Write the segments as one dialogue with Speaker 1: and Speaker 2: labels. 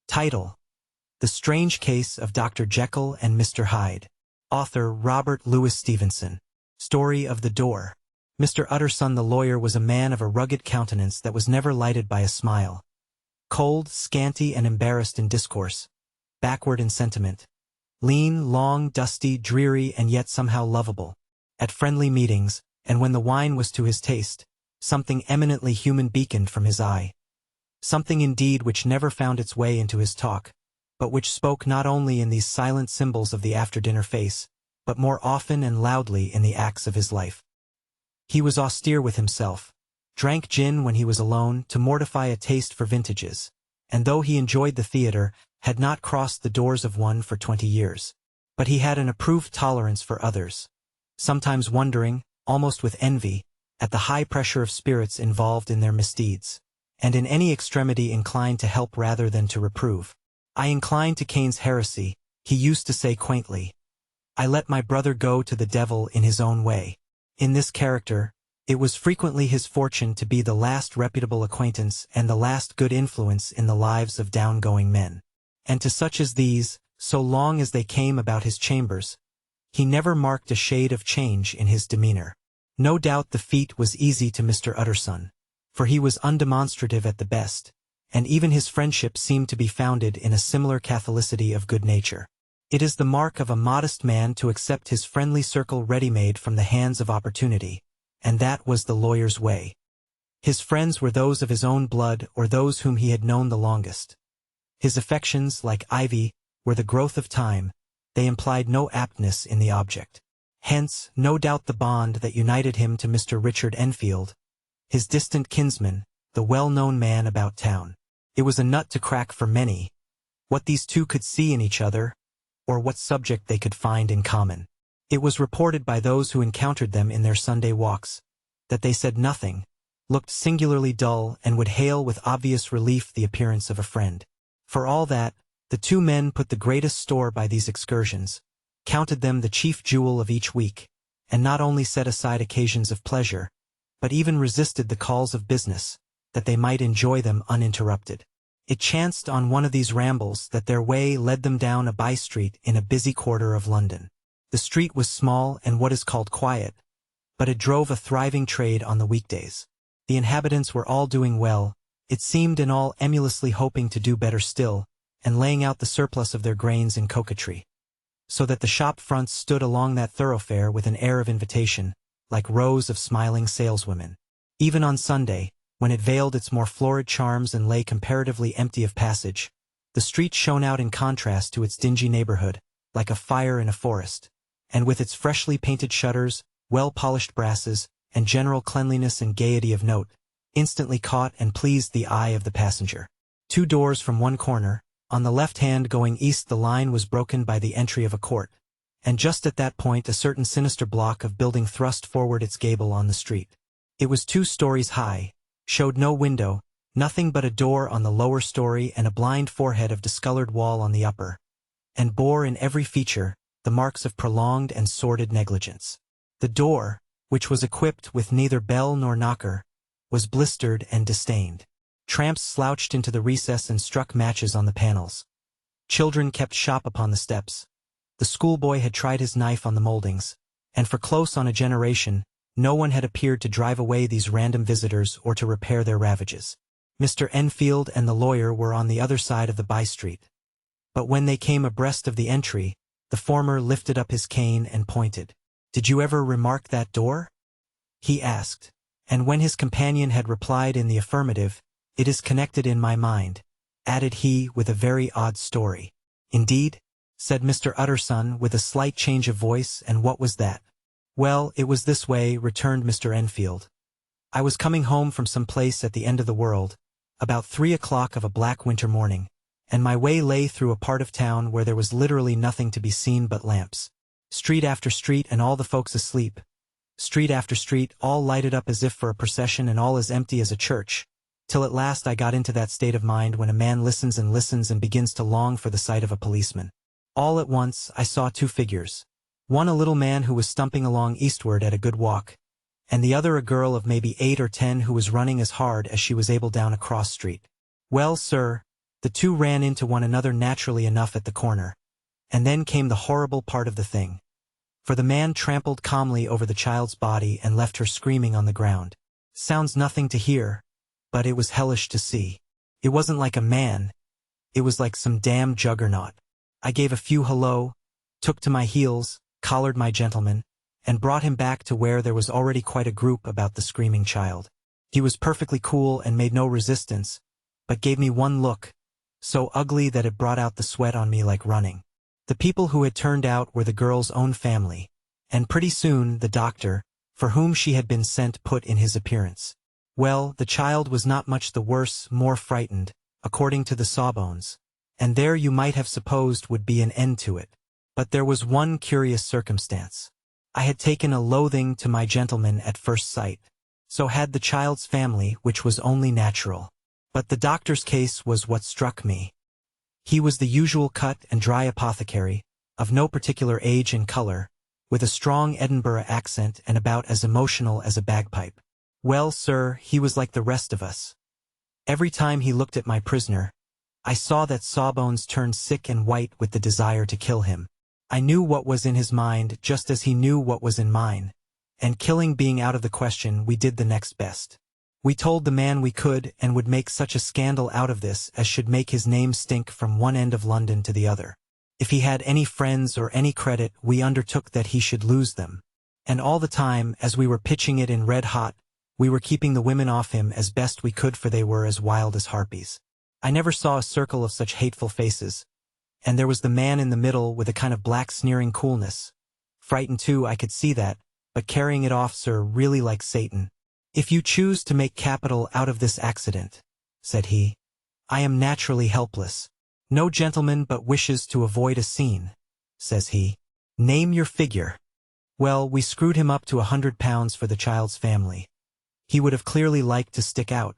Speaker 1: Title: The Strange Case of Dr. Jekyll and Mr. Hyde. Author Robert Louis Stevenson. Story of the Door. Mr. Utterson the lawyer was a man of a rugged countenance that was never lighted by a smile. Cold, scanty, and embarrassed in discourse. Backward in sentiment. Lean, long, dusty, dreary, and yet somehow lovable. At friendly meetings, and when the wine was to his taste, something eminently human beaconed from his eye. Something indeed which never found its way into his talk, but which spoke not only in these silent symbols of the after-dinner face, but more often and loudly in the acts of his life. He was austere with himself, drank gin when he was alone to mortify a taste for vintages, and though he enjoyed the theater, had not crossed the doors of one for 20 years. But he had an approved tolerance for others, sometimes wondering, almost with envy, at the high pressure of spirits involved in their misdeeds, and in any extremity inclined to help rather than to reprove. "I incline to Cain's heresy," he used to say quaintly. "I let my brother go to the devil in his own way." In this character, it was frequently his fortune to be the last reputable acquaintance and the last good influence in the lives of down-going men. And to such as these, so long as they came about his chambers, he never marked a shade of change in his demeanor. No doubt the feat was easy to Mr. Utterson, for he was undemonstrative at the best, and even his friendship seemed to be founded in a similar catholicity of good nature. It is the mark of a modest man to accept his friendly circle ready-made from the hands of opportunity, and that was the lawyer's way. His friends were those of his own blood or those whom he had known the longest. His affections, like ivy, were the growth of time, they implied no aptness in the object. Hence, no doubt the bond that united him to Mr. Richard Enfield, his distant kinsman, the well-known man about town. It was a nut to crack for many, what these two could see in each other, or what subject they could find in common. It was reported by those who encountered them in their Sunday walks, that they said nothing, looked singularly dull, and would hail with obvious relief the appearance of a friend. For all that, the two men put the greatest store by these excursions, counted them the chief jewel of each week, and not only set aside occasions of pleasure, but even resisted the calls of business, that they might enjoy them uninterrupted. It chanced on one of these rambles that their way led them down a by-street in a busy quarter of London. The street was small and what is called quiet, but it drove a thriving trade on the weekdays. The inhabitants were all doing well, it seemed, and all emulously hoping to do better still, and laying out the surplus of their grains in coquetry. So that the shop fronts stood along that thoroughfare with an air of invitation, like rows of smiling saleswomen. Even on Sunday, when it veiled its more florid charms and lay comparatively empty of passage, the street shone out in contrast to its dingy neighborhood, like a fire in a forest, and with its freshly painted shutters, well-polished brasses, and general cleanliness and gaiety of note, instantly caught and pleased the eye of the passenger. 2 doors from one corner, on the left hand going east, the line was broken by the entry of a court, and just at that point a certain sinister block of building thrust forward its gable on the street. It was 2 stories high, showed no window, nothing but a door on the lower story and a blind forehead of discolored wall on the upper, and bore in every feature the marks of prolonged and sordid negligence. The door, which was equipped with neither bell nor knocker, was blistered and disdained. Tramps slouched into the recess and struck matches on the panels. Children kept shop upon the steps. The schoolboy had tried his knife on the moldings, and for close on a generation, no one had appeared to drive away these random visitors or to repair their ravages. Mr. Enfield and the lawyer were on the other side of the by-street. But when they came abreast of the entry, the former lifted up his cane and pointed. "Did you ever remark that door?" he asked, and when his companion had replied in the affirmative, "It is connected in my mind," added he with a very odd story. "Indeed?" said Mr. Utterson with a slight change of voice, "and what was that?" "Well, it was this way," returned Mr. Enfield. "I was coming home from some place at the end of the world, about 3 o'clock of a black winter morning, and my way lay through a part of town where there was literally nothing to be seen but lamps. Street after street and all the folks asleep. Street after street, all lighted up as if for a procession and all as empty as a church, till at last I got into that state of mind when a man listens and begins to long for the sight of a policeman. All at once, I saw 2 figures. One a little man who was stumping along eastward at a good walk, and the other a girl of maybe 8 or 10 who was running as hard as she was able down a cross street. Well, sir, The two ran into one another naturally enough at the corner. And then came the horrible part of the thing. For the man trampled calmly over the child's body and left her screaming on the ground. Sounds nothing to hear, but it was hellish to see. It wasn't like a man. It was like some damn juggernaut. I gave a few hello, took to my heels, collared my gentleman, and brought him back to where there was already quite a group about the screaming child. He was perfectly cool and made no resistance, but gave me one look, so ugly that it brought out the sweat on me like running. The people who had turned out were the girl's own family, and pretty soon the doctor, for whom she had been sent, put in his appearance. Well, the child was not much the worse, more frightened, according to the sawbones, and there you might have supposed would be an end to it. But there was one curious circumstance. I had taken a loathing to my gentleman at first sight. So had the child's family, which was only natural. But the doctor's case was what struck me. He was the usual cut and dry apothecary, of no particular age and color, with a strong Edinburgh accent and about as emotional as a bagpipe. Well, sir, he was like the rest of us. Every time he looked at my prisoner, I saw that Sawbones turned sick and white with the desire to kill him. I knew what was in his mind just as he knew what was in mine, and killing being out of the question, we did the next best. We told the man we could and would make such a scandal out of this as should make his name stink from one end of London to the other. If he had any friends or any credit, we undertook that he should lose them. And all the time, as we were pitching it in red hot, we were keeping the women off him as best we could, for they were as wild as harpies. I never saw a circle of such hateful faces. And there was the man in the middle with a kind of black sneering coolness. Frightened too, I could see that, but carrying it off, sir, really like Satan. If you choose to make capital out of this accident, said he, I am naturally helpless. No gentleman but wishes to avoid a scene, says he. Name your figure. Well, we screwed him up to £100 for the child's family. He would have clearly liked to stick out.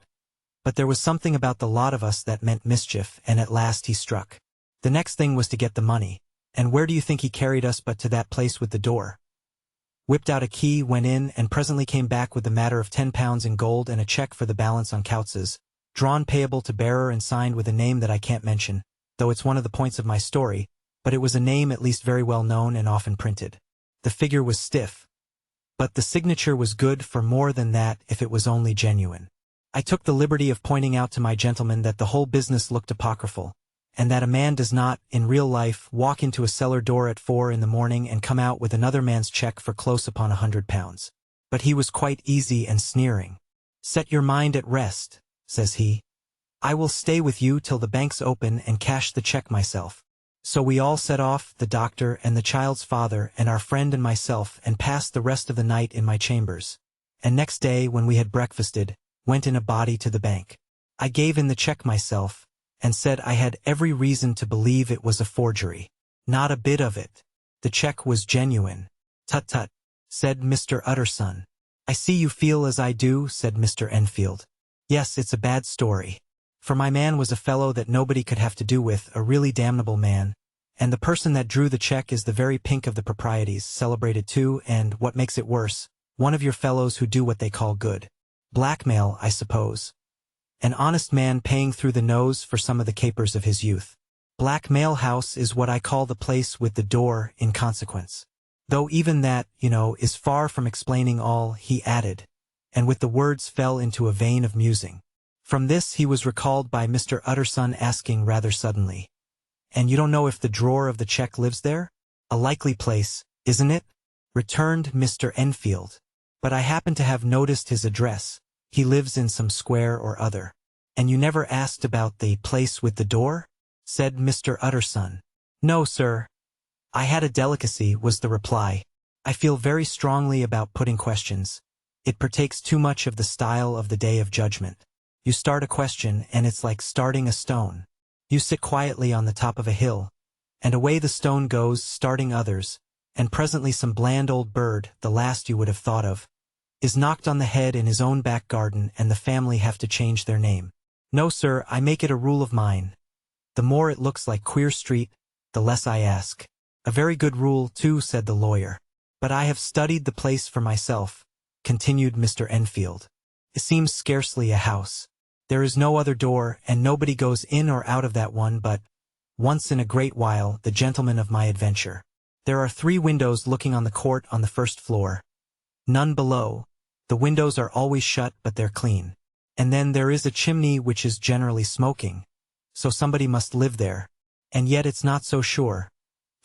Speaker 1: But there was something about the lot of us that meant mischief, and at last he struck. The next thing was to get the money, and where do you think he carried us but to that place with the door? Whipped out a key, went in, and presently came back with the matter of £10 in gold and a cheque for the balance on Coutts's, drawn payable to bearer and signed with a name that I can't mention, though it's one of the points of my story, but it was a name at least very well known and often printed. The figure was stiff, but the signature was good for more than that if it was only genuine. I took the liberty of pointing out to my gentleman that the whole business looked apocryphal, and that a man does not, in real life, walk into a cellar door at 4 in the morning and come out with another man's cheque for close upon £100. But he was quite easy and sneering. Set your mind at rest, says he. I will stay with you till the banks open and cash the cheque myself. So we all set off, the doctor and the child's father and our friend and myself, and passed the rest of the night in my chambers. And next day, when we had breakfasted, went in a body to the bank. I gave in the cheque myself, and said I had every reason to believe it was a forgery. Not a bit of it. The cheque was genuine. Tut tut, said Mr. Utterson. I see you feel as I do, said Mr. Enfield. Yes, it's a bad story. For my man was a fellow that nobody could have to do with, a really damnable man, and the person that drew the cheque is the very pink of the proprieties, celebrated too, and, what makes it worse, one of your fellows who do what they call good. Blackmail, I suppose. An honest man paying through the nose for some of the capers of his youth. Blackmail House is what I call the place with the door, in consequence. Though even that, is far from explaining all, he added, and with the words fell into a vein of musing. From this he was recalled by Mr. Utterson asking rather suddenly, And you don't know if the drawer of the cheque lives there? A likely place, isn't it? Returned Mr. Enfield. But I happen to have noticed his address. He lives in some square or other. And you never asked about the place with the door? Said Mr. Utterson. No, sir. I had a delicacy, was the reply. I feel very strongly about putting questions. It partakes too much of the style of the Day of Judgment. You start a question, and it's like starting a stone. You sit quietly on the top of a hill, and away the stone goes, starting others, and presently some bland old bird, the last you would have thought of, is knocked on the head in his own back garden, and the family have to change their name. No, sir, I make it a rule of mine. The more it looks like Queer Street, the less I ask. A very good rule, too, said the lawyer. But I have studied the place for myself, continued Mr. Enfield. It seems scarcely a house. There is no other door, and nobody goes in or out of that one but, once in a great while, the gentleman of my adventure. There are 3 windows looking on the court on the first floor. None below. The windows are always shut, but they're clean. And then there is a chimney which is generally smoking. So somebody must live there. And yet it's not so sure.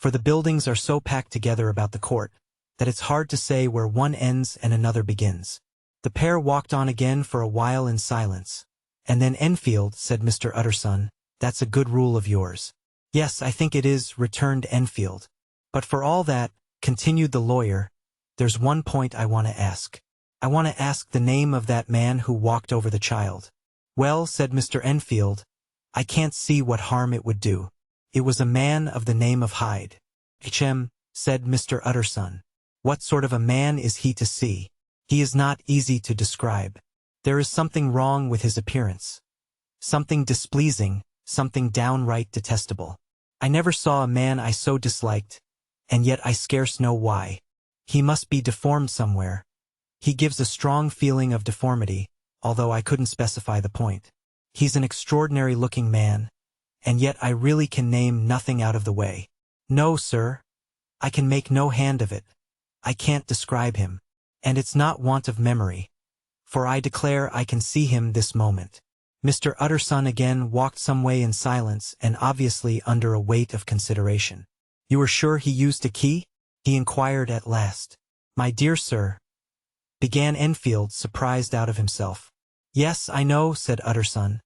Speaker 1: For the buildings are so packed together about the court, that it's hard to say where one ends and another begins. The pair walked on again for a while in silence. And then Enfield, said Mr. Utterson, that's a good rule of yours. Yes, I think it is, returned Enfield. But for all that, continued the lawyer, there's one point I want to ask. I want to ask the name of that man who walked over the child. Well, said Mr. Enfield, I can't see what harm it would do. It was a man of the name of Hyde. Said Mr. Utterson. What sort of a man is he to see? He is not easy to describe. There is something wrong with his appearance. Something displeasing, something downright detestable. I never saw a man I so disliked, and yet I scarce know why. He must be deformed somewhere. He gives a strong feeling of deformity, although I couldn't specify the point. He's an extraordinary-looking man, and yet I really can name nothing out of the way. No, sir. I can make no hand of it. I can't describe him. And it's not want of memory, for I declare I can see him this moment. Mr. Utterson again walked some way in silence and obviously under a weight of consideration. You are sure he used a key? He inquired at last. My dear sir, began Enfield, surprised out of himself. Yes, I know, said Utterson.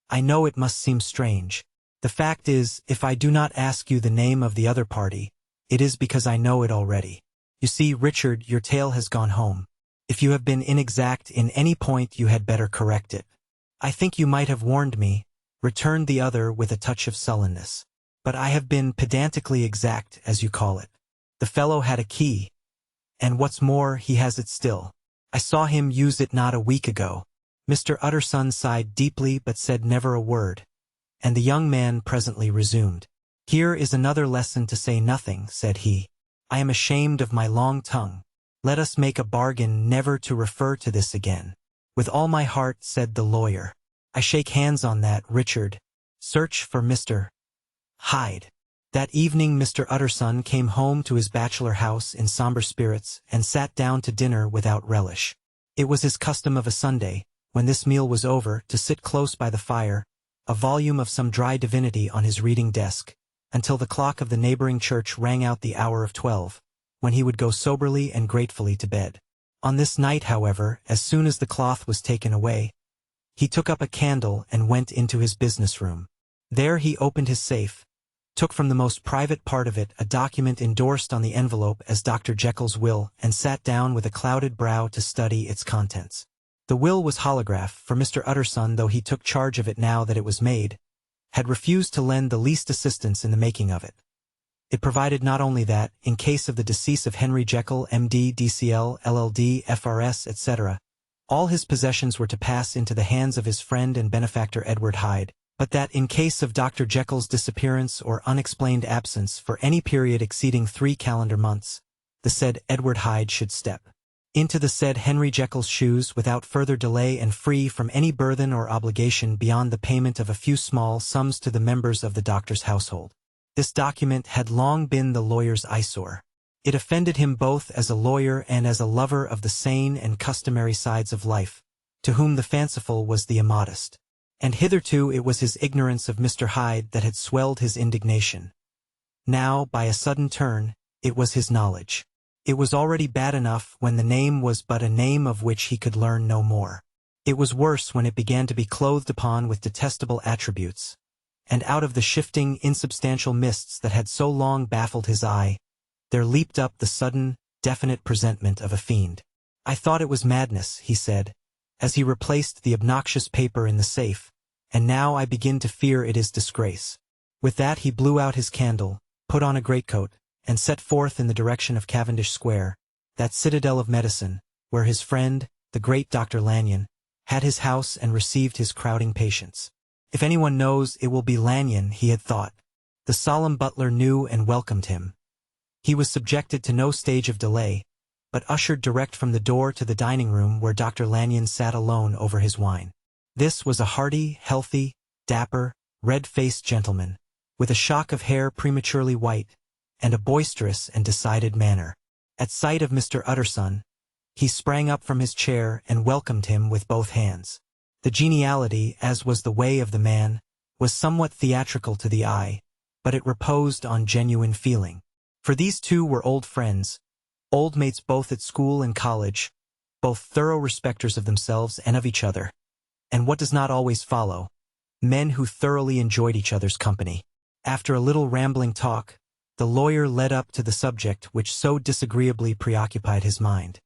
Speaker 1: I know it must seem strange. The fact is, if I do not ask you the name of the other party, it is because I know it already. You see, Richard, your tale has gone home. If you have been inexact in any point, you had better correct it. I think you might have warned me, returned the other with a touch of sullenness. But I have been pedantically exact, as you call it. The fellow had a key. And what's more, he has it still. I saw him use it not a week ago. Mr. Utterson sighed deeply but said never a word. And the young man presently resumed. Here is another lesson to say nothing, said he. I am ashamed of my long tongue. Let us make a bargain never to refer to this again. With all my heart, said the lawyer. I shake hands on that, Richard. Search for Mr. Hyde. That evening Mr. Utterson came home to his bachelor house in somber spirits and sat down to dinner without relish. It was his custom of a Sunday, when this meal was over, to sit close by the fire, a volume of some dry divinity on his reading desk, until the clock of the neighboring church rang out the hour of 12, when he would go soberly and gratefully to bed. On this night, however, as soon as the cloth was taken away, he took up a candle and went into his business room. There he opened his safe, took from the most private part of it a document endorsed on the envelope as Dr. Jekyll's will, and sat down with a clouded brow to study its contents. The will was holograph, for Mr. Utterson, though he took charge of it now that it was made, had refused to lend the least assistance in the making of it. It provided not only that, in case of the decease of Henry Jekyll, M.D., D.C.L., LL.D., F.R.S., etc., all his possessions were to pass into the hands of his friend and benefactor Edward Hyde, but that in case of Dr. Jekyll's disappearance or unexplained absence for any period exceeding 3 calendar months, the said Edward Hyde should step into the said Henry Jekyll's shoes without further delay and free from any burthen or obligation beyond the payment of a few small sums to the members of the doctor's household. This document had long been the lawyer's eyesore. It offended him both as a lawyer and as a lover of the sane and customary sides of life, to whom the fanciful was the immodest. And hitherto it was his ignorance of Mr. Hyde that had swelled his indignation. Now, by a sudden turn, it was his knowledge. It was already bad enough when the name was but a name of which he could learn no more. It was worse when it began to be clothed upon with detestable attributes, and out of the shifting, insubstantial mists that had so long baffled his eye, there leaped up the sudden, definite presentment of a fiend. I thought it was madness, he said, as he replaced the obnoxious paper in the safe, and now I begin to fear it is disgrace. With that he blew out his candle, put on a greatcoat, and set forth in the direction of Cavendish Square, that citadel of medicine, where his friend, the great Dr. Lanyon, had his house and received his crowding patients. If anyone knows, it will be Lanyon, he had thought. The solemn butler knew and welcomed him. He was subjected to no stage of delay, but ushered direct from the door to the dining-room where Dr. Lanyon sat alone over his wine. This was a hearty, healthy, dapper, red-faced gentleman, with a shock of hair prematurely white, and a boisterous and decided manner. At sight of Mr. Utterson, he sprang up from his chair and welcomed him with both hands. The geniality, as was the way of the man, was somewhat theatrical to the eye, but it reposed on genuine feeling. For these two were old friends, old mates both at school and college, both thorough respecters of themselves and of each other, and what does not always follow, men who thoroughly enjoyed each other's company. After a little rambling talk, the lawyer led up to the subject which so disagreeably preoccupied his mind.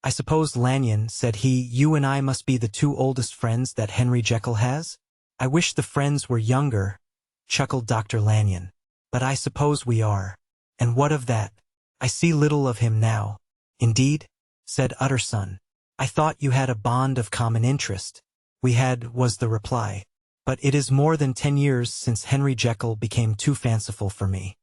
Speaker 1: "I suppose, Lanyon," said he, "you and I must be the two oldest friends that Henry Jekyll has?" "I wish the friends were younger," chuckled Dr. Lanyon. "But I suppose we are. And what of that? I see little of him now." "Indeed?" said Utterson. "I thought you had a bond of common interest." "We had," was the reply. "But it is more than 10 years since Henry Jekyll became too fanciful for me.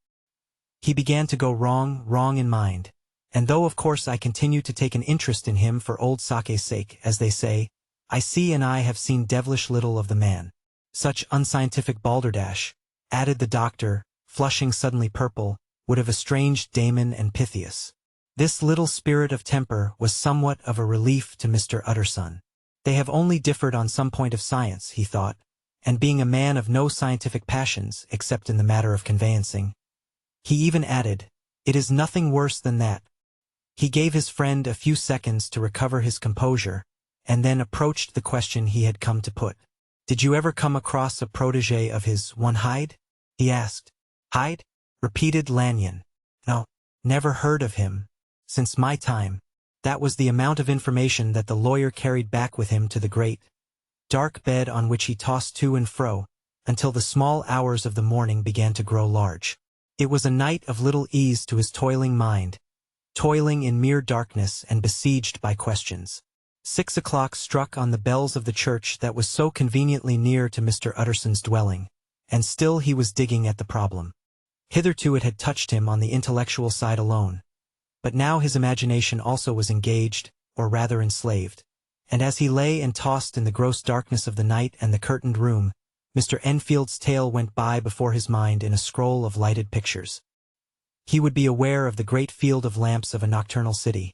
Speaker 1: He began to go wrong in mind. And though of course I continue to take an interest in him for old sake's sake, as they say, I see and I have seen devilish little of the man. Such unscientific balderdash," added the doctor, flushing suddenly purple, "would have estranged Damon and Pythias." This little spirit of temper was somewhat of a relief to Mr. Utterson. They have only differed on some point of science, he thought, and being a man of no scientific passions, except in the matter of conveyancing, he even added, "It is nothing worse than that." He gave his friend a few seconds to recover his composure, and then approached the question he had come to put. "Did you ever come across a protégé of his, one Hyde?" he asked. "Hyde?" repeated Lanyon. "No, never heard of him. Since my time." That was the amount of information that the lawyer carried back with him to the great, dark bed on which he tossed to and fro, until the small hours of the morning began to grow large. It was a night of little ease to his toiling mind, toiling in mere darkness and besieged by questions. 6 o'clock struck on the bells of the church that was so conveniently near to Mr. Utterson's dwelling, and still he was digging at the problem. Hitherto it had touched him on the intellectual side alone, but now his imagination also was engaged, or rather enslaved, and as he lay and tossed in the gross darkness of the night and the curtained room, Mr. Enfield's tale went by before his mind in a scroll of lighted pictures. He would be aware of the great field of lamps of a nocturnal city,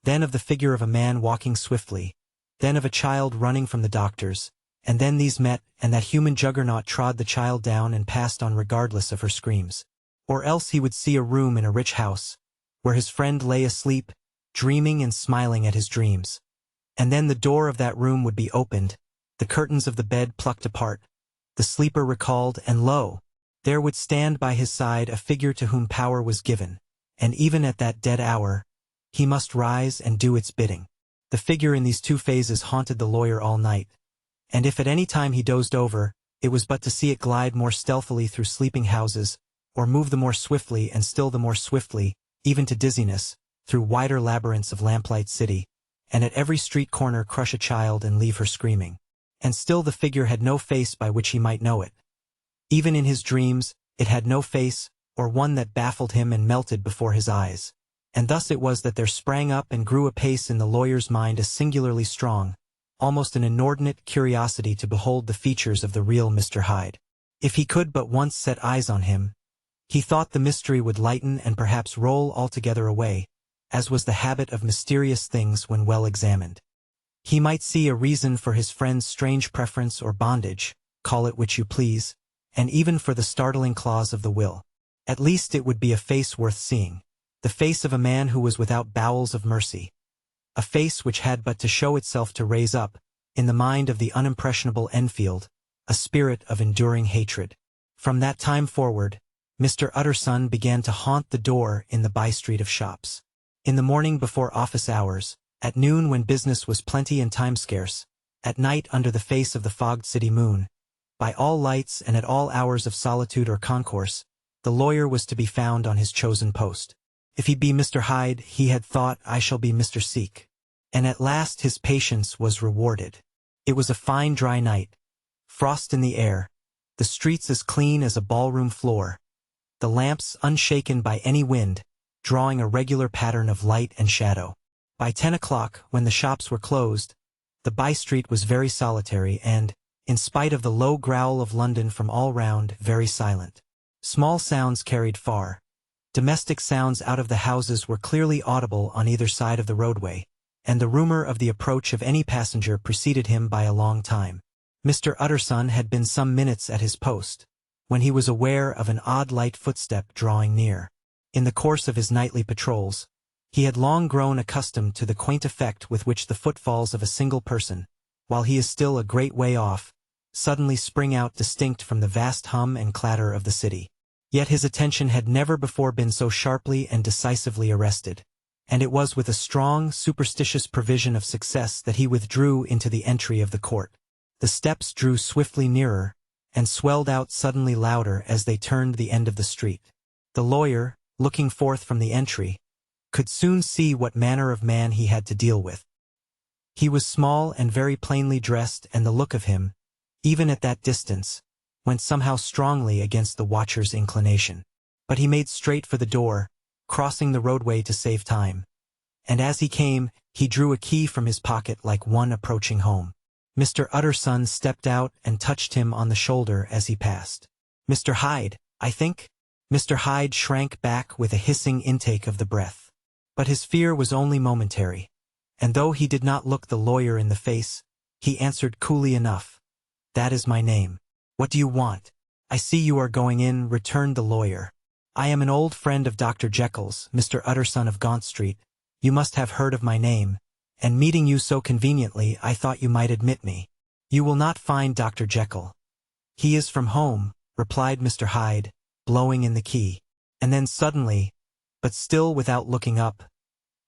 Speaker 1: then of the figure of a man walking swiftly, then of a child running from the doctor's, and then these met, and that human juggernaut trod the child down and passed on regardless of her screams. Or else he would see a room in a rich house, where his friend lay asleep, dreaming and smiling at his dreams. And then the door of that room would be opened, the curtains of the bed plucked apart, the sleeper recalled, and lo! There would stand by his side a figure to whom power was given, and even at that dead hour, he must rise and do its bidding. The figure in these two phases haunted the lawyer all night, and if at any time he dozed over, it was but to see it glide more stealthily through sleeping houses, or move the more swiftly and still the more swiftly, even to dizziness, through wider labyrinths of lamplight city, and at every street corner crush a child and leave her screaming. And still the figure had no face by which he might know it. Even in his dreams, it had no face, or one that baffled him and melted before his eyes. And thus it was that there sprang up and grew apace in the lawyer's mind a singularly strong, almost an inordinate curiosity to behold the features of the real Mr. Hyde. If he could but once set eyes on him, he thought the mystery would lighten and perhaps roll altogether away, as was the habit of mysterious things when well examined. He might see a reason for his friend's strange preference or bondage, call it which you please, and even for the startling clause of the will. At least it would be a face worth seeing, the face of a man who was without bowels of mercy, a face which had but to show itself to raise up, in the mind of the unimpressionable Enfield, a spirit of enduring hatred. From that time forward, Mr. Utterson began to haunt the door in the by-street of shops. In the morning before office hours, at noon when business was plenty and time scarce, at night under the face of the fogged city moon, by all lights and at all hours of solitude or concourse, the lawyer was to be found on his chosen post. If he be Mr. Hyde, he had thought, I shall be Mr. Seek. And at last his patience was rewarded. It was a fine dry night, frost in the air, the streets as clean as a ballroom floor, the lamps unshaken by any wind, drawing a regular pattern of light and shadow. By 10 o'clock, when the shops were closed, The by-street was very solitary and, in spite of the low growl of London from all round, very silent. Small sounds carried far. Domestic sounds out of the houses were clearly audible on either side of the roadway, and the rumor of the approach of any passenger preceded him by a long time. Mr. Utterson had been some minutes at his post, when he was aware of an odd light footstep drawing near. In the course of his nightly patrols, he had long grown accustomed to the quaint effect with which the footfalls of a single person, while he is still a great way off, suddenly spring out distinct from the vast hum and clatter of the city. Yet his attention had never before been so sharply and decisively arrested, and it was with a strong, superstitious prevision of success that he withdrew into the entry of the court. The steps drew swiftly nearer, and swelled out suddenly louder as they turned the end of the street. The lawyer, looking forth from the entry, could soon see what manner of man he had to deal with. He was small and very plainly dressed, and the look of him, even at that distance, went somehow strongly against the watcher's inclination. But he made straight for the door, crossing the roadway to save time, and as he came, he drew a key from his pocket like one approaching home. Mr. Utterson stepped out and touched him on the shoulder as he passed. "Mr. Hyde, I think?" Mr. Hyde shrank back with a hissing intake of the breath. But his fear was only momentary, and though he did not look the lawyer in the face, he answered coolly enough, "That is my name. What do you want?" "I see you are going in," returned the lawyer. "I am an old friend of Dr. Jekyll's, Mr. Utterson of Gaunt Street. You must have heard of my name, and meeting you so conveniently I thought you might admit me. You will not find Dr. Jekyll. He is from home," replied Mr. Hyde, blowing in the key. And then suddenly, but still without looking up,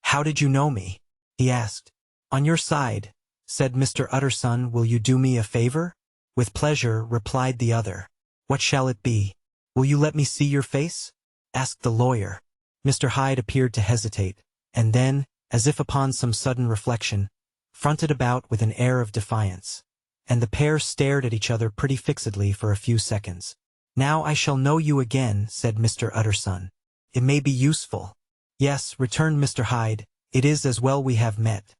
Speaker 1: "How did you know me?" he asked. "On your side," said Mr. Utterson. "Will you do me a favor?" "With pleasure," replied the other. "What shall it be?" "Will you let me see your face?" asked the lawyer. Mr. Hyde appeared to hesitate, and then, as if upon some sudden reflection, fronted about with an air of defiance, and the pair stared at each other pretty fixedly for a few seconds. "Now I shall know you again," said Mr. Utterson. "It may be useful." "Yes," returned Mr. Hyde, "it is as well we have met.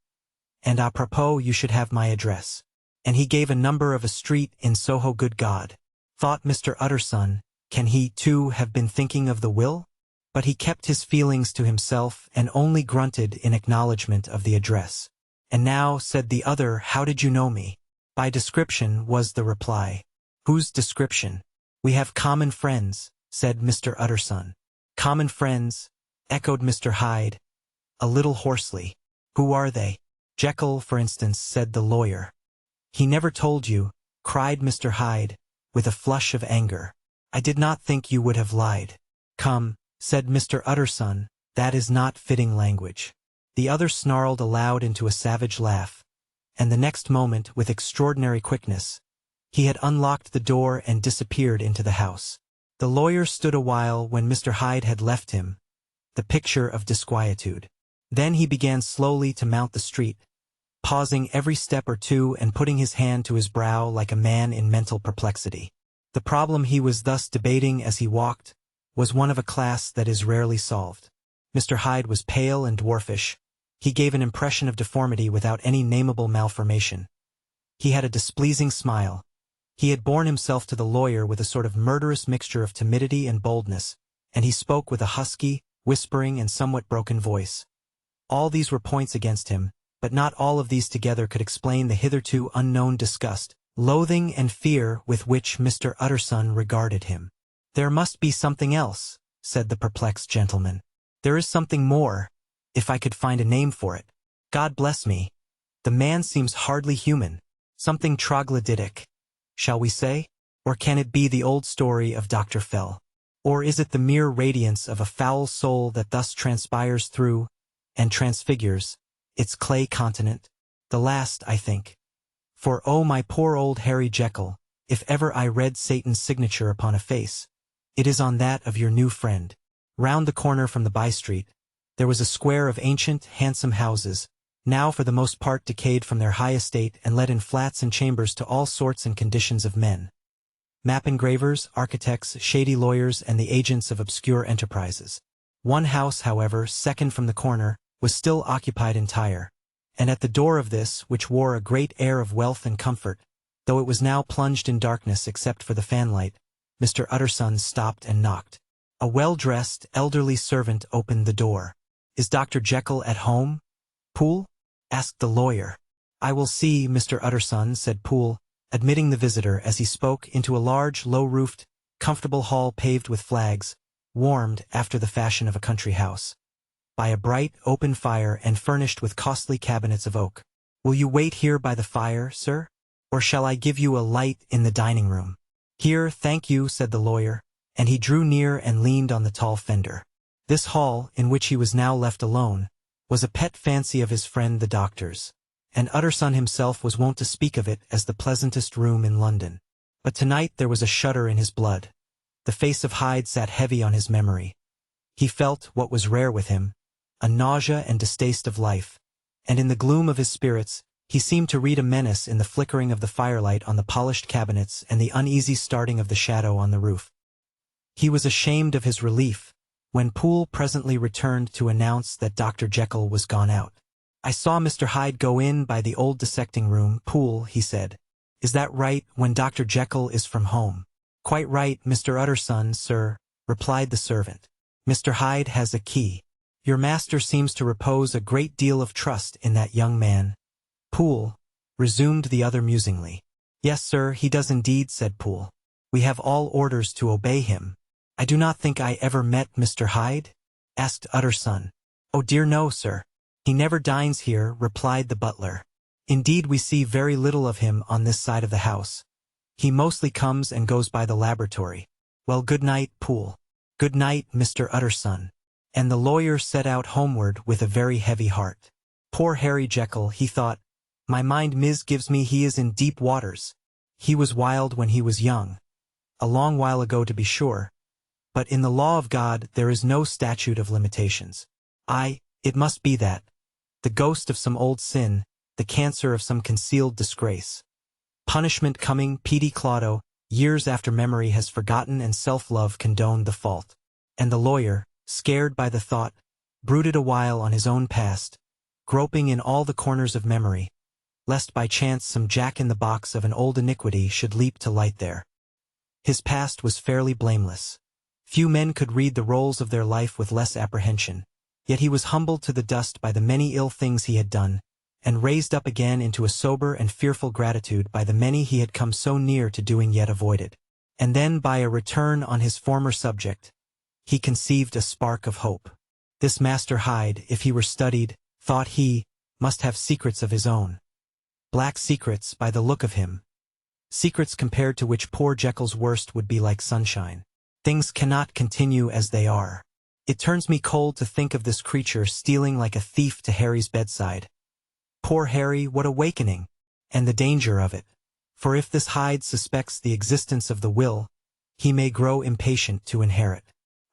Speaker 1: And à propos, you should have my address." And he gave a number of a street in Soho. Good God, thought Mr. Utterson, can he, too, have been thinking of the will? But he kept his feelings to himself and only grunted in acknowledgment of the address. "And now," said the other, "how did you know me?" "By description," was the reply. "Whose description?" "We have common friends," said Mr. Utterson. "Common friends," echoed Mr. Hyde, a little hoarsely. "Who are they?" "Jekyll, for instance," said the lawyer. "He never told you," cried Mr. Hyde, with a flush of anger. "I did not think you would have lied." "Come," said Mr. Utterson, "that is not fitting language." The other snarled aloud into a savage laugh, and the next moment, with extraordinary quickness, he had unlocked the door and disappeared into the house. The lawyer stood a while when Mr. Hyde had left him, the picture of disquietude. Then he began slowly to mount the street, pausing every step or two and putting his hand to his brow like a man in mental perplexity. The problem he was thus debating as he walked was one of a class that is rarely solved. Mr. Hyde was pale and dwarfish. He gave an impression of deformity without any nameable malformation. He had a displeasing smile. He had borne himself to the lawyer with a sort of murderous mixture of timidity and boldness, and he spoke with a husky, whispering and somewhat broken voice. All these were points against him, but not all of these together could explain the hitherto unknown disgust, loathing and fear with which Mr. Utterson regarded him. "There must be something else," said the perplexed gentleman. "There is something more, if I could find a name for it. God bless me, the man seems hardly human. Something troglodytic, shall we say? Or can it be the old story of Dr. Fell? Or is it the mere radiance of a foul soul that thus transpires through, and transfigures, its clay continent? The last, I think. For oh, my poor old Harry Jekyll, if ever I read Satan's signature upon a face, it is on that of your new friend." Round the corner from the by-street, there was a square of ancient, handsome houses, now for the most part decayed from their high estate and let in flats and chambers to all sorts and conditions of men. Map engravers, architects, shady lawyers, and the agents of obscure enterprises. One house, however, second from the corner, was still occupied entire, and at the door of this, which wore a great air of wealth and comfort, though it was now plunged in darkness except for the fanlight, Mr. Utterson stopped and knocked. A well-dressed, elderly servant opened the door. "Is Dr. Jekyll at home, Poole?" asked the lawyer. "I will see, Mr. Utterson," said Poole, admitting the visitor as he spoke into a large, low-roofed, comfortable hall paved with flags, warmed, after the fashion of a country house, by a bright, open fire and furnished with costly cabinets of oak. "Will you wait here by the fire, sir? Or shall I give you a light in the dining-room?" "Here, thank you," said the lawyer, and he drew near and leaned on the tall fender. This hall, in which he was now left alone, was a pet fancy of his friend the doctor's, and Utterson himself was wont to speak of it as the pleasantest room in London. But tonight there was a shudder in his blood. The face of Hyde sat heavy on his memory. He felt, what was rare with him, a nausea and distaste of life, and in the gloom of his spirits he seemed to read a menace in the flickering of the firelight on the polished cabinets and the uneasy starting of the shadow on the roof. He was ashamed of his relief when Poole presently returned to announce that Dr. Jekyll was gone out. "I saw Mr. Hyde go in by the old dissecting room, Poole," he said. "Is that right, when Dr. Jekyll is from home?" "Quite right, Mr. Utterson, sir," replied the servant. "Mr. Hyde has a key. Your master seems to repose a great deal of trust in that young man, Poole," resumed the other musingly. "Yes, sir, he does indeed," said Poole. "We have all orders to obey him." "I do not think I ever met Mr. Hyde?" asked Utterson. "Oh dear no, sir. He never dines here," replied the butler. "Indeed, we see very little of him on this side of the house. He mostly comes and goes by the laboratory. Well, good night, Poole." "Good night, Mr. Utterson." And the lawyer set out homeward with a very heavy heart. "Poor Harry Jekyll," he thought. "My mind gives me he is in deep waters. He was wild when he was young. A long while ago, to be sure. But in the law of God there is no statute of limitations. It must be that. The ghost of some old sin, the cancer of some concealed disgrace. Punishment coming, pedi claudo, years after memory has forgotten and self-love condoned the fault." And the lawyer, scared by the thought, brooded a while on his own past, groping in all the corners of memory, lest by chance some jack-in-the-box of an old iniquity should leap to light there. His past was fairly blameless. Few men could read the rolls of their life with less apprehension, yet he was humbled to the dust by the many ill things he had done, and raised up again into a sober and fearful gratitude by the many he had come so near to doing yet avoided. And then, by a return on his former subject, he conceived a spark of hope. This Master Hyde, if he were studied, thought he, must have secrets of his own. Black secrets, by the look of him. Secrets compared to which poor Jekyll's worst would be like sunshine. Things cannot continue as they are. It turns me cold to think of this creature stealing like a thief to Harry's bedside. Poor Harry, what awakening! And the danger of it. For if this Hyde suspects the existence of the will, he may grow impatient to inherit.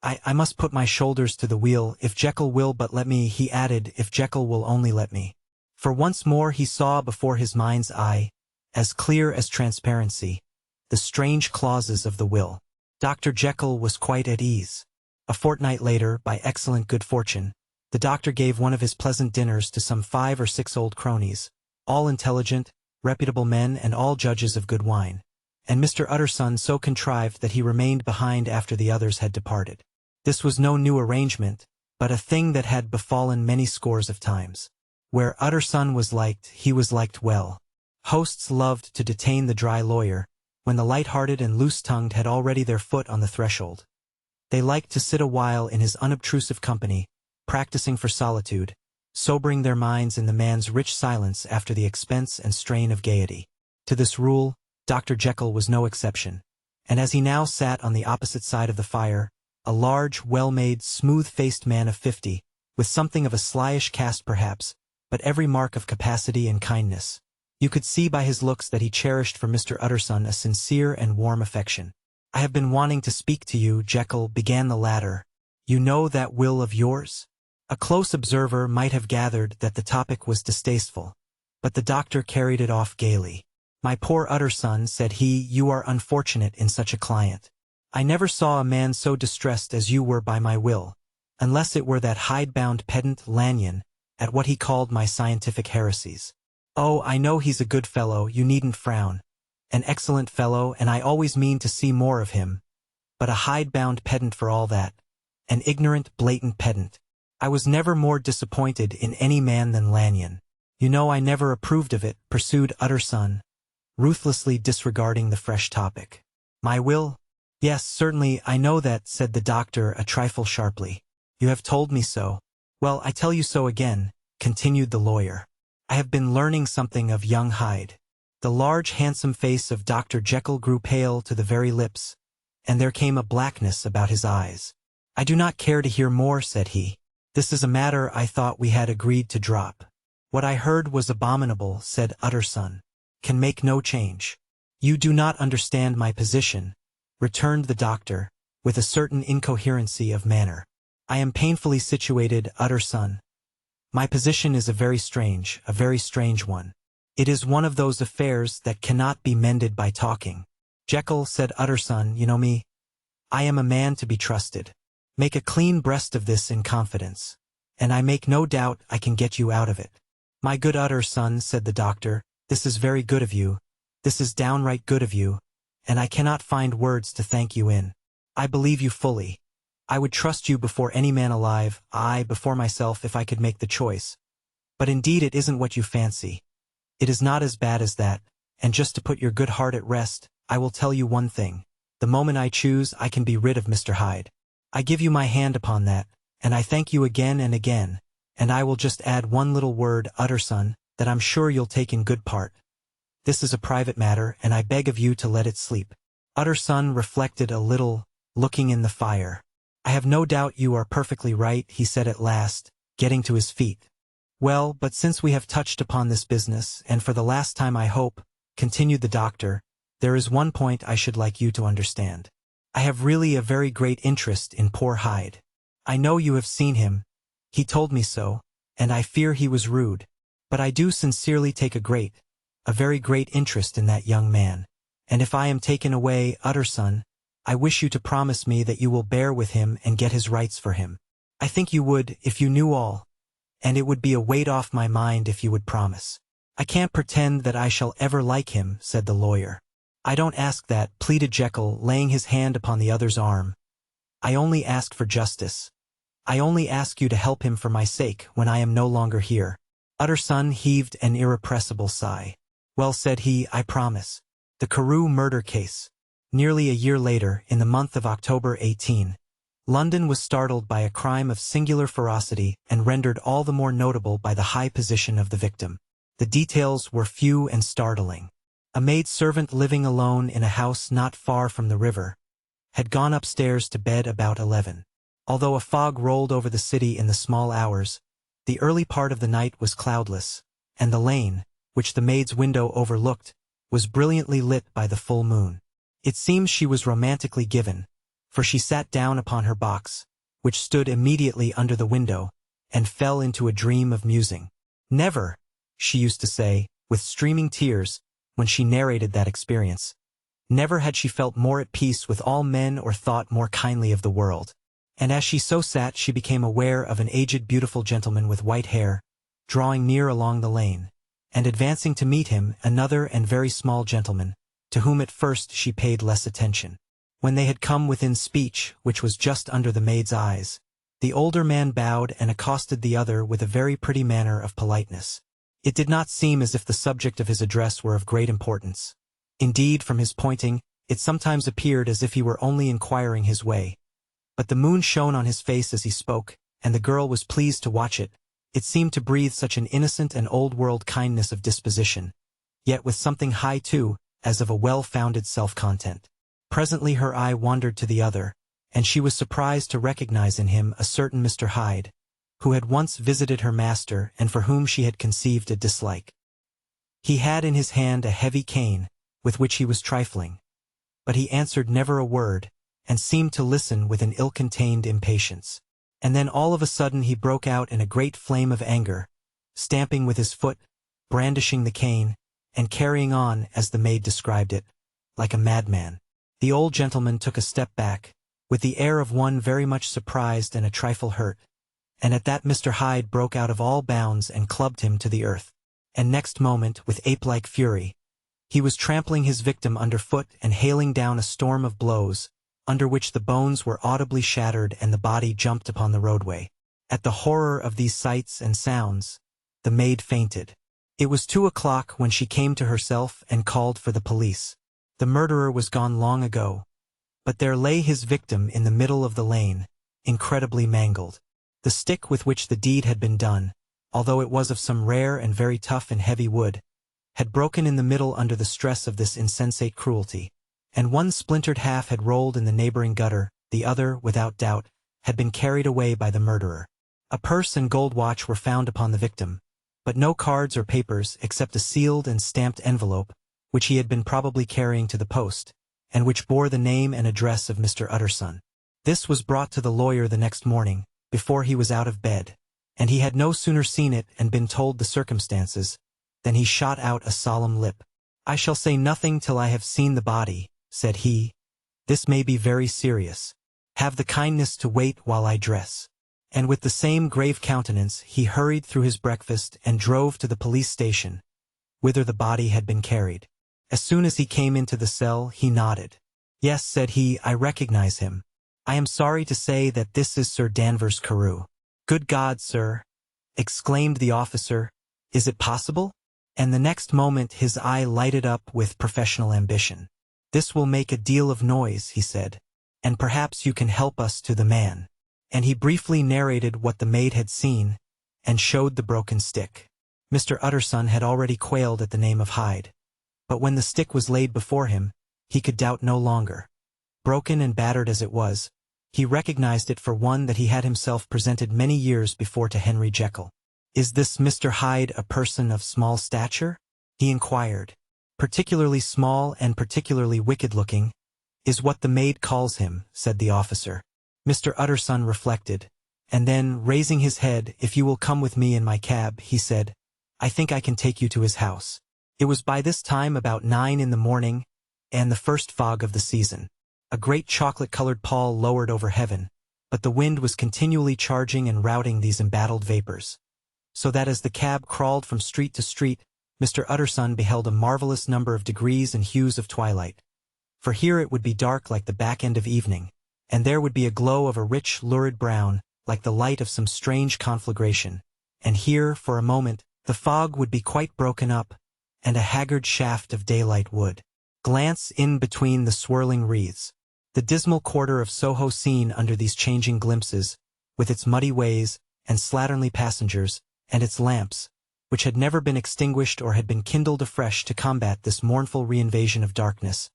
Speaker 1: I must put my shoulders to the wheel, if Jekyll will but let me," he added, "if Jekyll will only let me." For once more he saw before his mind's eye, as clear as transparency, the strange clauses of the will. Dr. Jekyll was quite at ease. A fortnight later, by excellent good fortune, the doctor gave one of his pleasant dinners to some 5 or 6 old cronies, all intelligent, reputable men and all judges of good wine, and Mr. Utterson so contrived that he remained behind after the others had departed. This was no new arrangement, but a thing that had befallen many scores of times. Where Utterson was liked, he was liked well. Hosts loved to detain the dry lawyer, when the light-hearted and loose-tongued had already their foot on the threshold. They liked to sit a while in his unobtrusive company, practicing for solitude, sobering their minds in the man's rich silence after the expense and strain of gaiety. To this rule, Dr. Jekyll was no exception, and as he now sat on the opposite side of the fire, a large, well-made, smooth-faced man of 50, with something of a slyish cast perhaps, but every mark of capacity and kindness. You could see by his looks that he cherished for Mr. Utterson a sincere and warm affection. "I have been wanting to speak to you, Jekyll," began the latter. "You know that will of yours?" A close observer might have gathered that the topic was distasteful, but the doctor carried it off gaily. "My poor Utterson," said he, "you are unfortunate in such a client. I never saw a man so distressed as you were by my will, unless it were that hide-bound pedant Lanyon, at what he called my scientific heresies. "Oh, I know he's a good fellow, you needn't frown. An excellent fellow, and I always mean to see more of him. But a hidebound pedant for all that. An ignorant, blatant pedant. I was never more disappointed in any man than Lanyon. You know I never approved of it," pursued Utterson, ruthlessly disregarding the fresh topic. "My will?" "Yes, certainly, I know that," said the doctor a trifle sharply. "You have told me so." "Well, I tell you so again," continued the lawyer. "I have been learning something of young Hyde." The large, handsome face of Dr. Jekyll grew pale to the very lips, and there came a blackness about his eyes. "I do not care to hear more," said he. "This is a matter I thought we had agreed to drop." "What I heard was abominable," said Utterson. "Can make no change." "You do not understand my position," returned the doctor, with a certain incoherency of manner. "I am painfully situated, Utterson. My position is a very strange one. It is one of those affairs that cannot be mended by talking." "Jekyll," said Utterson, "you know me. I am a man to be trusted. Make a clean breast of this in confidence, and I make no doubt I can get you out of it." "My good Utterson," said the doctor, "this is very good of you. This is downright good of you, and I cannot find words to thank you in. I believe you fully. I would trust you before any man alive, aye, before myself if I could make the choice. But indeed it isn't what you fancy. It is not as bad as that, and just to put your good heart at rest, I will tell you one thing. The moment I choose, I can be rid of Mr. Hyde. I give you my hand upon that, and I thank you again and again, and I will just add one little word, Utterson, that I'm sure you'll take in good part. This is a private matter, and I beg of you to let it sleep." Utterson reflected a little, looking in the fire. "I have no doubt you are perfectly right," he said at last, getting to his feet. "Well, but since we have touched upon this business, and for the last time I hope," continued the doctor, "there is one point I should like you to understand. I have really a very great interest in poor Hyde. I know you have seen him. He told me so, and I fear he was rude. But I do sincerely take a very great interest in that young man. And if I am taken away, Utterson, I wish you to promise me that you will bear with him and get his rights for him. I think you would, if you knew all. And it would be a weight off my mind if you would promise." "I can't pretend that I shall ever like him," said the lawyer. "I don't ask that," pleaded Jekyll, laying his hand upon the other's arm. "I only ask for justice. I only ask you to help him for my sake when I am no longer here." Utterson heaved an irrepressible sigh. "Well," said he, "I promise." The Carew murder case. Nearly a year later, in the month of October 18, London was startled by a crime of singular ferocity and rendered all the more notable by the high position of the victim. The details were few and startling. A maid-servant living alone in a house not far from the river had gone upstairs to bed about 11. Although a fog rolled over the city in the small hours, the early part of the night was cloudless, and the lane, which the maid's window overlooked, was brilliantly lit by the full moon. It seems she was romantically given, for she sat down upon her box, which stood immediately under the window, and fell into a dream of musing. "Never," she used to say, with streaming tears, when she narrated that experience, "never had she felt more at peace with all men or thought more kindly of the world." And as she so sat, she became aware of an aged beautiful gentleman with white hair, drawing near along the lane, and advancing to meet him another and very small gentleman, to whom at first she paid less attention. When they had come within speech, which was just under the maid's eyes, the older man bowed and accosted the other with a very pretty manner of politeness. It did not seem as if the subject of his address were of great importance. Indeed, from his pointing, it sometimes appeared as if he were only inquiring his way. But the moon shone on his face as he spoke, and the girl was pleased to watch it. It seemed to breathe such an innocent and old-world kindness of disposition, yet with something high too, as of a well-founded self-content. Presently her eye wandered to the other, and she was surprised to recognize in him a certain Mr. Hyde, who had once visited her master and for whom she had conceived a dislike. He had in his hand a heavy cane, with which he was trifling, but he answered never a word, and seemed to listen with an ill-contained impatience. And then all of a sudden he broke out in a great flame of anger, stamping with his foot, brandishing the cane, and carrying on, as the maid described it, like a madman. The old gentleman took a step back, with the air of one very much surprised and a trifle hurt, and at that Mr. Hyde broke out of all bounds and clubbed him to the earth. And next moment, with ape-like fury, he was trampling his victim underfoot and hailing down a storm of blows, under which the bones were audibly shattered and the body jumped upon the roadway. At the horror of these sights and sounds, the maid fainted. It was 2 o'clock when she came to herself and called for the police. The murderer was gone long ago, but there lay his victim in the middle of the lane, incredibly mangled. The stick with which the deed had been done, although it was of some rare and very tough and heavy wood, had broken in the middle under the stress of this insensate cruelty, and one splintered half had rolled in the neighboring gutter, the other, without doubt, had been carried away by the murderer. A purse and gold watch were found upon the victim, but no cards or papers except a sealed and stamped envelope, which he had been probably carrying to the post, and which bore the name and address of Mr. Utterson. This was brought to the lawyer the next morning, before he was out of bed, and he had no sooner seen it and been told the circumstances, than he shot out a solemn lip. "I shall say nothing till I have seen the body," said he. "This may be very serious. Have the kindness to wait while I dress." And with the same grave countenance he hurried through his breakfast and drove to the police station, whither the body had been carried. As soon as he came into the cell, he nodded. "Yes," said he, "I recognize him. I am sorry to say that this is Sir Danvers Carew." "Good God, sir!" exclaimed the officer. "Is it possible?" And the next moment his eye lighted up with professional ambition. "This will make a deal of noise," he said, "and perhaps you can help us to the man." And he briefly narrated what the maid had seen, and showed the broken stick. Mr. Utterson had already quailed at the name of Hyde, but when the stick was laid before him, he could doubt no longer. Broken and battered as it was, he recognized it for one that he had himself presented many years before to Henry Jekyll. "Is this Mr. Hyde a person of small stature?" he inquired. "Particularly small and particularly wicked-looking, is what the maid calls him," said the officer. Mr. Utterson reflected, and then, raising his head, "If you will come with me in my cab," he said, "I think I can take you to his house." It was by this time about 9 in the morning, and the first fog of the season. A great chocolate-colored pall lowered over heaven, but the wind was continually charging and routing these embattled vapors, so that as the cab crawled from street to street, Mr. Utterson beheld a marvelous number of degrees and hues of twilight. For here it would be dark like the back end of evening, and there would be a glow of a rich, lurid brown, like the light of some strange conflagration, and here, for a moment, the fog would be quite broken up, and a haggard shaft of daylight would glance in between the swirling wreaths. The dismal quarter of Soho seen under these changing glimpses, with its muddy ways, and slatternly passengers, and its lamps, which had never been extinguished or had been kindled afresh to combat this mournful reinvasion of darkness,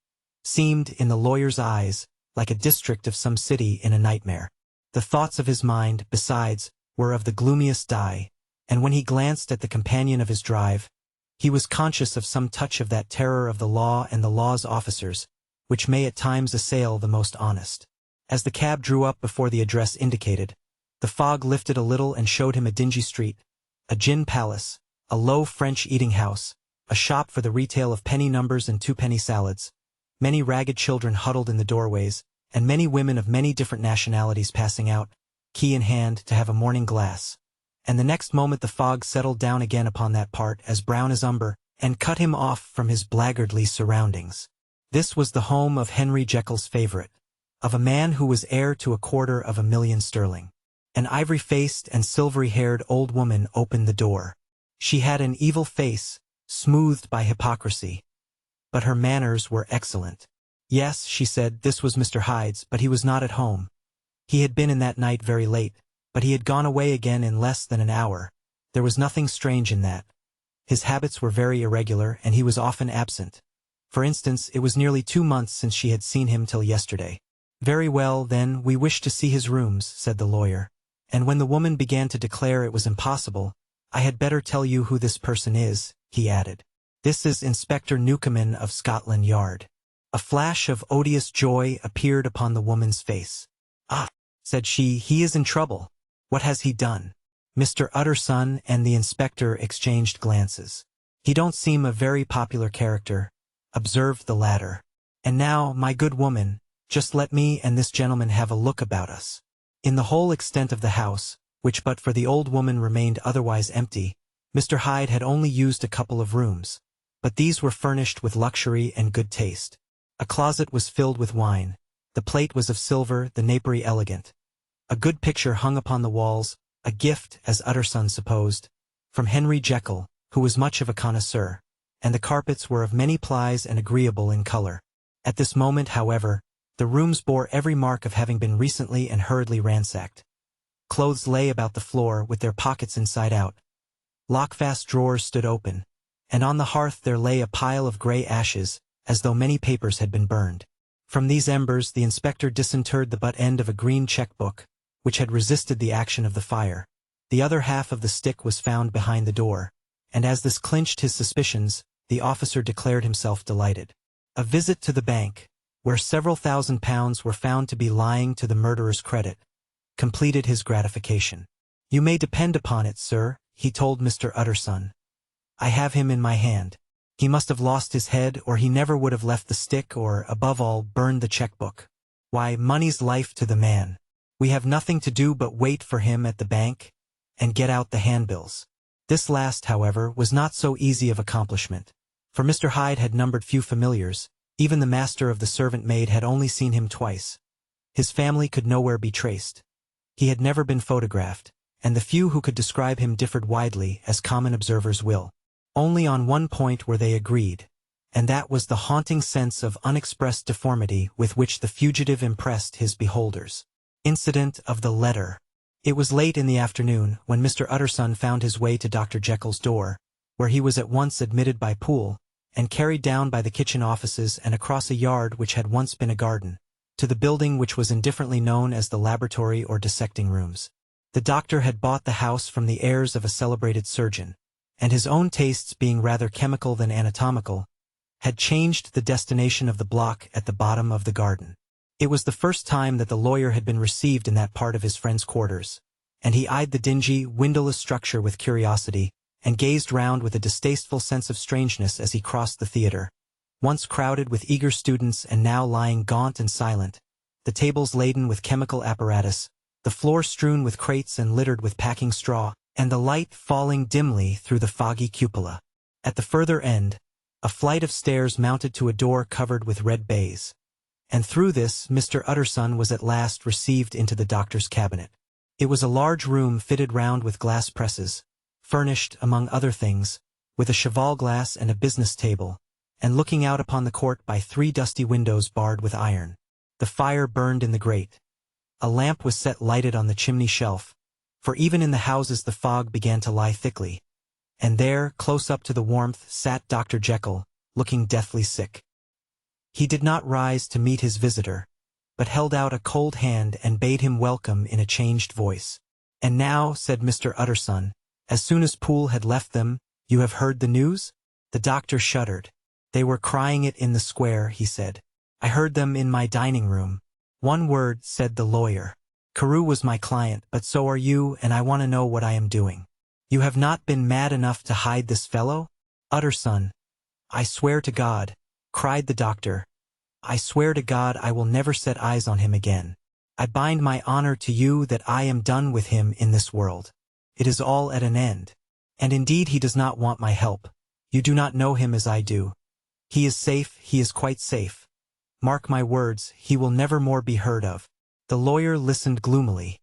Speaker 1: seemed, in the lawyer's eyes, like a district of some city in a nightmare. The thoughts of his mind, besides, were of the gloomiest dye, and when he glanced at the companion of his drive, he was conscious of some touch of that terror of the law and the law's officers, which may at times assail the most honest. As the cab drew up before the address indicated, the fog lifted a little and showed him a dingy street, a gin palace, a low French eating-house, a shop for the retail of penny numbers and twopenny salads, many ragged children huddled in the doorways, and many women of many different nationalities passing out, key in hand, to have a morning glass. And the next moment the fog settled down again upon that part, as brown as umber, and cut him off from his blackguardly surroundings. This was the home of Henry Jekyll's favorite, of a man who was heir to 250,000 sterling. An ivory-faced and silvery-haired old woman opened the door. She had an evil face, smoothed by hypocrisy, but her manners were excellent. "Yes," she said, "this was Mr. Hyde's, but he was not at home. He had been in that night very late, but he had gone away again in less than an hour. There was nothing strange in that. His habits were very irregular, and he was often absent. For instance, it was nearly 2 months since she had seen him till yesterday." "Very well, then, we wish to see his rooms," said the lawyer. And when the woman began to declare it was impossible, "I had better tell you who this person is," he added. "This is Inspector Newcomen of Scotland Yard." A flash of odious joy appeared upon the woman's face. "Ah," said she, "he is in trouble. What has he done?" Mr. Utterson and the inspector exchanged glances. "He don't seem a very popular character," observed the latter. "And now, my good woman, just let me and this gentleman have a look about us." In the whole extent of the house, which but for the old woman remained otherwise empty. Mr. Hyde had only used a couple of rooms, but these were furnished with luxury and good taste. A closet was filled with wine. The plate was of silver, the napery elegant. A good picture hung upon the walls, a gift, as Utterson supposed, from Henry Jekyll, who was much of a connoisseur, and the carpets were of many plies and agreeable in color. At this moment, however, the rooms bore every mark of having been recently and hurriedly ransacked. Clothes lay about the floor with their pockets inside out. Lockfast drawers stood open, and on the hearth there lay a pile of grey ashes, as though many papers had been burned. From these embers the inspector disinterred the butt end of a green cheque-book, which had resisted the action of the fire. The other half of the stick was found behind the door, and as this clinched his suspicions, the officer declared himself delighted. A visit to the bank, where several £1,000s were found to be lying to the murderer's credit, completed his gratification. "You may depend upon it, sir," he told Mr. Utterson. "I have him in my hand. He must have lost his head, or he never would have left the stick or, above all, burned the cheque-book. Why, money's life to the man. We have nothing to do but wait for him at the bank and get out the handbills." This last, however, was not so easy of accomplishment, for Mr. Hyde had numbered few familiars. Even the master of the servant maid had only seen him twice. His family could nowhere be traced. He had never been photographed, and the few who could describe him differed widely, as common observers will. Only on one point were they agreed, and that was the haunting sense of unexpressed deformity with which the fugitive impressed his beholders. Incident of the letter. It was late in the afternoon when Mr. Utterson found his way to Dr. Jekyll's door, where he was at once admitted by Poole, and carried down by the kitchen offices and across a yard which had once been a garden, to the building which was indifferently known as the laboratory or dissecting rooms. The doctor had bought the house from the heirs of a celebrated surgeon, and his own tastes being rather chemical than anatomical, had changed the destination of the block at the bottom of the garden. It was the first time that the lawyer had been received in that part of his friend's quarters, and he eyed the dingy, windowless structure with curiosity, and gazed round with a distasteful sense of strangeness as he crossed the theatre, once crowded with eager students and now lying gaunt and silent, the tables laden with chemical apparatus, the floor strewn with crates and littered with packing straw, and the light falling dimly through the foggy cupola. At the further end, a flight of stairs mounted to a door covered with red baize, and through this Mr. Utterson was at last received into the doctor's cabinet. It was a large room fitted round with glass presses, furnished, among other things, with a cheval-glass and a business table, and looking out upon the court by 3 dusty windows barred with iron. The fire burned in the grate. A lamp was set lighted on the chimney shelf, for even in the houses the fog began to lie thickly, and there, close up to the warmth, sat Dr. Jekyll, looking deathly sick. He did not rise to meet his visitor, but held out a cold hand and bade him welcome in a changed voice. "And now," said Mr. Utterson, as soon as Poole had left them, "you have heard the news?" The doctor shuddered. "They were crying it in the square," he said. "I heard them in my dining room." "One word," said the lawyer. "Carew was my client, but so are you, and I want to know what I am doing. You have not been mad enough to hide this fellow?" "Utterson, I swear to God," cried the doctor, "I swear to God I will never set eyes on him again. I bind my honor to you that I am done with him in this world. It is all at an end. And indeed he does not want my help. You do not know him as I do. He is safe, he is quite safe. Mark my words, he will never more be heard of." The lawyer listened gloomily.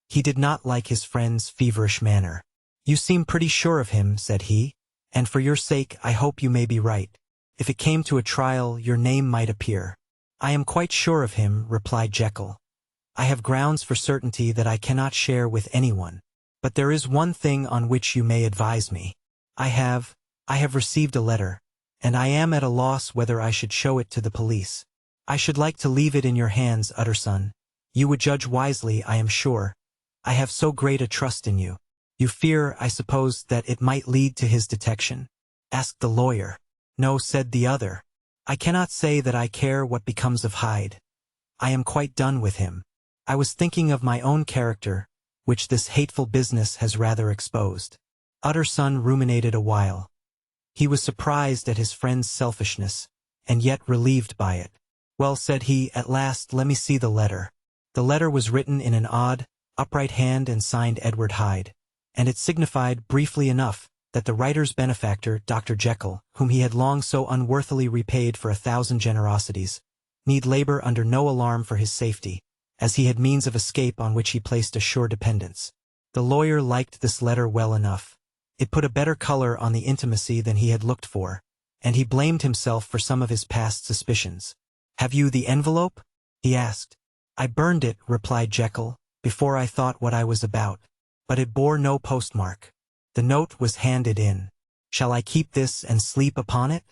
Speaker 1: He did not like his friend's feverish manner. "You seem pretty sure of him," said he, "and for your sake I hope you may be right. If it came to a trial, your name might appear." "I am quite sure of him," replied Jekyll. "I have grounds for certainty that I cannot share with anyone. But there is one thing on which you may advise me. I have received a letter, and I am at a loss whether I should show it to the police. I should like to leave it in your hands, Utterson. You would judge wisely, I am sure. I have so great a trust in you." "You fear, I suppose, that it might lead to his detection?" asked the lawyer. "No," said the other. "I cannot say that I care what becomes of Hyde. I am quite done with him. I was thinking of my own character, which this hateful business has rather exposed." Utterson ruminated a while. He was surprised at his friend's selfishness, and yet relieved by it. "Well," said he, at last, "let me see the letter." The letter was written in an odd, upright hand and signed Edward Hyde, and it signified, briefly enough, that the writer's benefactor, Dr. Jekyll, whom he had long so unworthily repaid for 1,000 generosities, need labor under no alarm for his safety, as he had means of escape on which he placed a sure dependence. The lawyer liked this letter well enough. It put a better color on the intimacy than he had looked for, and he blamed himself for some of his past suspicions. "Have you the envelope?" he asked. "I burned it," replied Jekyll, "before I thought what I was about. But it bore no postmark. The note was handed in. "Shall I keep this and sleep upon it?"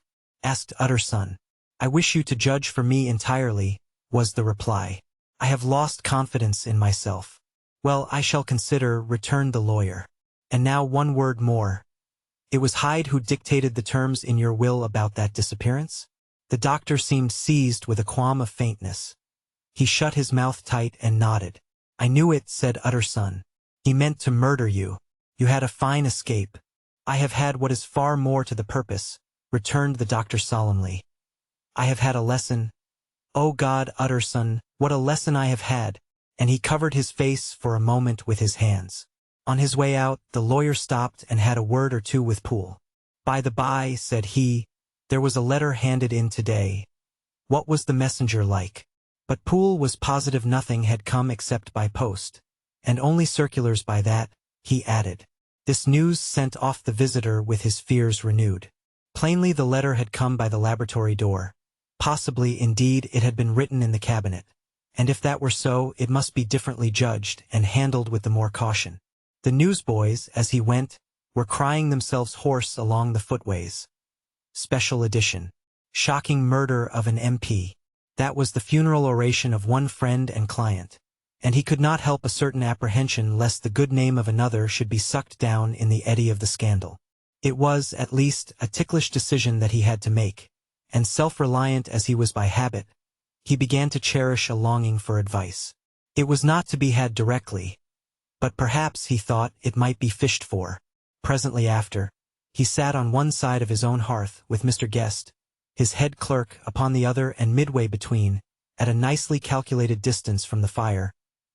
Speaker 1: asked Utterson. "I wish you to judge for me entirely," was the reply. "I have lost confidence in myself." "Well, I shall consider," returned the lawyer. "And now one word more. It was Hyde who dictated the terms in your will about that disappearance?" The doctor seemed seized with a qualm of faintness. He shut his mouth tight and nodded. "I knew it," said Utterson. "He meant to murder you. You had a fine escape." "I have had what is far more to the purpose," returned the doctor solemnly. "I have had a lesson. Oh God, Utterson, what a lesson I have had!" And he covered his face for a moment with his hands. On his way out, the lawyer stopped and had a word or two with Poole. "By the by," said he, "there was a letter handed in today. What was the messenger like?" But Poole was positive nothing had come except by post, and only circulars by that, he added. This news sent off the visitor with his fears renewed. Plainly the letter had come by the laboratory door. Possibly, indeed, it had been written in the cabinet, and if that were so, it must be differently judged and handled with the more caution. The newsboys, as he went, were crying themselves hoarse along the footways. Special edition. Shocking murder of an MP. That was the funeral oration of one friend and client, and he could not help a certain apprehension lest the good name of another should be sucked down in the eddy of the scandal. It was, at least, a ticklish decision that he had to make, and self-reliant as he was by habit, he began to cherish a longing for advice. It was not to be had directly, but perhaps, he thought, it might be fished for. Presently after, he sat on one side of his own hearth with Mr. Guest, his head clerk upon the other, and midway between, at a nicely calculated distance from the fire,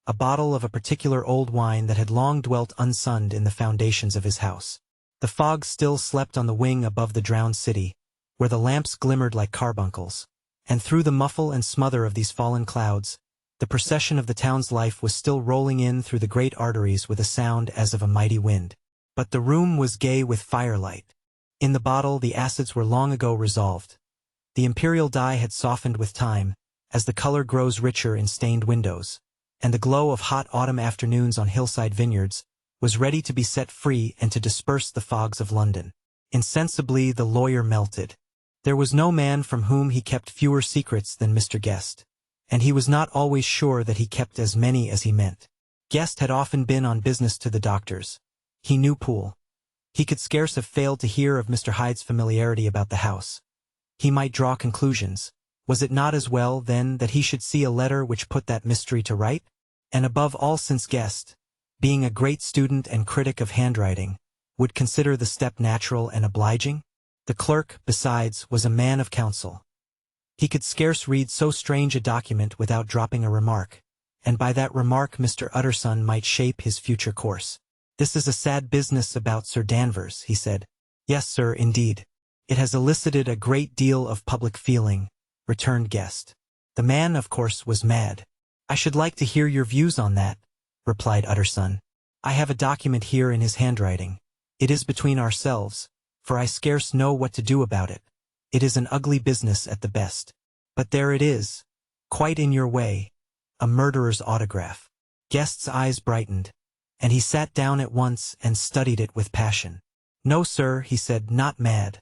Speaker 1: a bottle of a particular old wine that had long dwelt unsunned in the foundations of his house. The fog still slept on the wing above the drowned city, where the lamps glimmered like carbuncles, and through the muffle and smother of these fallen clouds, the procession of the town's life was still rolling in through the great arteries with a sound as of a mighty wind. But the room was gay with firelight. In the bottle the acids were long ago resolved. The imperial dye had softened with time, as the color grows richer in stained windows, and the glow of hot autumn afternoons on hillside vineyards was ready to be set free and to disperse the fogs of London. Insensibly the lawyer melted. There was no man from whom he kept fewer secrets than Mr. Guest, and he was not always sure that he kept as many as he meant. Guest had often been on business to the doctor's. He knew Poole. He could scarce have failed to hear of Mr. Hyde's familiarity about the house. He might draw conclusions. Was it not as well, then, that he should see a letter which put that mystery to right? And above all, since Guest, being a great student and critic of handwriting, would consider the step natural and obliging? The clerk, besides, was a man of counsel. He could scarce read so strange a document without dropping a remark, and by that remark Mr. Utterson might shape his future course. "This is a sad business about Sir Danvers," he said. "Yes, sir, indeed. It has elicited a great deal of public feeling," returned Guest. "The man, of course, was mad." "I should like to hear your views on that," replied Utterson. "I have a document here in his handwriting. It is between ourselves, for I scarce know what to do about it. It is an ugly business at the best. But there it is, quite in your way, a murderer's autograph." Guest's eyes brightened, and he sat down at once and studied it with passion. "No, sir," he said, "not mad.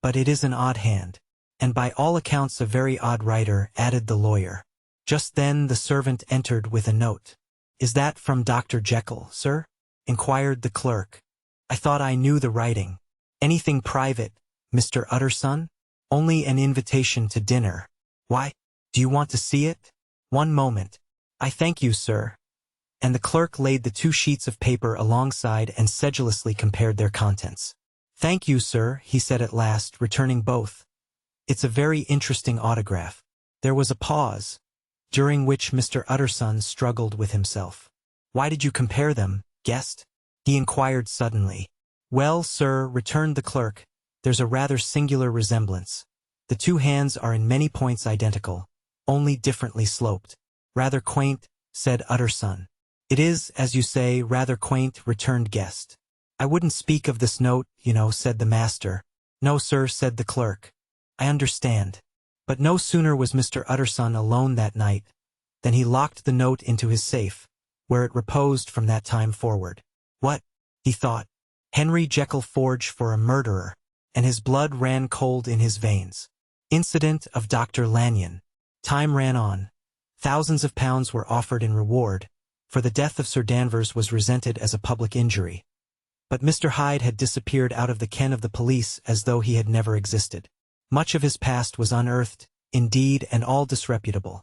Speaker 1: But it is an odd hand, and by all accounts a very odd writer," added the lawyer. Just then the servant entered with a note. "Is that from Dr. Jekyll, sir?" inquired the clerk. "I thought I knew the writing. Anything private, Mr. Utterson?" "Only an invitation to dinner." "Why, do you want to see it?" "One moment." "I thank you, sir." And the clerk laid the 2 sheets of paper alongside and sedulously compared their contents. "Thank you, sir," he said at last, returning both. "It's a very interesting autograph." There was a pause, during which Mr. Utterson struggled with himself. Why did you compare them, guest? He inquired suddenly. Well, sir, returned the clerk, there's a rather singular resemblance. The two hands are in many points identical, only differently sloped. Rather quaint, said Utterson. It is, as you say, rather quaint, returned guest. I wouldn't speak of this note, said the master. No, sir, said the clerk. I understand. But no sooner was Mr. Utterson alone that night than he locked the note into his safe, where it reposed from that time forward. What? He thought. Henry Jekyll forged for a murderer, and his blood ran cold in his veins. Incident of Dr. Lanyon. Time ran on. Thousands of pounds were offered in reward, for the death of Sir Danvers was resented as a public injury. But Mr. Hyde had disappeared out of the ken of the police as though he had never existed. Much of his past was unearthed, indeed, and all disreputable.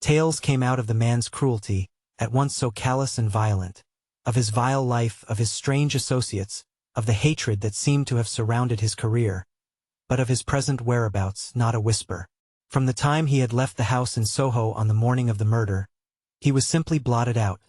Speaker 1: Tales came out of the man's cruelty, at once so callous and violent, of his vile life, of his strange associates, of the hatred that seemed to have surrounded his career, but of his present whereabouts not a whisper. From the time he had left the house in Soho on the morning of the murder, he was simply blotted out,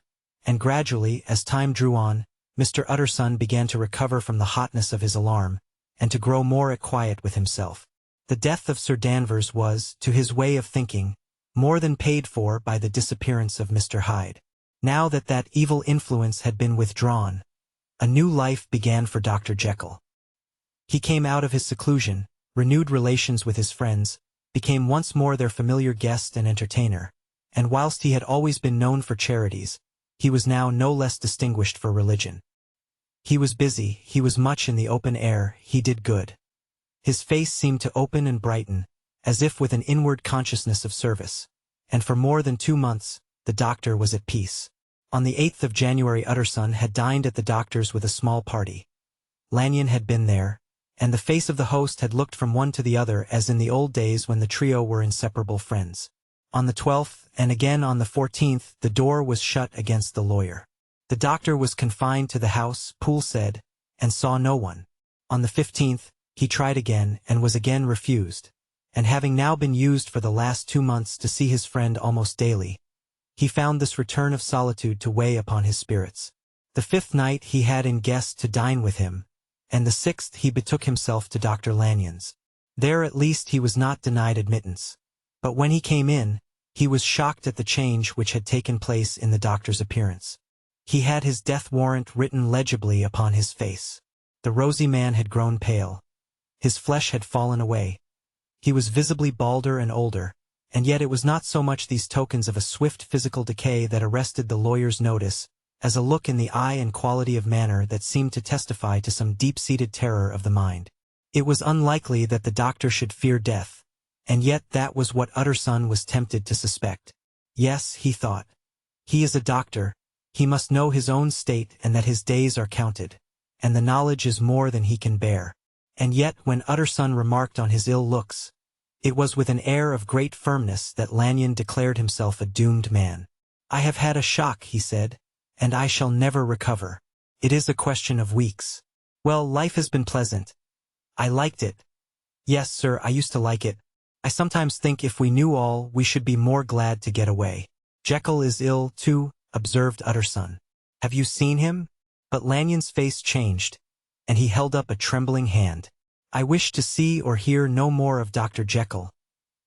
Speaker 1: and gradually, as time drew on, Mr. Utterson began to recover from the hotness of his alarm, and to grow more at quiet with himself. The death of Sir Danvers was, to his way of thinking, more than paid for by the disappearance of Mr. Hyde. Now that that evil influence had been withdrawn, a new life began for Dr. Jekyll. He came out of his seclusion, renewed relations with his friends, became once more their familiar guest and entertainer, and whilst he had always been known for charities, he was now no less distinguished for religion. He was busy, he was much in the open air, he did good. His face seemed to open and brighten, as if with an inward consciousness of service, and for more than 2 months, the doctor was at peace. On the 8th of January Utterson had dined at the doctor's with a small party. Lanyon had been there, and the face of the host had looked from one to the other as in the old days when the trio were inseparable friends. On the 12th, and again on the 14th, the door was shut against the lawyer. The doctor was confined to the house, Poole said, and saw no one. On the 15th, he tried again and was again refused, and having now been used for the last 2 months to see his friend almost daily, he found this return of solitude to weigh upon his spirits. The 5th night he had in guest to dine with him, and the 6th he betook himself to Dr. Lanyon's. There at least he was not denied admittance. But when he came in, he was shocked at the change which had taken place in the doctor's appearance. He had his death warrant written legibly upon his face. The rosy man had grown pale. His flesh had fallen away. He was visibly balder and older, and yet it was not so much these tokens of a swift physical decay that arrested the lawyer's notice, as a look in the eye and quality of manner that seemed to testify to some deep-seated terror of the mind. It was unlikely that the doctor should fear death, and yet that was what Utterson was tempted to suspect. Yes, he thought. He is a doctor, he must know his own state and that his days are counted, and the knowledge is more than he can bear. And yet when Utterson remarked on his ill looks, it was with an air of great firmness that Lanyon declared himself a doomed man. I have had a shock, he said, and I shall never recover. It is a question of weeks. Well, life has been pleasant. I liked it. Yes, sir, I used to like it. I sometimes think if we knew all, we should be more glad to get away. Jekyll is ill, too, observed Utterson. Have you seen him? But Lanyon's face changed, and he held up a trembling hand. I wish to see or hear no more of Dr. Jekyll,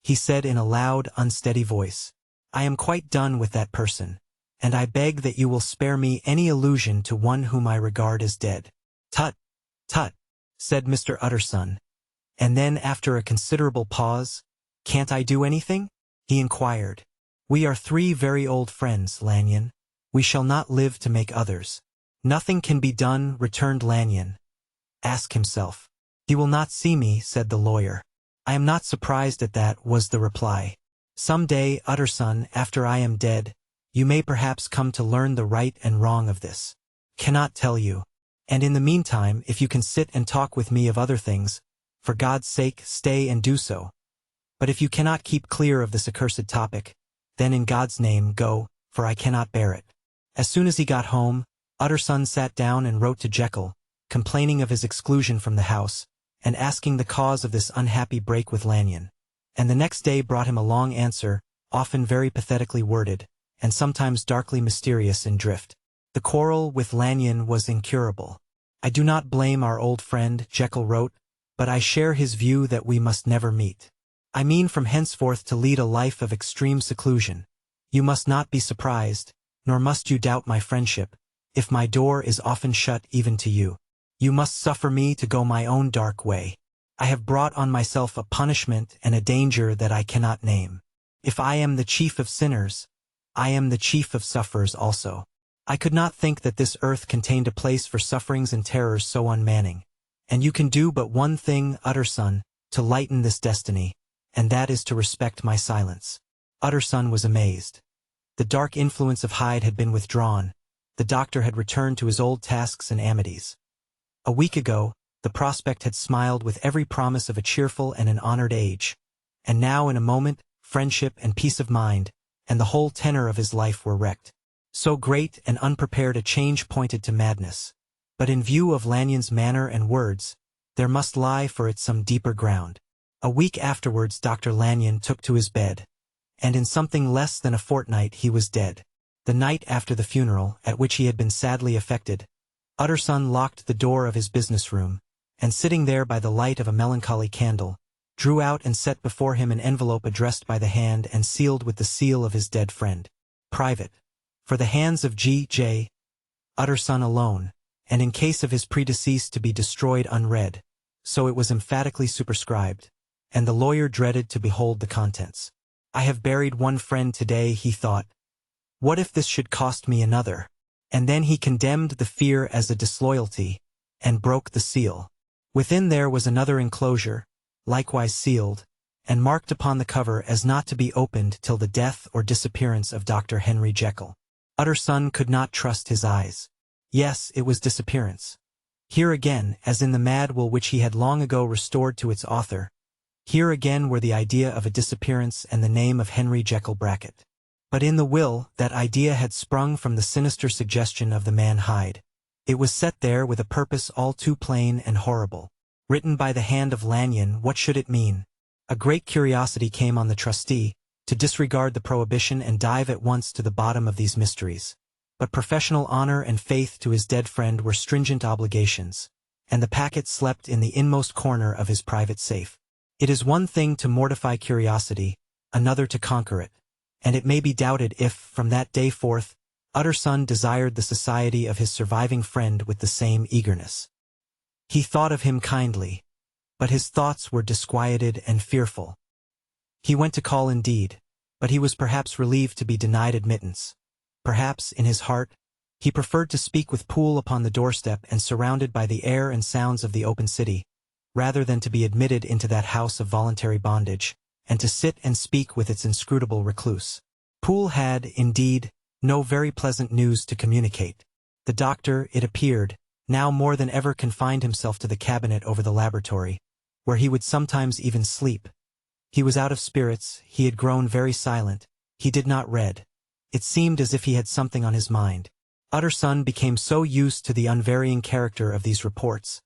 Speaker 1: he said in a loud, unsteady voice. I am quite done with that person, and I beg that you will spare me any allusion to one whom I regard as dead. Tut, tut, said Mr. Utterson, and then after a considerable pause, can't I do anything? He inquired. We are 3 very old friends, Lanyon. We shall not live to make others. Nothing can be done, returned Lanyon. Ask himself. He will not see me, said the lawyer. I am not surprised at that, was the reply. Some day, Utterson, after I am dead, you may perhaps come to learn the right and wrong of this. Cannot tell you. And in the meantime, if you can sit and talk with me of other things, for God's sake, stay and do so. But if you cannot keep clear of this accursed topic, then in God's name go, for I cannot bear it. As soon as he got home, Utterson sat down and wrote to Jekyll, complaining of his exclusion from the house, and asking the cause of this unhappy break with Lanyon. And the next day brought him a long answer, often very pathetically worded, and sometimes darkly mysterious in drift. The quarrel with Lanyon was incurable. "I do not blame our old friend," Jekyll wrote, "but I share his view that we must never meet. I mean from henceforth to lead a life of extreme seclusion. You must not be surprised, nor must you doubt my friendship, if my door is often shut even to you. You must suffer me to go my own dark way. I have brought on myself a punishment and a danger that I cannot name. If I am the chief of sinners, I am the chief of sufferers also. I could not think that this earth contained a place for sufferings and terrors so unmanning. And you can do but one thing, Utterson, to lighten this destiny, and that is to respect my silence." Utterson was amazed. The dark influence of Hyde had been withdrawn. The doctor had returned to his old tasks and amities. A week ago, the prospect had smiled with every promise of a cheerful and an honored age. And now in a moment, friendship and peace of mind, and the whole tenor of his life were wrecked. So great and unprepared a change pointed to madness. But in view of Lanyon's manner and words, there must lie for it some deeper ground. A week afterwards Dr. Lanyon took to his bed, and in something less than a fortnight he was dead. The night after the funeral, at which he had been sadly affected, Utterson locked the door of his business room, and sitting there by the light of a melancholy candle, drew out and set before him an envelope addressed by the hand and sealed with the seal of his dead friend. Private. For the hands of G.J. Utterson alone, and in case of his predeceased to be destroyed unread, so it was emphatically superscribed, and the lawyer dreaded to behold the contents. "I have buried one friend today," he thought. "What if this should cost me another?" And then he condemned the fear as a disloyalty, and broke the seal. Within there was another enclosure, likewise sealed, and marked upon the cover as not to be opened till the death or disappearance of Dr. Henry Jekyll. Utterson could not trust his eyes. Yes, it was disappearance. Here again, as in the mad will which he had long ago restored to its author, here again were the idea of a disappearance and the name of Henry Jekyll Brackett. But in the will, that idea had sprung from the sinister suggestion of the man Hyde. It was set there with a purpose all too plain and horrible. Written by the hand of Lanyon, what should it mean? A great curiosity came on the trustee, to disregard the prohibition and dive at once to the bottom of these mysteries. But professional honor and faith to his dead friend were stringent obligations, and the packet slept in the inmost corner of his private safe. It is one thing to mortify curiosity, another to conquer it, and it may be doubted if, from that day forth, Utterson desired the society of his surviving friend with the same eagerness. He thought of him kindly, but his thoughts were disquieted and fearful. He went to call indeed, but he was perhaps relieved to be denied admittance. Perhaps, in his heart, he preferred to speak with Poole upon the doorstep and surrounded by the air and sounds of the open city, rather than to be admitted into that house of voluntary bondage, and to sit and speak with its inscrutable recluse. Poole had, indeed, no very pleasant news to communicate. The doctor, it appeared, now more than ever confined himself to the cabinet over the laboratory, where he would sometimes even sleep. He was out of spirits, he had grown very silent, he did not read. It seemed as if he had something on his mind. Utterson became so used to the unvarying character of these reports,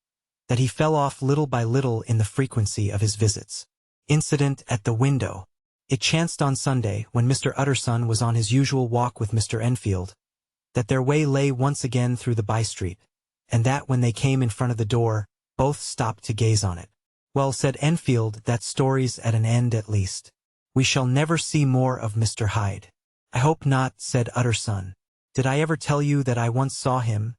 Speaker 1: that he fell off little by little in the frequency of his visits. Incident at the window. It chanced on Sunday, when Mr. Utterson was on his usual walk with Mr. Enfield, that their way lay once again through the by-street, and that when they came in front of the door, both stopped to gaze on it. "Well," said Enfield, "that story's at an end at least. We shall never see more of Mr. Hyde." "I hope not," said Utterson. "Did I ever tell you that I once saw him,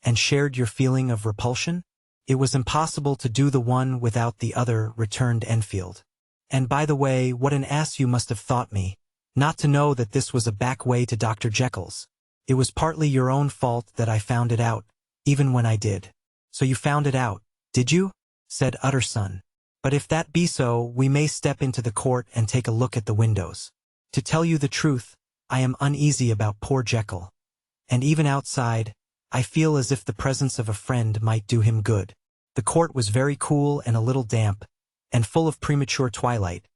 Speaker 1: and shared your feeling of repulsion?" "It was impossible to do the one without the other," returned Enfield. "And by the way, what an ass you must have thought me, not to know that this was a back way to Dr. Jekyll's. It was partly your own fault that I found it out, even when I did." "So you found it out, did you?" said Utterson. "But if that be so, we may step into the court and take a look at the windows. To tell you the truth, I am uneasy about poor Jekyll. And even outside, I feel as if the presence of a friend might do him good." The court was very cool and a little damp, and full of premature twilight,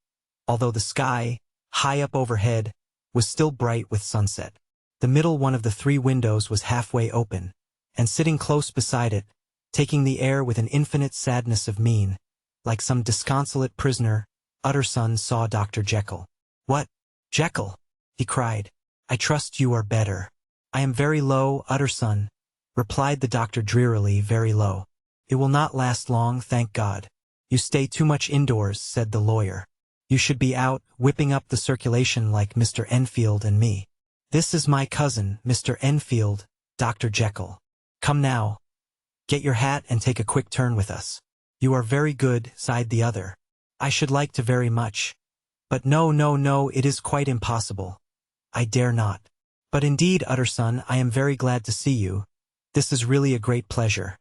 Speaker 1: although the sky, high up overhead, was still bright with sunset. The middle one of the three windows was halfway open, and sitting close beside it, taking the air with an infinite sadness of mien, like some disconsolate prisoner, Utterson saw Dr. Jekyll. "What, Jekyll?" he cried. "I trust you are better." I am very low, Utterson, replied the doctor drearily, very low. It will not last long, thank God. You stay too much indoors, said the lawyer. You should be out, whipping up the circulation like Mr. Enfield and me. This is my cousin, Mr. Enfield, Dr. Jekyll. Come now. Get your hat and take a quick turn with us. You are very good, sighed the other. I should like to very much. But no, it is quite impossible. I dare not. But indeed, Utterson, I am very glad to see you. This is really a great pleasure.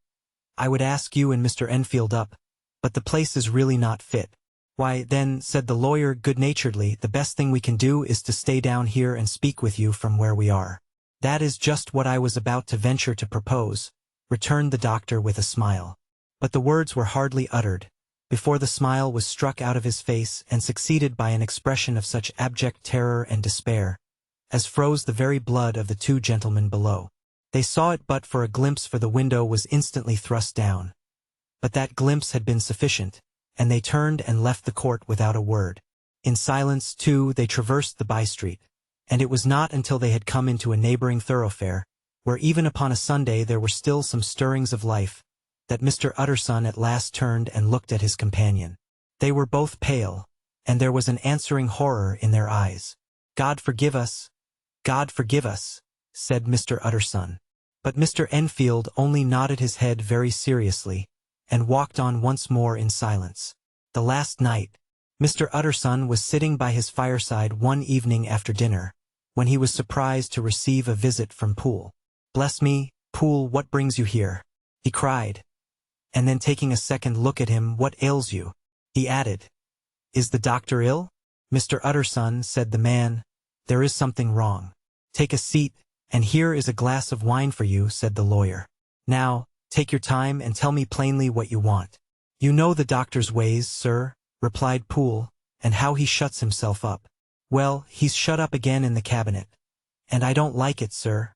Speaker 1: I would ask you and Mr. Enfield up, but the place is really not fit. Why, then, said the lawyer good-naturedly, the best thing we can do is to stay down here and speak with you from where we are. That is just what I was about to venture to propose, returned the doctor with a smile. But the words were hardly uttered, before the smile was struck out of his face and succeeded by an expression of such abject terror and despair, as froze the very blood of the two gentlemen below. They saw it but for a glimpse, for the window was instantly thrust down. But that glimpse had been sufficient, and they turned and left the court without a word. In silence, too, they traversed the by-street, and it was not until they had come into a neighboring thoroughfare, where even upon a Sunday there were still some stirrings of life, that Mr. Utterson at last turned and looked at his companion. They were both pale, and there was an answering horror in their eyes. God forgive us, said Mr. Utterson. But Mr. Enfield only nodded his head very seriously, and walked on once more in silence. The last night, Mr. Utterson was sitting by his fireside one evening after dinner, when he was surprised to receive a visit from Poole. "Bless me, Poole, what brings you here?" he cried. And then taking a second look at him, "What ails you?" he added. "Is the doctor ill?" "Mr. Utterson," said the man, "there is something wrong." "Take a seat, and here is a glass of wine for you," said the lawyer. "Now, take your time and tell me plainly what you want." "You know the doctor's ways, sir," replied Poole, "and how he shuts himself up." "Well, he's shut up again in the cabinet. And I don't like it, sir.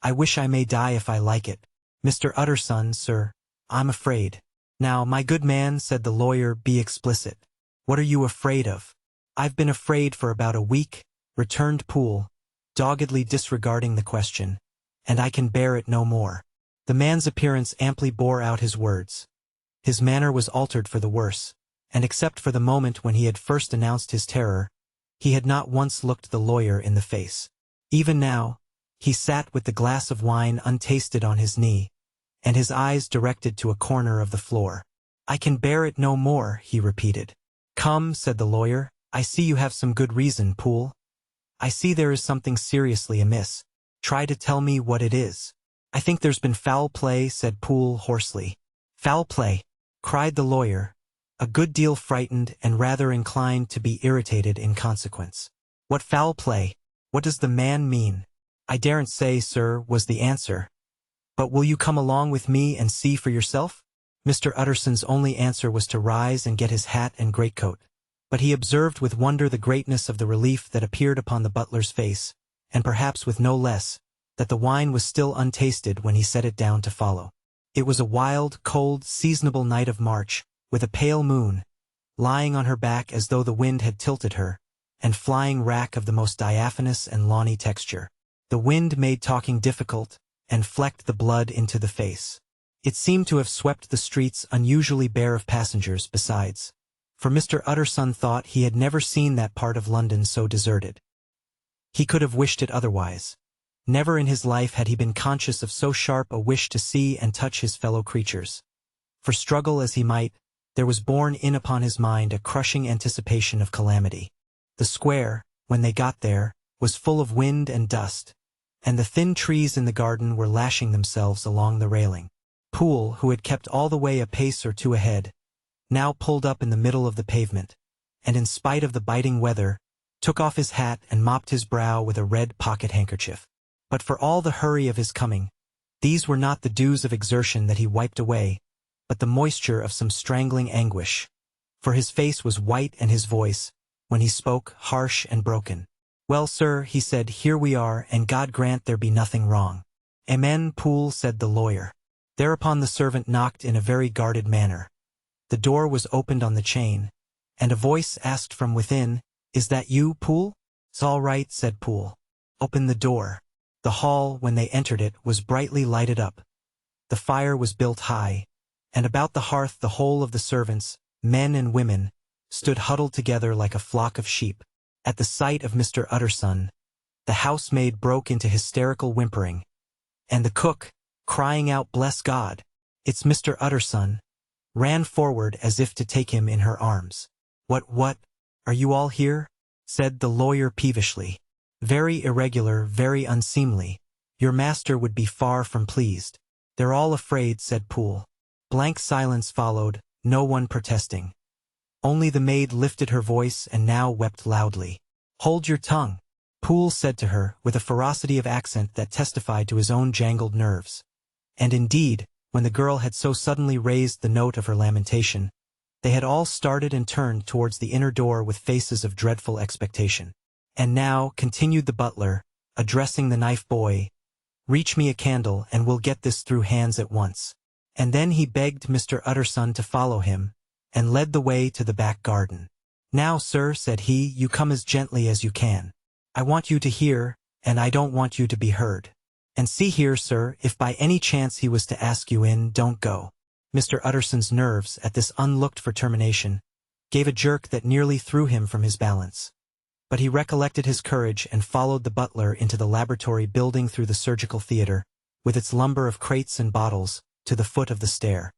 Speaker 1: I wish I may die if I like it. Mr. Utterson, sir, I'm afraid." "Now, my good man," said the lawyer, "be explicit. What are you afraid of?" "I've been afraid for about a week," returned Poole, doggedly disregarding the question, "and I can bear it no more." The man's appearance amply bore out his words. His manner was altered for the worse, and except for the moment when he had first announced his terror, he had not once looked the lawyer in the face. Even now, he sat with the glass of wine untasted on his knee, and his eyes directed to a corner of the floor. "I can bear it no more," he repeated. "Come," said the lawyer, "I see you have some good reason, Poole. I see there is something seriously amiss. Try to tell me what it is." "I think there's been foul play," said Poole hoarsely. "Foul play!" cried the lawyer, a good deal frightened and rather inclined to be irritated in consequence. "What foul play? What does the man mean?" "I daren't say, sir," was the answer. "But will you come along with me and see for yourself?" Mr. Utterson's only answer was to rise and get his hat and greatcoat, but he observed with wonder the greatness of the relief that appeared upon the butler's face, and perhaps with no less, that the wine was still untasted when he set it down to follow. It was a wild, cold, seasonable night of March, with a pale moon, lying on her back as though the wind had tilted her, and flying rack of the most diaphanous and lawny texture. The wind made talking difficult, and flecked the blood into the face. It seemed to have swept the streets unusually bare of passengers besides, for Mr. Utterson thought he had never seen that part of London so deserted. He could have wished it otherwise. Never in his life had he been conscious of so sharp a wish to see and touch his fellow creatures. For struggle as he might, there was borne in upon his mind a crushing anticipation of calamity. The square, when they got there, was full of wind and dust, and the thin trees in the garden were lashing themselves along the railing. Poole, who had kept all the way a pace or two ahead, now pulled up in the middle of the pavement, and in spite of the biting weather, took off his hat and mopped his brow with a red pocket-handkerchief. But for all the hurry of his coming, these were not the dews of exertion that he wiped away, but the moisture of some strangling anguish. For his face was white and his voice, when he spoke, harsh and broken. "Well, sir," he said, "here we are, and God grant there be nothing wrong." "Amen, Poole," said the lawyer. Thereupon the servant knocked in a very guarded manner. The door was opened on the chain, and a voice asked from within, "Is that you, Poole?" "It's all right," said Poole. "Open the door." The hall, when they entered it, was brightly lighted up. The fire was built high, and about the hearth the whole of the servants, men and women, stood huddled together like a flock of sheep. At the sight of Mr. Utterson, the housemaid broke into hysterical whimpering, and the cook, crying out, "Bless God, it's Mr. Utterson," ran forward as if to take him in her arms. What, are you all here?" said the lawyer peevishly. "Very irregular, very unseemly. Your master would be far from pleased." "They're all afraid," said Poole. Blank silence followed, no one protesting. Only the maid lifted her voice and now wept loudly. "Hold your tongue," Poole said to her, with a ferocity of accent that testified to his own jangled nerves. And indeed, when the girl had so suddenly raised the note of her lamentation, they had all started and turned towards the inner door with faces of dreadful expectation. "And now," continued the butler, addressing the knife boy, "reach me a candle and we'll get this through hands at once." And then he begged Mr. Utterson to follow him, and led the way to the back garden. "Now, sir," said he, "you come as gently as you can. I want you to hear, and I don't want you to be heard. And see here, sir, if by any chance he was to ask you in, don't go." Mr. Utterson's nerves, at this unlooked-for termination, gave a jerk that nearly threw him from his balance. But he recollected his courage and followed the butler into the laboratory building through the surgical theater, with its lumber of crates and bottles, to the foot of the stair.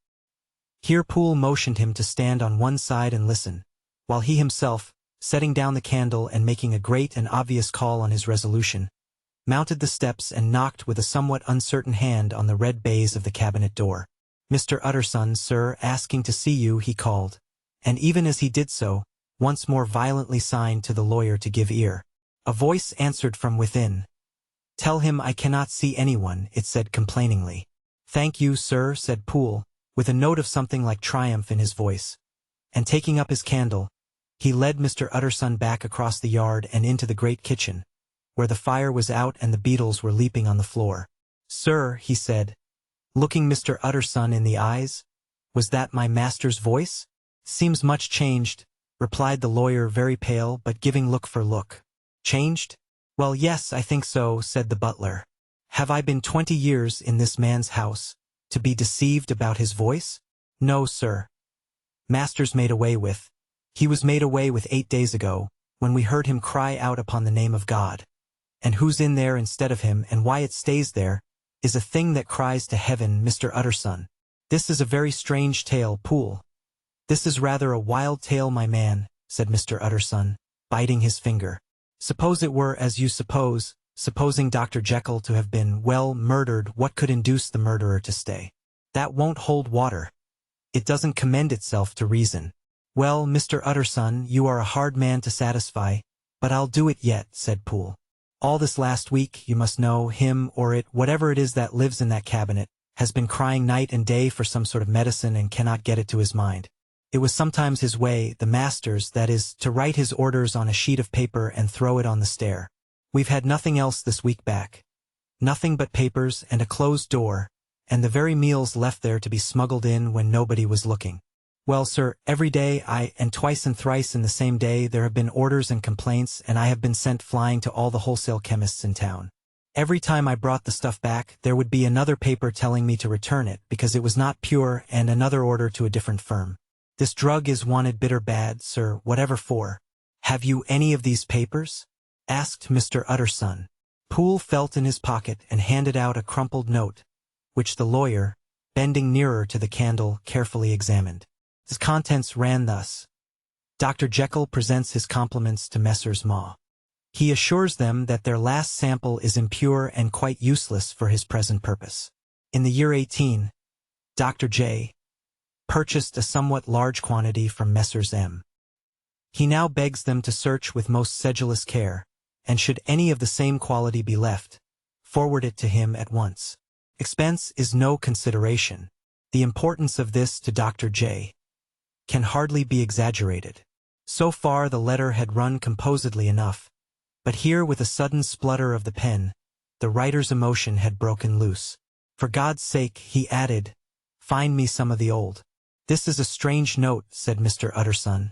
Speaker 1: Here Poole motioned him to stand on one side and listen, while he himself, setting down the candle and making a great and obvious call on his resolution, mounted the steps and knocked with a somewhat uncertain hand on the red baize of the cabinet door. "Mr. Utterson, sir, asking to see you," he called, and even as he did so, once more violently signed to the lawyer to give ear. A voice answered from within. "Tell him I cannot see anyone," it said complainingly. "Thank you, sir," said Poole, with a note of something like triumph in his voice. And taking up his candle, he led Mr. Utterson back across the yard and into the great kitchen, where the fire was out and the beetles were leaping on the floor. "Sir," he said, looking Mr. Utterson in the eyes, "was that my master's voice?" "Seems much changed," replied the lawyer, very pale but giving look for look. "Changed? Well, yes, I think so," said the butler. "Have I been 20 years in this man's house, to be deceived about his voice? No, sir. Master's made away with. He was made away with 8 days ago, when we heard him cry out upon the name of God. And who's in there instead of him, and why it stays there, is a thing that cries to heaven, Mr. Utterson. This is a very strange tale, Poole." "This is rather a wild tale, my man," said Mr. Utterson, biting his finger. "Suppose it were as you suppose, supposing Dr. Jekyll to have been, well, murdered, what could induce the murderer to stay? That won't hold water. It doesn't commend itself to reason." "Well, Mr. Utterson, you are a hard man to satisfy, but I'll do it yet," said Poole. "All this last week, you must know, him or it, whatever it is that lives in that cabinet, has been crying night and day for some sort of medicine and cannot get it to his mind. It was sometimes his way, the master's, that is, to write his orders on a sheet of paper and throw it on the stair. We've had nothing else this week back. Nothing but papers and a closed door, and the very meals left there to be smuggled in when nobody was looking. Well, sir, every day and twice and thrice in the same day there have been orders and complaints, and I have been sent flying to all the wholesale chemists in town. Every time I brought the stuff back, there would be another paper telling me to return it because it was not pure, and another order to a different firm. This drug is wanted bitter bad, sir, whatever for." "Have you any of these papers?" asked Mr. Utterson. Poole felt in his pocket and handed out a crumpled note, which the lawyer, bending nearer to the candle, carefully examined. Its contents ran thus: "Dr. Jekyll presents his compliments to Messrs. Ma. He assures them that their last sample is impure and quite useless for his present purpose. In the year 18, Dr. J. purchased a somewhat large quantity from Messrs. M. He now begs them to search with most sedulous care, and should any of the same quality be left, forward it to him at once. Expense is no consideration. The importance of this to Dr. J. can hardly be exaggerated." So far the letter had run composedly enough, but here with a sudden splutter of the pen, the writer's emotion had broken loose. "For God's sake," he added, "find me some of the old." "This is a strange note," said Mr. Utterson.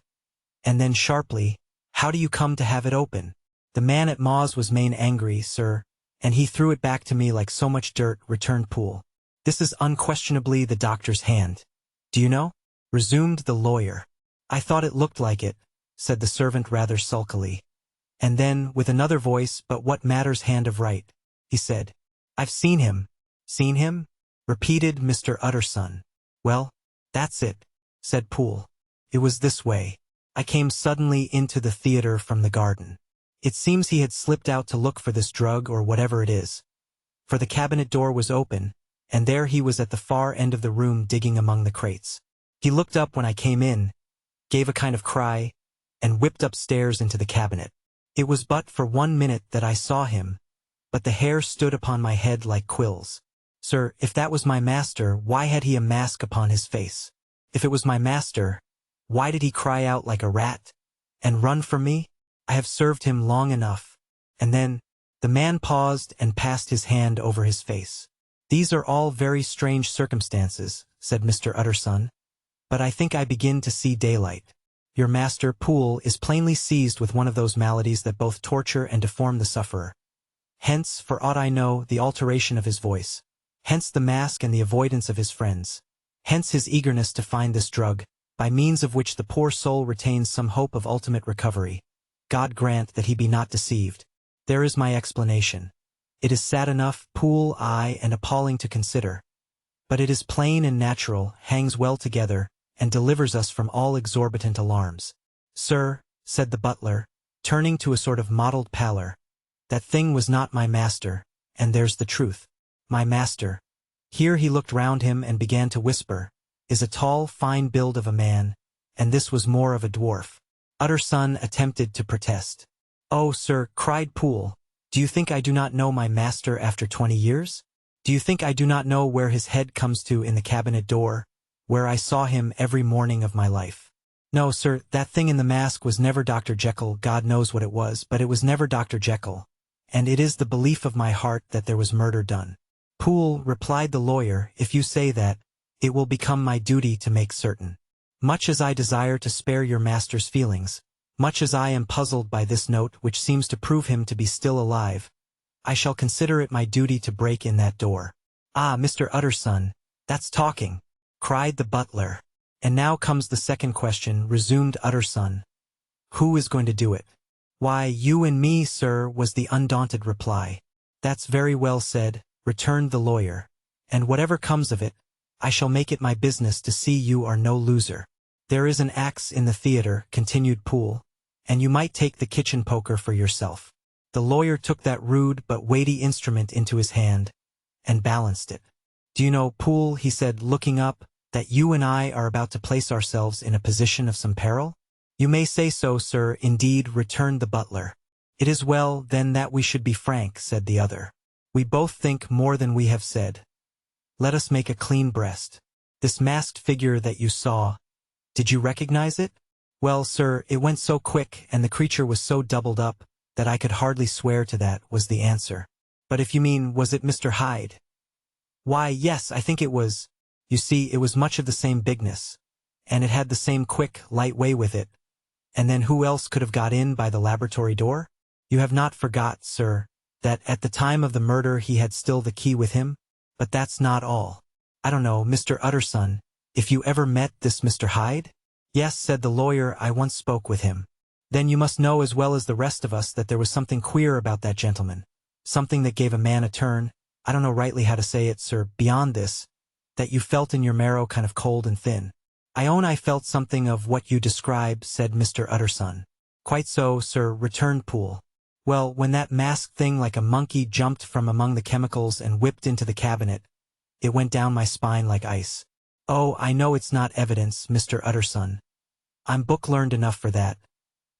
Speaker 1: And then sharply, "How do you come to have it open?" "The man at Ma's was main angry, sir, and he threw it back to me like so much dirt, returned Poole. This is unquestionably the doctor's hand. Do you know? Resumed the lawyer. I thought it looked like it, said the servant rather sulkily. And then, with another voice, but what matters hand of right, he said. I've seen him. Seen him? Repeated Mr. Utterson. Well, that's it, said Poole. It was this way. I came suddenly into the theater from the garden. It seems he had slipped out to look for this drug or whatever it is. For the cabinet door was open, and there he was at the far end of the room digging among the crates. He looked up when I came in, gave a kind of cry, and whipped upstairs into the cabinet. It was but for 1 minute that I saw him, but the hair stood upon my head like quills. Sir, if that was my master, why had he a mask upon his face? If it was my master, why did he cry out like a rat, and run from me? I have served him long enough. And then, the man paused and passed his hand over his face. These are all very strange circumstances, said Mr. Utterson, but I think I begin to see daylight. Your master, Poole, is plainly seized with one of those maladies that both torture and deform the sufferer. Hence, for aught I know, the alteration of his voice. Hence the mask and the avoidance of his friends. Hence his eagerness to find this drug, by means of which the poor soul retains some hope of ultimate recovery. God grant that he be not deceived. There is my explanation. It is sad enough, Poole, aye, and appalling to consider. But it is plain and natural, hangs well together, and delivers us from all exorbitant alarms. Sir, said the butler, turning to a sort of mottled pallor, that thing was not my master, and there's the truth. My master, here he looked round him and began to whisper, is a tall, fine build of a man, and this was more of a dwarf. Utterson attempted to protest. Oh, sir, cried Poole, do you think I do not know my master after 20 years? Do you think I do not know where his head comes to in the cabinet door, where I saw him every morning of my life? No, sir, that thing in the mask was never Dr. Jekyll, God knows what it was, but it was never Dr. Jekyll, and it is the belief of my heart that there was murder done. Poole, replied the lawyer, if you say that, it will become my duty to make certain. Much as I desire to spare your master's feelings, much as I am puzzled by this note which seems to prove him to be still alive, I shall consider it my duty to break in that door. Ah, Mr. Utterson, that's talking, cried the butler. And now comes the second question, resumed Utterson. Who is going to do it? Why, you and me, sir, was the undaunted reply. That's very well said, returned the lawyer, and whatever comes of it, I shall make it my business to see you are no loser. There is an axe in the theater, continued Poole, and you might take the kitchen poker for yourself. The lawyer took that rude but weighty instrument into his hand, and balanced it. Do you know, Poole, he said, looking up, that you and I are about to place ourselves in a position of some peril? You may say so, sir, indeed, returned the butler. It is well, then, that we should be frank, said the other. We both think more than we have said. Let us make a clean breast. This masked figure that you saw, did you recognize it? Well, sir, it went so quick, and the creature was so doubled up, that I could hardly swear to that, was the answer. But if you mean, was it Mr. Hyde? Why, yes, I think it was. You see, it was much of the same bigness, and it had the same quick, light way with it. And then who else could have got in by the laboratory door? You have not forgot, sir, that at the time of the murder he had still the key with him? But that's not all. I don't know, Mr. Utterson, if you ever met this Mr. Hyde? Yes, said the lawyer, I once spoke with him. Then you must know as well as the rest of us that there was something queer about that gentleman. Something that gave a man a turn, I don't know rightly how to say it, sir, beyond this, that you felt in your marrow kind of cold and thin. I own I felt something of what you describe, said Mr. Utterson. Quite so, sir, returned Poole. Well, when that masked thing like a monkey jumped from among the chemicals and whipped into the cabinet, it went down my spine like ice. Oh, I know it's not evidence, Mr. Utterson. I'm book-learned enough for that.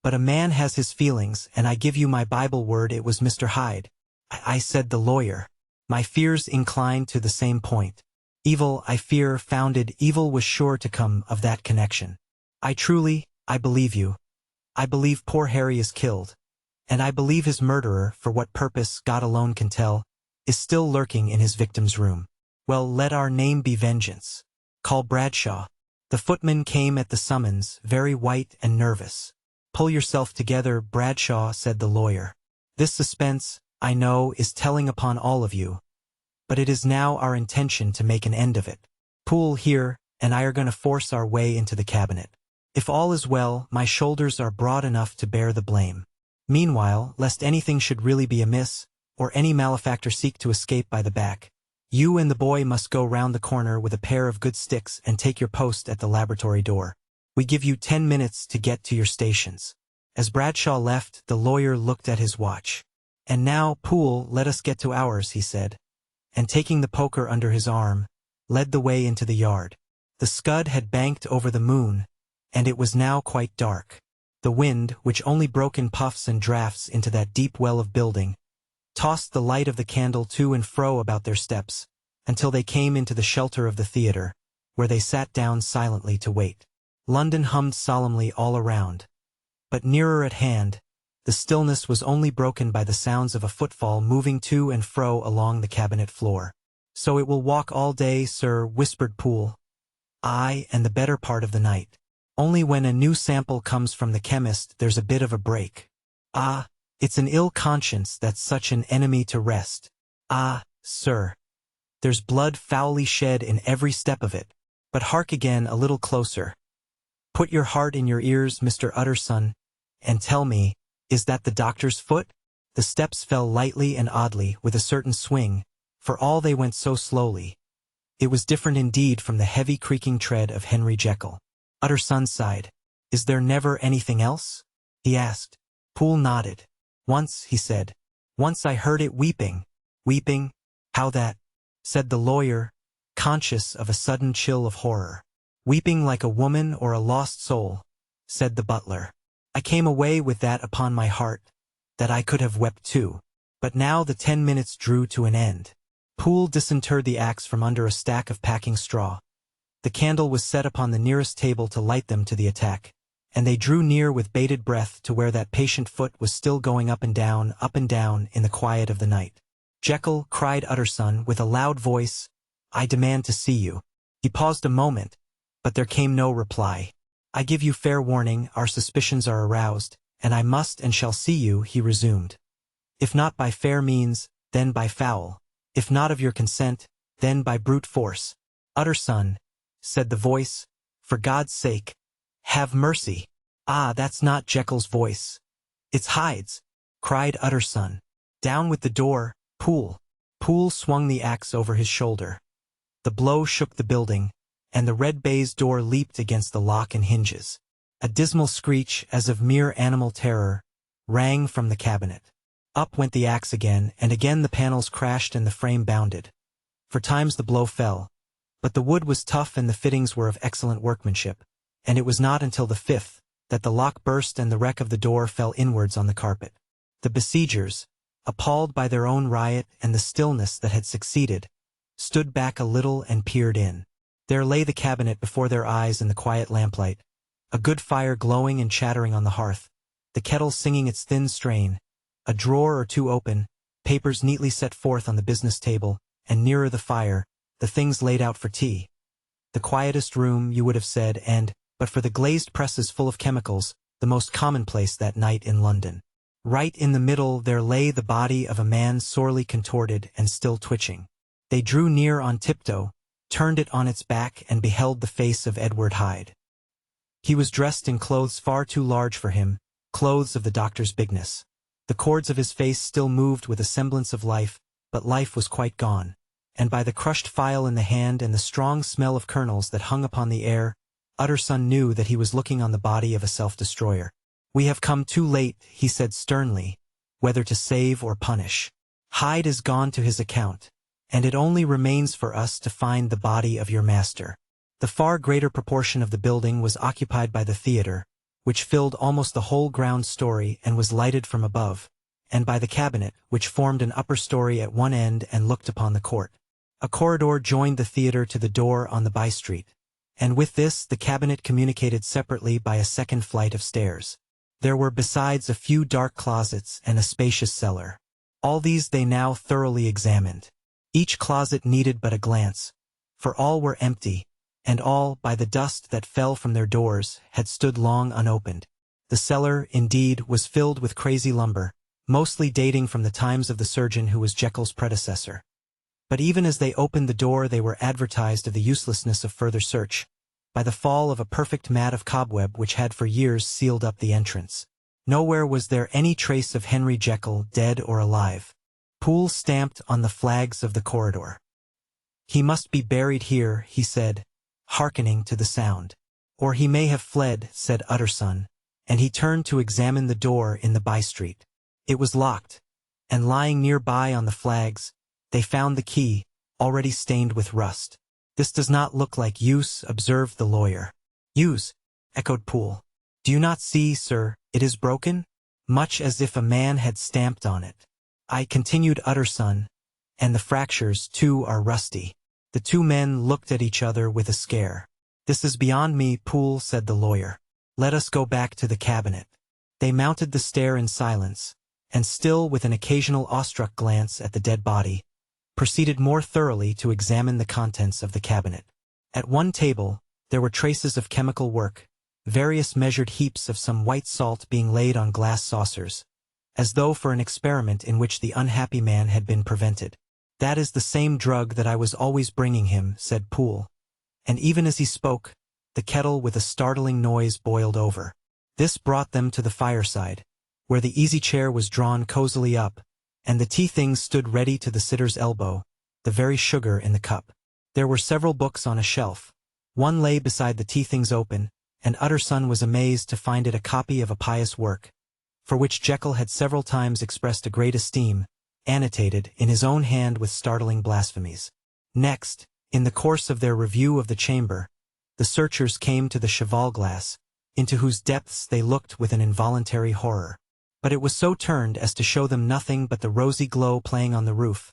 Speaker 1: But a man has his feelings, and I give you my Bible word it was Mr. Hyde. I said the lawyer. My fears inclined to the same point. Evil, I fear, founded evil was sure to come of that connection. I believe you. I believe poor Harry is killed. And I believe his murderer, for what purpose God alone can tell, is still lurking in his victim's room. Well, let our name be vengeance. Call Bradshaw. The footman came at the summons, very white and nervous. Pull yourself together, Bradshaw, said the lawyer. This suspense, I know, is telling upon all of you. But it is now our intention to make an end of it. Poole here and I are going to force our way into the cabinet. If all is well, my shoulders are broad enough to bear the blame. Meanwhile, lest anything should really be amiss, or any malefactor seek to escape by the back, you and the boy must go round the corner with a pair of good sticks and take your post at the laboratory door. We give you 10 minutes to get to your stations. As Bradshaw left, the lawyer looked at his watch. And now, Poole, let us get to ours, he said, and taking the poker under his arm, led the way into the yard. The scud had banked over the moon, and it was now quite dark. The wind, which only broke in puffs and draughts into that deep well of building, tossed the light of the candle to and fro about their steps, until they came into the shelter of the theater, where they sat down silently to wait. London hummed solemnly all around. But nearer at hand, the stillness was only broken by the sounds of a footfall moving to and fro along the cabinet floor. So it will walk all day, sir, whispered Poole. Aye, and the better part of the night. Only when a new sample comes from the chemist there's a bit of a break. Ah, it's an ill conscience that's such an enemy to rest. Ah, sir, there's blood foully shed in every step of it. But hark again a little closer. Put your heart in your ears, Mr. Utterson, and tell me, is that the doctor's foot? The steps fell lightly and oddly, with a certain swing, for all they went so slowly. It was different indeed from the heavy creaking tread of Henry Jekyll. Utterson sighed. Is there never anything else? He asked. Poole nodded. Once, he said. Once I heard it weeping. Weeping? How that? Said the lawyer, conscious of a sudden chill of horror. Weeping like a woman or a lost soul, said the butler. I came away with that upon my heart, that I could have wept too. But now the 10 minutes drew to an end. Poole disinterred the axe from under a stack of packing straw. The candle was set upon the nearest table to light them to the attack, and they drew near with bated breath to where that patient foot was still going up and down in the quiet of the night. Jekyll, cried Utterson with a loud voice, I demand to see you. He paused a moment, but there came no reply. I give you fair warning, our suspicions are aroused, and I must and shall see you, he resumed. If not by fair means, then by foul. If not of your consent, then by brute force. Utterson, said the voice, for God's sake, have mercy. Ah, that's not Jekyll's voice. It's Hyde's, cried Utterson. Down with the door, Poole. Poole swung the axe over his shoulder. The blow shook the building, and the red baize door leaped against the lock and hinges. A dismal screech, as of mere animal terror, rang from the cabinet. Up went the axe again, and again the panels crashed and the frame bounded. For times the blow fell, but the wood was tough and the fittings were of excellent workmanship, and it was not until the fifth that the lock burst and the wreck of the door fell inwards on the carpet. The besiegers, appalled by their own riot and the stillness that had succeeded, stood back a little and peered in. There lay the cabinet before their eyes in the quiet lamplight, a good fire glowing and chattering on the hearth, the kettle singing its thin strain, a drawer or two open, papers neatly set forth on the business table, and nearer the fire, the things laid out for tea. The quietest room, you would have said, and, but for the glazed presses full of chemicals, the most commonplace that night in London. Right in the middle there lay the body of a man sorely contorted and still twitching. They drew near on tiptoe, turned it on its back and beheld the face of Edward Hyde. He was dressed in clothes far too large for him, clothes of the doctor's bigness. The cords of his face still moved with a semblance of life, but life was quite gone, and by the crushed phial in the hand and the strong smell of kernels that hung upon the air, Utterson knew that he was looking on the body of a self-destroyer. We have come too late, he said sternly, whether to save or punish. Hyde is gone to his account, and it only remains for us to find the body of your master. The far greater proportion of the building was occupied by the theater, which filled almost the whole ground story and was lighted from above, and by the cabinet, which formed an upper story at one end and looked upon the court. A corridor joined the theater to the door on the by-street, and with this the cabinet communicated separately by a second flight of stairs. There were besides a few dark closets and a spacious cellar. All these they now thoroughly examined. Each closet needed but a glance, for all were empty, and all, by the dust that fell from their doors, had stood long unopened. The cellar, indeed, was filled with crazy lumber, mostly dating from the times of the surgeon who was Jekyll's predecessor. But even as they opened the door they were advertised of the uselessness of further search, by the fall of a perfect mat of cobweb which had for years sealed up the entrance. Nowhere was there any trace of Henry Jekyll, dead or alive. Poole stamped on the flags of the corridor. "He must be buried here," he said, hearkening to the sound. "Or he may have fled," said Utterson, and he turned to examine the door in the by-street. It was locked, and lying nearby on the flags, they found the key, already stained with rust. "This does not look like use," observed the lawyer. "Use?" echoed Poole. "Do you not see, sir, it is broken? Much as if a man had stamped on it." "I," continued Utterson, "and the fractures, too, are rusty." The two men looked at each other with a scare. "This is beyond me, Poole," said the lawyer. "Let us go back to the cabinet." They mounted the stair in silence, and still with an occasional awestruck glance at the dead body, proceeded more thoroughly to examine the contents of the cabinet. At one table, there were traces of chemical work, various measured heaps of some white salt being laid on glass saucers, as though for an experiment in which the unhappy man had been prevented. "That is the same drug that I was always bringing him," said Poole, and even as he spoke, the kettle with a startling noise boiled over. This brought them to the fireside, where the easy-chair was drawn cozily up, and the tea-things stood ready to the sitter's elbow, the very sugar in the cup. There were several books on a shelf. One lay beside the tea-things open, and Utterson was amazed to find it a copy of a pious work, for which Jekyll had several times expressed a great esteem, annotated in his own hand with startling blasphemies. Next, in the course of their review of the chamber, the searchers came to the cheval-glass, into whose depths they looked with an involuntary horror. But it was so turned as to show them nothing but the rosy glow playing on the roof,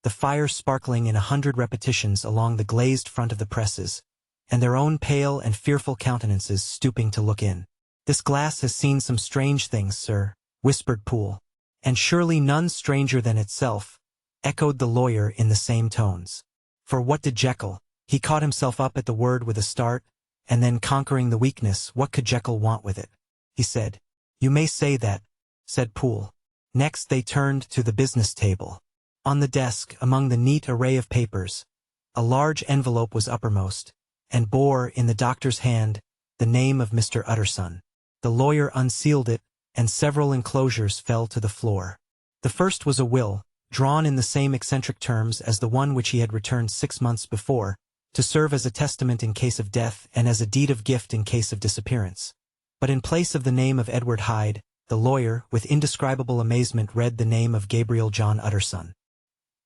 Speaker 1: the fire sparkling in 100 repetitions along the glazed front of the presses, and their own pale and fearful countenances stooping to look in. "This glass has seen some strange things, sir," whispered Poole. "And surely none stranger than itself," echoed the lawyer in the same tones. For what did Jekyll? He caught himself up at the word with a start, and then conquering the weakness, what could Jekyll want with it? He said, "You may say that," said Poole. Next they turned to the business table. On the desk, among the neat array of papers, a large envelope was uppermost, and bore, in the doctor's hand, the name of Mr. Utterson. The lawyer unsealed it, and several enclosures fell to the floor. The first was a will, drawn in the same eccentric terms as the one which he had returned 6 months before, to serve as a testament in case of death and as a deed of gift in case of disappearance. But in place of the name of Edward Hyde, the lawyer, with indescribable amazement, read the name of Gabriel John Utterson.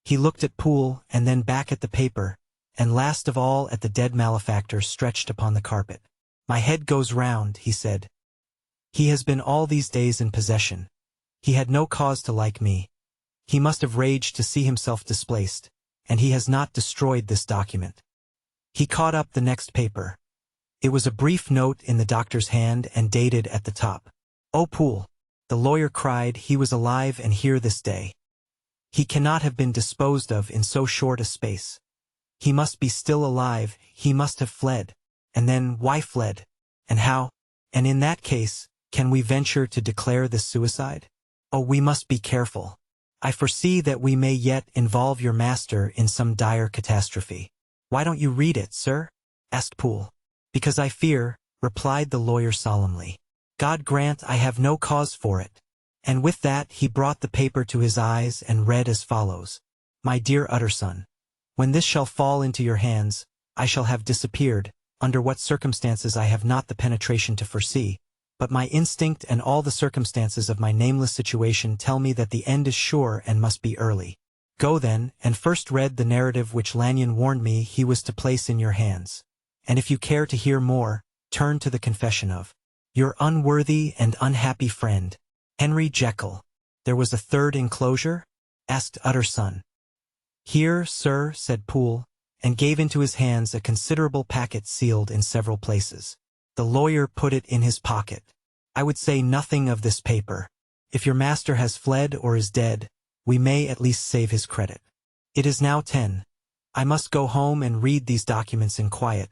Speaker 1: He looked at Poole, and then back at the paper, and last of all at the dead malefactor stretched upon the carpet. "My head goes round," he said. "He has been all these days in possession. He had no cause to like me. He must have raged to see himself displaced, and he has not destroyed this document." He caught up the next paper. It was a brief note in the doctor's hand and dated at the top. "Oh, Poole," the lawyer cried, "he was alive and here this day. He cannot have been disposed of in so short a space. He must be still alive, he must have fled. And then, why fled? And how? And in that case, can we venture to declare this suicide? Oh, we must be careful. I foresee that we may yet involve your master in some dire catastrophe." "Why don't you read it, sir?" asked Poole. "Because I fear," replied the lawyer solemnly. "God grant I have no cause for it." And with that he brought the paper to his eyes and read as follows. "My dear Utterson, when this shall fall into your hands, I shall have disappeared, under what circumstances I have not the penetration to foresee, but my instinct and all the circumstances of my nameless situation tell me that the end is sure and must be early. Go then, and first read the narrative which Lanyon warned me he was to place in your hands. And if you care to hear more, turn to the confession of your unworthy and unhappy friend, Henry Jekyll." "There was a third enclosure?" asked Utterson. "Here, sir," said Poole, and gave into his hands a considerable packet sealed in several places. The lawyer put it in his pocket. "I would say nothing of this paper. If your master has fled or is dead, we may at least save his credit. It is now 10. I must go home and read these documents in quiet,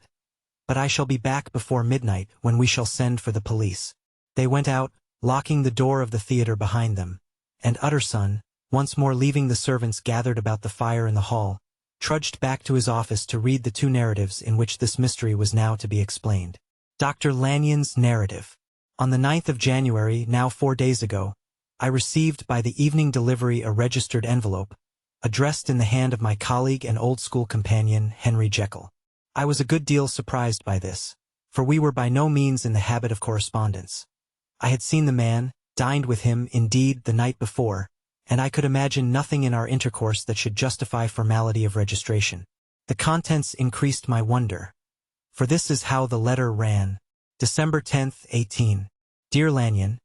Speaker 1: but I shall be back before midnight, when we shall send for the police." They went out, locking the door of the theater behind them, and Utterson, once more leaving the servants gathered about the fire in the hall, trudged back to his office to read the two narratives in which this mystery was now to be explained. Dr. Lanyon's narrative. On the 9th of January, now 4 days ago, I received by the evening delivery a registered envelope, addressed in the hand of my colleague and old school companion, Henry Jekyll. I was a good deal surprised by this, for we were by no means in the habit of correspondence. I had seen the man, dined with him, indeed, the night before, and I could imagine nothing in our intercourse that should justify formality of registration. The contents increased my wonder, for this is how the letter ran. December 10th, 18. Dear Lanyon,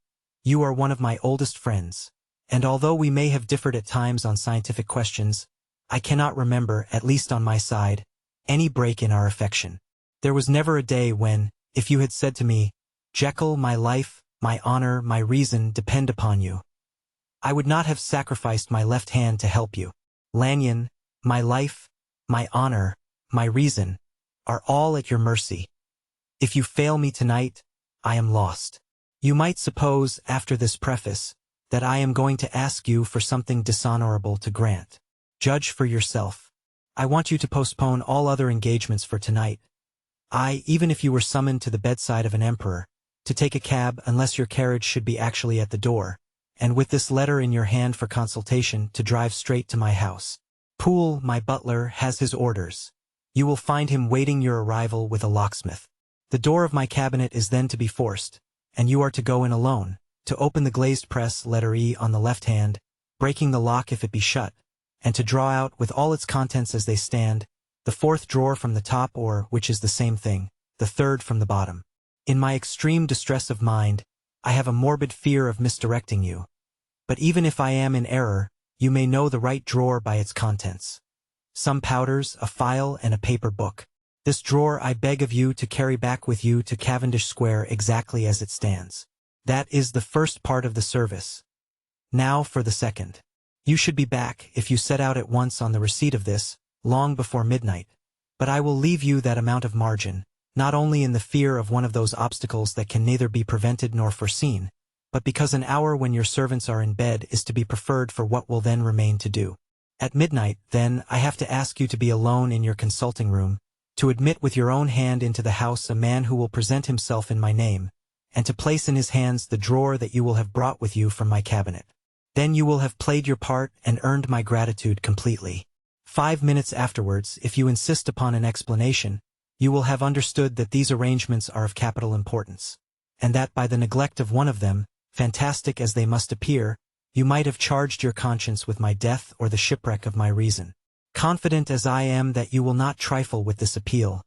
Speaker 1: you are one of my oldest friends, and although we may have differed at times on scientific questions, I cannot remember, at least on my side, any break in our affection. There was never a day when, if you had said to me, Jekyll, my life, my honor, my reason depend upon you, I would not have sacrificed my left hand to help you. Lanyon, my life, my honor, my reason, are all at your mercy. If you fail me tonight, I am lost. You might suppose, after this preface, that I am going to ask you for something dishonorable to grant. Judge for yourself. I want you to postpone all other engagements for tonight. Even if you were summoned to the bedside of an emperor, to take a cab unless your carriage should be actually at the door, and with this letter in your hand for consultation to drive straight to my house. Poole, my butler, has his orders. You will find him waiting your arrival with a locksmith. The door of my cabinet is then to be forced, and you are to go in alone, to open the glazed press, letter E on the left hand, breaking the lock if it be shut, and to draw out, with all its contents as they stand, the fourth drawer from the top or, which is the same thing, the third from the bottom. In my extreme distress of mind, I have a morbid fear of misdirecting you. But even if I am in error, you may know the right drawer by its contents. Some powders, a file, and a paper book. This drawer I beg of you to carry back with you to Cavendish Square exactly as it stands. That is the first part of the service. Now for the second. You should be back, if you set out at once on the receipt of this, long before midnight. But I will leave you that amount of margin, not only in the fear of one of those obstacles that can neither be prevented nor foreseen, but because an hour when your servants are in bed is to be preferred for what will then remain to do. At midnight, then, I have to ask you to be alone in your consulting room, to admit with your own hand into the house a man who will present himself in my name, and to place in his hands the drawer that you will have brought with you from my cabinet. Then you will have played your part and earned my gratitude completely. 5 minutes afterwards, if you insist upon an explanation, you will have understood that these arrangements are of capital importance, and that by the neglect of one of them, fantastic as they must appear, you might have charged your conscience with my death or the shipwreck of my reason. Confident as I am that you will not trifle with this appeal,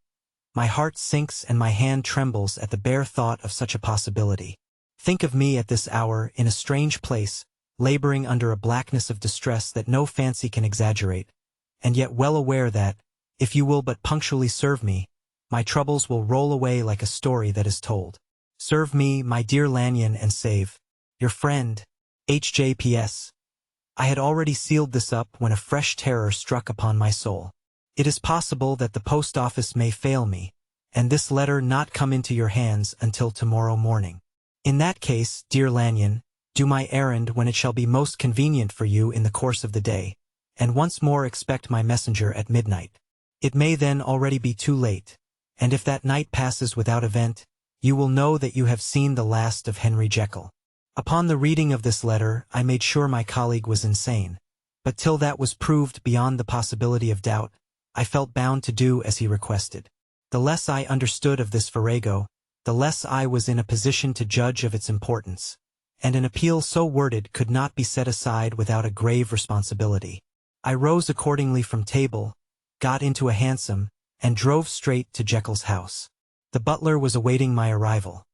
Speaker 1: my heart sinks and my hand trembles at the bare thought of such a possibility. Think of me at this hour, in a strange place, laboring under a blackness of distress that no fancy can exaggerate, and yet well aware that, if you will but punctually serve me, my troubles will roll away like a story that is told. Serve me, my dear Lanyon, and save your friend, H.J.P.S. I had already sealed this up when a fresh terror struck upon my soul. It is possible that the post office may fail me, and this letter not come into your hands until tomorrow morning. In that case, dear Lanyon, do my errand when it shall be most convenient for you in the course of the day, and once more expect my messenger at midnight. It may then already be too late, and if that night passes without event, you will know that you have seen the last of Henry Jekyll. Upon the reading of this letter, I made sure my colleague was insane, but till that was proved beyond the possibility of doubt, I felt bound to do as he requested. The less I understood of this farrago, the less I was in a position to judge of its importance, and an appeal so worded could not be set aside without a grave responsibility. I rose accordingly from table, got into a hansom, and drove straight to Jekyll's house. The butler was awaiting my arrival.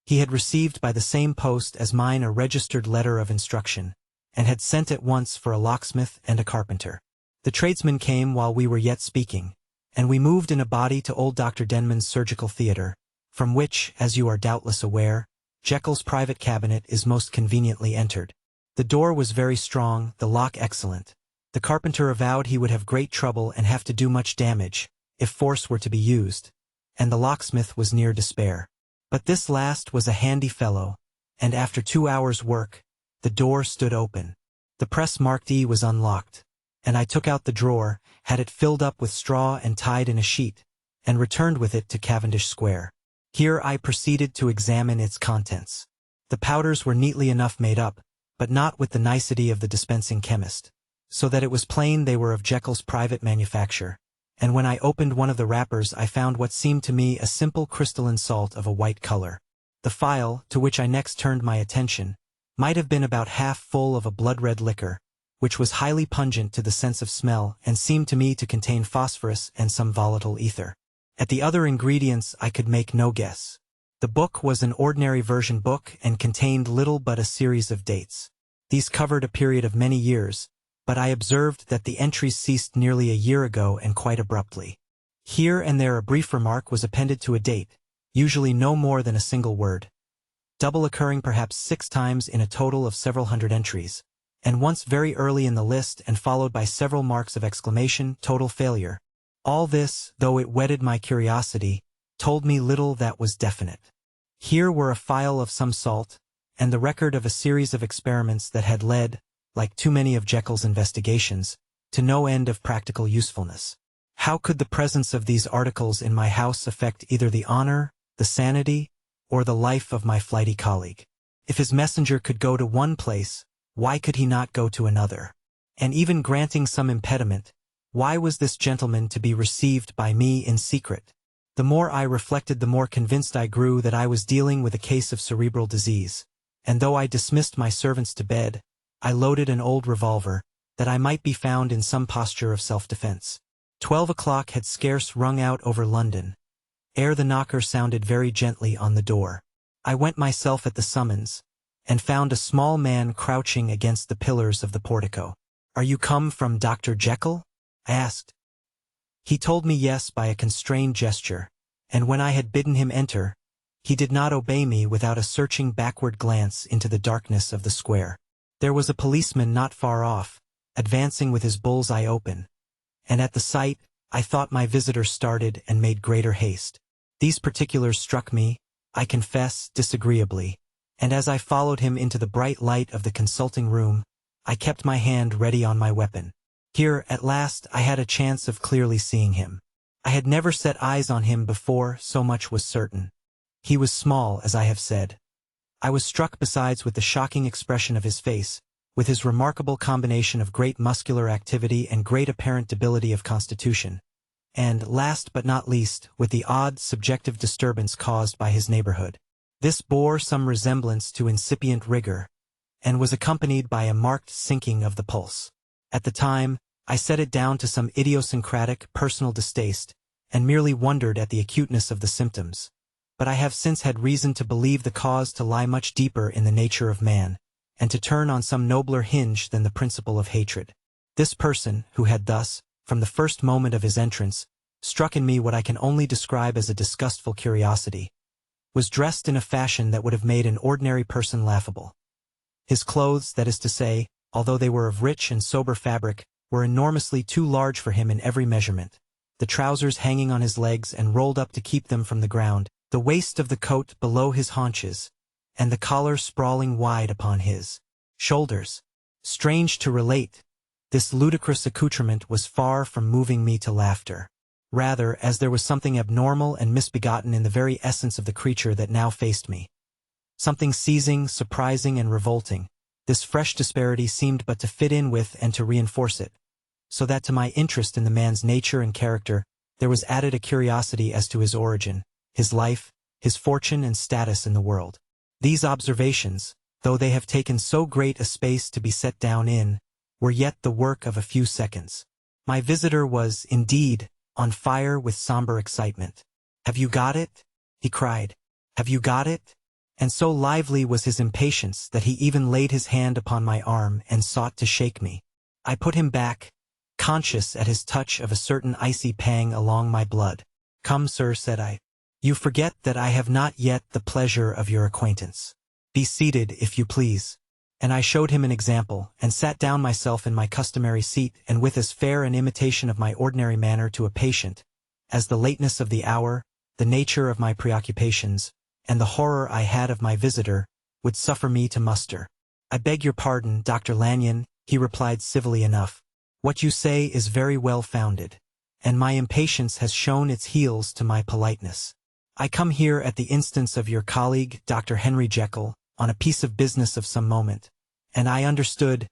Speaker 1: He had received by the same post as mine a registered letter of instruction, and had sent at once for a locksmith and a carpenter. The tradesmen came while we were yet speaking, and we moved in a body to old Dr. Denman's surgical theatre, from which, as you are doubtless aware, Jekyll's private cabinet is most conveniently entered. The door was very strong, the lock excellent. The carpenter avowed he would have great trouble and have to do much damage, if force were to be used, and the locksmith was near despair. But this last was a handy fellow, and after 2 hours' work, The door stood open. The press marked E was unlocked, and I took out the drawer, had it filled up with straw and tied in a sheet, and returned with it to Cavendish Square. Here I proceeded to examine its contents. The powders were neatly enough made up, but not with the nicety of the dispensing chemist, so that it was plain they were of Jekyll's private manufacture, and when I opened one of the wrappers I found what seemed to me a simple crystalline salt of a white color. The phial, to which I next turned my attention, might have been about half full of a blood-red liquor, which was highly pungent to the sense of smell and seemed to me to contain phosphorus and some volatile ether. At the other ingredients I could make no guess. The book was an ordinary version book and contained little but a series of dates. These covered a period of many years, but I observed that the entries ceased nearly a year ago and quite abruptly. Here and there a brief remark was appended to a date, usually no more than a single word, double occurring perhaps 6 times in a total of several hundred entries, and once very early in the list and followed by several marks of exclamation, total failure. All this, though it whetted my curiosity, told me little that was definite. Here were a phial of some salt, and the record of a series of experiments that had led, like too many of Jekyll's investigations, to no end of practical usefulness. How could the presence of these articles in my house affect either the honor, the sanity, or the life of my flighty colleague? If his messenger could go to one place, why could he not go to another? And even granting some impediment, why was this gentleman to be received by me in secret? The more I reflected, the more convinced I grew that I was dealing with a case of cerebral disease, and though I dismissed my servants to bed, I loaded an old revolver, that I might be found in some posture of self-defense. 12 o'clock had scarce rung out over London, ere the knocker sounded very gently on the door. I went myself at the summons, and found a small man crouching against the pillars of the portico. "Are you come from Dr. Jekyll?" I asked. He told me yes by a constrained gesture, and when I had bidden him enter, he did not obey me without a searching backward glance into the darkness of the square. There was a policeman not far off, advancing with his bull's-eye open, and at the sight, I thought my visitor started and made greater haste. These particulars struck me, I confess, disagreeably, and as I followed him into the bright light of the consulting room, I kept my hand ready on my weapon. Here, at last, I had a chance of clearly seeing him. I had never set eyes on him before, so much was certain. He was small, as I have said. I was struck besides with the shocking expression of his face, with his remarkable combination of great muscular activity and great apparent debility of constitution, and, last but not least, with the odd, subjective disturbance caused by his neighborhood. This bore some resemblance to incipient rigor, and was accompanied by a marked sinking of the pulse. At the time, I set it down to some idiosyncratic, personal distaste, and merely wondered at the acuteness of the symptoms. But I have since had reason to believe the cause to lie much deeper in the nature of man, and to turn on some nobler hinge than the principle of hatred. This person, who had thus, from the first moment of his entrance, struck in me what I can only describe as a disgustful curiosity, was dressed in a fashion that would have made an ordinary person laughable. His clothes, that is to say, although they were of rich and sober fabric, were enormously too large for him in every measurement, the trousers hanging on his legs and rolled up to keep them from the ground, the waist of the coat below his haunches, and the collar sprawling wide upon his shoulders. Strange to relate, this ludicrous accoutrement was far from moving me to laughter. Rather, as there was something abnormal and misbegotten in the very essence of the creature that now faced me. Something seizing, surprising, and revolting. This fresh disparity seemed but to fit in with and to reinforce it, so that to my interest in the man's nature and character, there was added a curiosity as to his origin, his life, his fortune and status in the world. These observations, though they have taken so great a space to be set down in, were yet the work of a few seconds. My visitor was, indeed, on fire with somber excitement. "Have you got it?" he cried. "Have you got it?" And so lively was his impatience that he even laid his hand upon my arm and sought to shake me. I put him back, conscious at his touch of a certain icy pang along my blood. "Come, sir," said I. "You forget that I have not yet the pleasure of your acquaintance. Be seated, if you please." And I showed him an example, and sat down myself in my customary seat, and with as fair an imitation of my ordinary manner to a patient, as the lateness of the hour, the nature of my preoccupations, and the horror I had of my visitor, would suffer me to muster. "I beg your pardon, Dr. Lanyon," he replied civilly enough. "What you say is very well founded, and my impatience has shown its heels to my politeness. I come here at the instance of your colleague, Dr. Henry Jekyll, on a piece of business of some moment, and I understood—"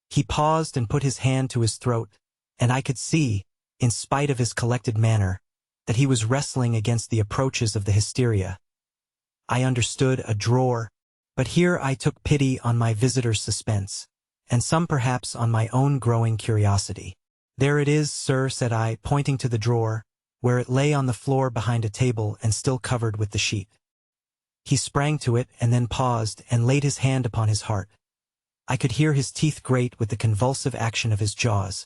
Speaker 1: He paused and put his hand to his throat, and I could see, in spite of his collected manner, that he was wrestling against the approaches of the hysteria. I understood a drawer, but here I took pity on my visitor's suspense, and some perhaps on my own growing curiosity. "There it is, sir," said I, pointing to the drawer, where it lay on the floor behind a table and still covered with the sheet. He sprang to it and then paused and laid his hand upon his heart. I could hear his teeth grate with the convulsive action of his jaws,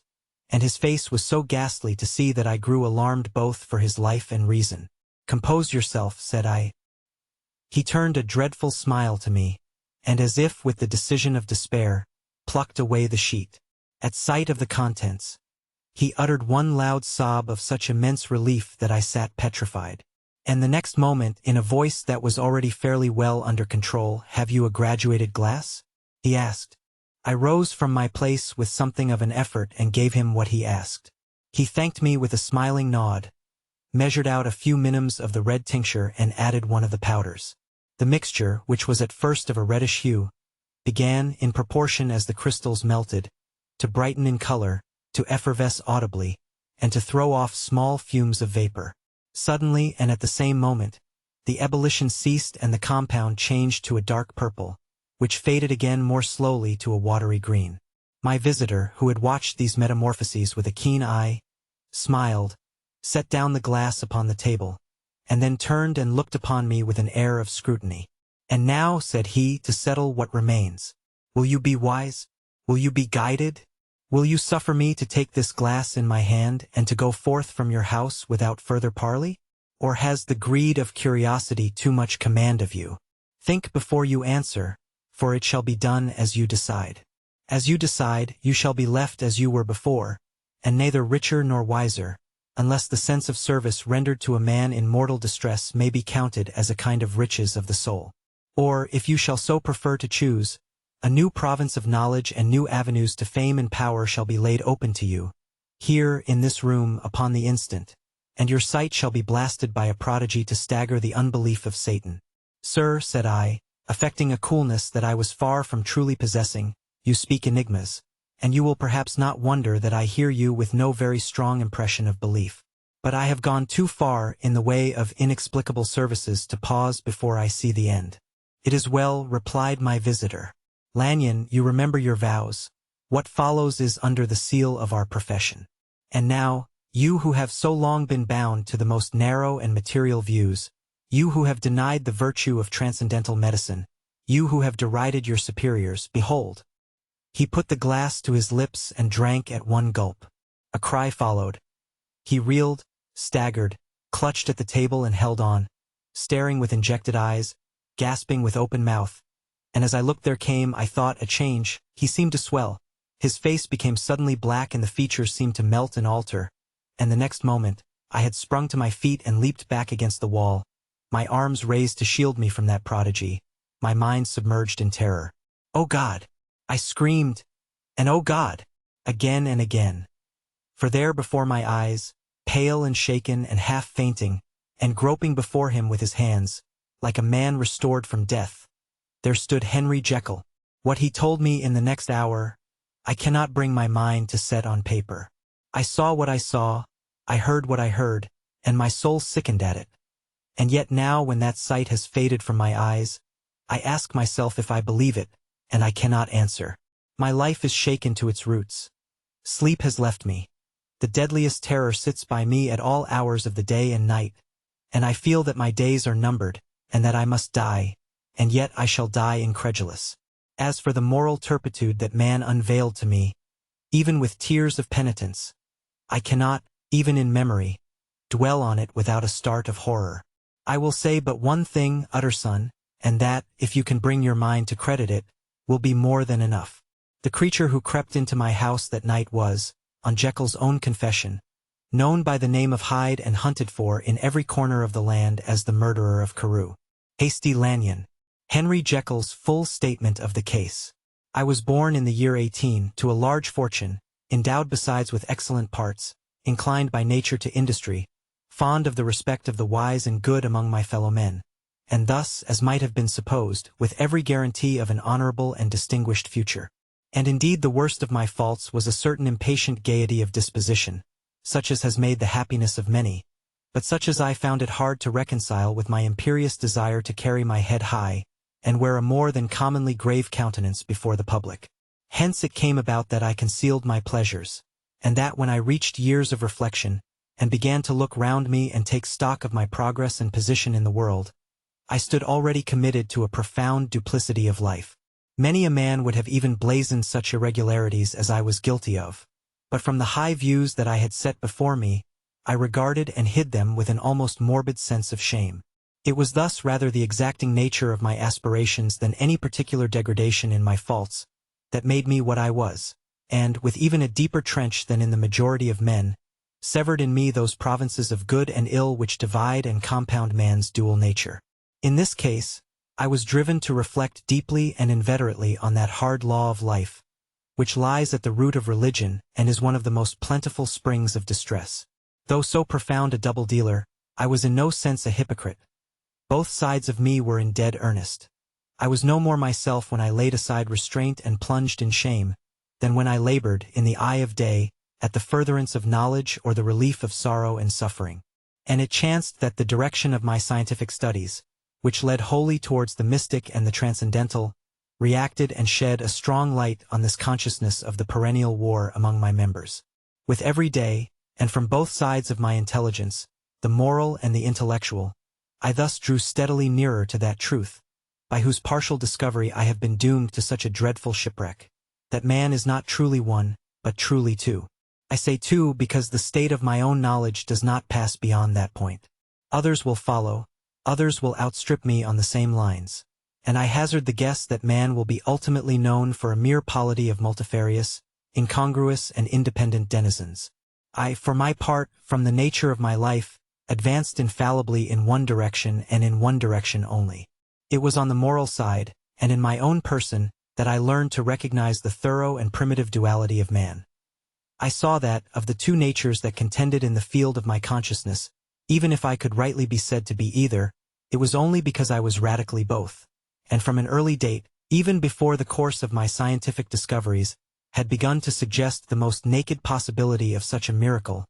Speaker 1: and his face was so ghastly to see that I grew alarmed both for his life and reason. "Compose yourself," said I. He turned a dreadful smile to me, and as if with the decision of despair, plucked away the sheet. At sight of the contents, he uttered one loud sob of such immense relief that I sat petrified. And the next moment, in a voice that was already fairly well under control, "Have you a graduated glass?" he asked. I rose from my place with something of an effort and gave him what he asked. He thanked me with a smiling nod, measured out a few minims of the red tincture and added one of the powders. The mixture, which was at first of a reddish hue, began, in proportion as the crystals melted, to brighten in color, to effervesce audibly, and to throw off small fumes of vapor. Suddenly, and at the same moment, the ebullition ceased and the compound changed to a dark purple, which faded again more slowly to a watery green. My visitor, who had watched these metamorphoses with a keen eye, smiled, set down the glass upon the table, and then turned and looked upon me with an air of scrutiny. "And now," said he, "to settle what remains. Will you be wise? Will you be guided? Will you suffer me to take this glass in my hand and to go forth from your house without further parley? Or has the greed of curiosity too much command of you? Think before you answer, for it shall be done as you decide. As you decide, you shall be left as you were before, and neither richer nor wiser, unless the sense of service rendered to a man in mortal distress may be counted as a kind of riches of the soul. Or, if you shall so prefer to choose, a new province of knowledge and new avenues to fame and power shall be laid open to you, here in this room upon the instant, and your sight shall be blasted by a prodigy to stagger the unbelief of Satan." "Sir," said I, affecting a coolness that I was far from truly possessing, "you speak enigmas, and you will perhaps not wonder that I hear you with no very strong impression of belief. But I have gone too far in the way of inexplicable services to pause before I see the end." "It is well," replied my visitor. "Lanyon, you remember your vows. What follows is under the seal of our profession. And now, you who have so long been bound to the most narrow and material views, you who have denied the virtue of transcendental medicine, you who have derided your superiors, behold." He put the glass to his lips and drank at one gulp. A cry followed. He reeled, staggered, clutched at the table and held on, staring with injected eyes, gasping with open mouth. And as I looked there came, I thought, a change. He seemed to swell. His face became suddenly black and the features seemed to melt and alter. And the next moment, I had sprung to my feet and leaped back against the wall, my arms raised to shield me from that prodigy, my mind submerged in terror. "Oh God!" I screamed, and "Oh God!" again and again. For there before my eyes, pale and shaken and half fainting, and groping before him with his hands, like a man restored from death, there stood Henry Jekyll. What he told me in the next hour, I cannot bring my mind to set on paper. I saw what I saw, I heard what I heard, and my soul sickened at it. And yet now, when that sight has faded from my eyes, I ask myself if I believe it, and I cannot answer. My life is shaken to its roots. Sleep has left me. The deadliest terror sits by me at all hours of the day and night, and I feel that my days are numbered, and that I must die, and yet I shall die incredulous. As for the moral turpitude that man unveiled to me, even with tears of penitence, I cannot, even in memory, dwell on it without a start of horror. I will say but one thing, Utterson, and that, if you can bring your mind to credit it, will be more than enough. The creature who crept into my house that night was, on Jekyll's own confession, known by the name of Hyde and hunted for in every corner of the land as the murderer of Carew. Hasty Lanyon. Henry Jekyll's full statement of the case. I was born in the year 18 to a large fortune, endowed besides with excellent parts, inclined by nature to industry, fond of the respect of the wise and good among my fellow men, and thus, as might have been supposed, with every guarantee of an honorable and distinguished future. And indeed the worst of my faults was a certain impatient gaiety of disposition, such as has made the happiness of many, but such as I found it hard to reconcile with my imperious desire to carry my head high, and wear a more than commonly grave countenance before the public. Hence it came about that I concealed my pleasures, and that when I reached years of reflection, and began to look round me and take stock of my progress and position in the world, I stood already committed to a profound duplicity of life. Many a man would have even blazoned such irregularities as I was guilty of, but from the high views that I had set before me, I regarded and hid them with an almost morbid sense of shame. It was thus rather the exacting nature of my aspirations than any particular degradation in my faults that made me what I was, and, with even a deeper trench than in the majority of men, severed in me those provinces of good and ill which divide and compound man's dual nature. In this case, I was driven to reflect deeply and inveterately on that hard law of life, which lies at the root of religion and is one of the most plentiful springs of distress. Though so profound a double-dealer, I was in no sense a hypocrite. Both sides of me were in dead earnest. I was no more myself when I laid aside restraint and plunged in shame, than when I labored, in the eye of day, at the furtherance of knowledge or the relief of sorrow and suffering. And it chanced that the direction of my scientific studies, which led wholly towards the mystic and the transcendental, reacted and shed a strong light on this consciousness of the perennial war among my members. With every day, and from both sides of my intelligence, the moral and the intellectual, I thus drew steadily nearer to that truth, by whose partial discovery I have been doomed to such a dreadful shipwreck, that man is not truly one, but truly two. I say two because the state of my own knowledge does not pass beyond that point. Others will follow, others will outstrip me on the same lines, and I hazard the guess that man will be ultimately known for a mere polity of multifarious, incongruous and independent denizens. I, for my part, from the nature of my life, advanced infallibly in one direction and in one direction only. It was on the moral side, and in my own person, that I learned to recognize the thorough and primitive duality of man. I saw that, of the two natures that contended in the field of my consciousness, even if I could rightly be said to be either, it was only because I was radically both, and from an early date, even before the course of my scientific discoveries had begun to suggest the most naked possibility of such a miracle,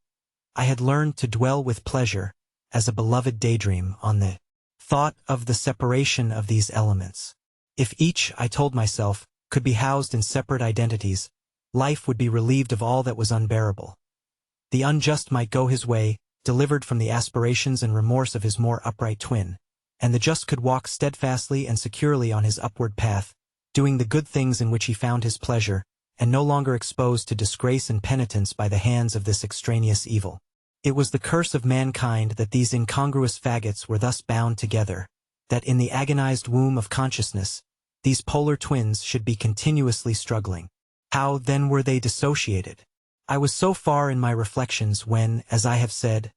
Speaker 1: I had learned to dwell with pleasure, as a beloved daydream, on the thought of the separation of these elements. If each, I told myself, could be housed in separate identities, life would be relieved of all that was unbearable. The unjust might go his way, delivered from the aspirations and remorse of his more upright twin, and the just could walk steadfastly and securely on his upward path, doing the good things in which he found his pleasure, and no longer exposed to disgrace and penitence by the hands of this extraneous evil. It was the curse of mankind that these incongruous faggots were thus bound together, that in the agonized womb of consciousness, these polar twins should be continuously struggling. How, then, were they dissociated? I was so far in my reflections when, as I have said,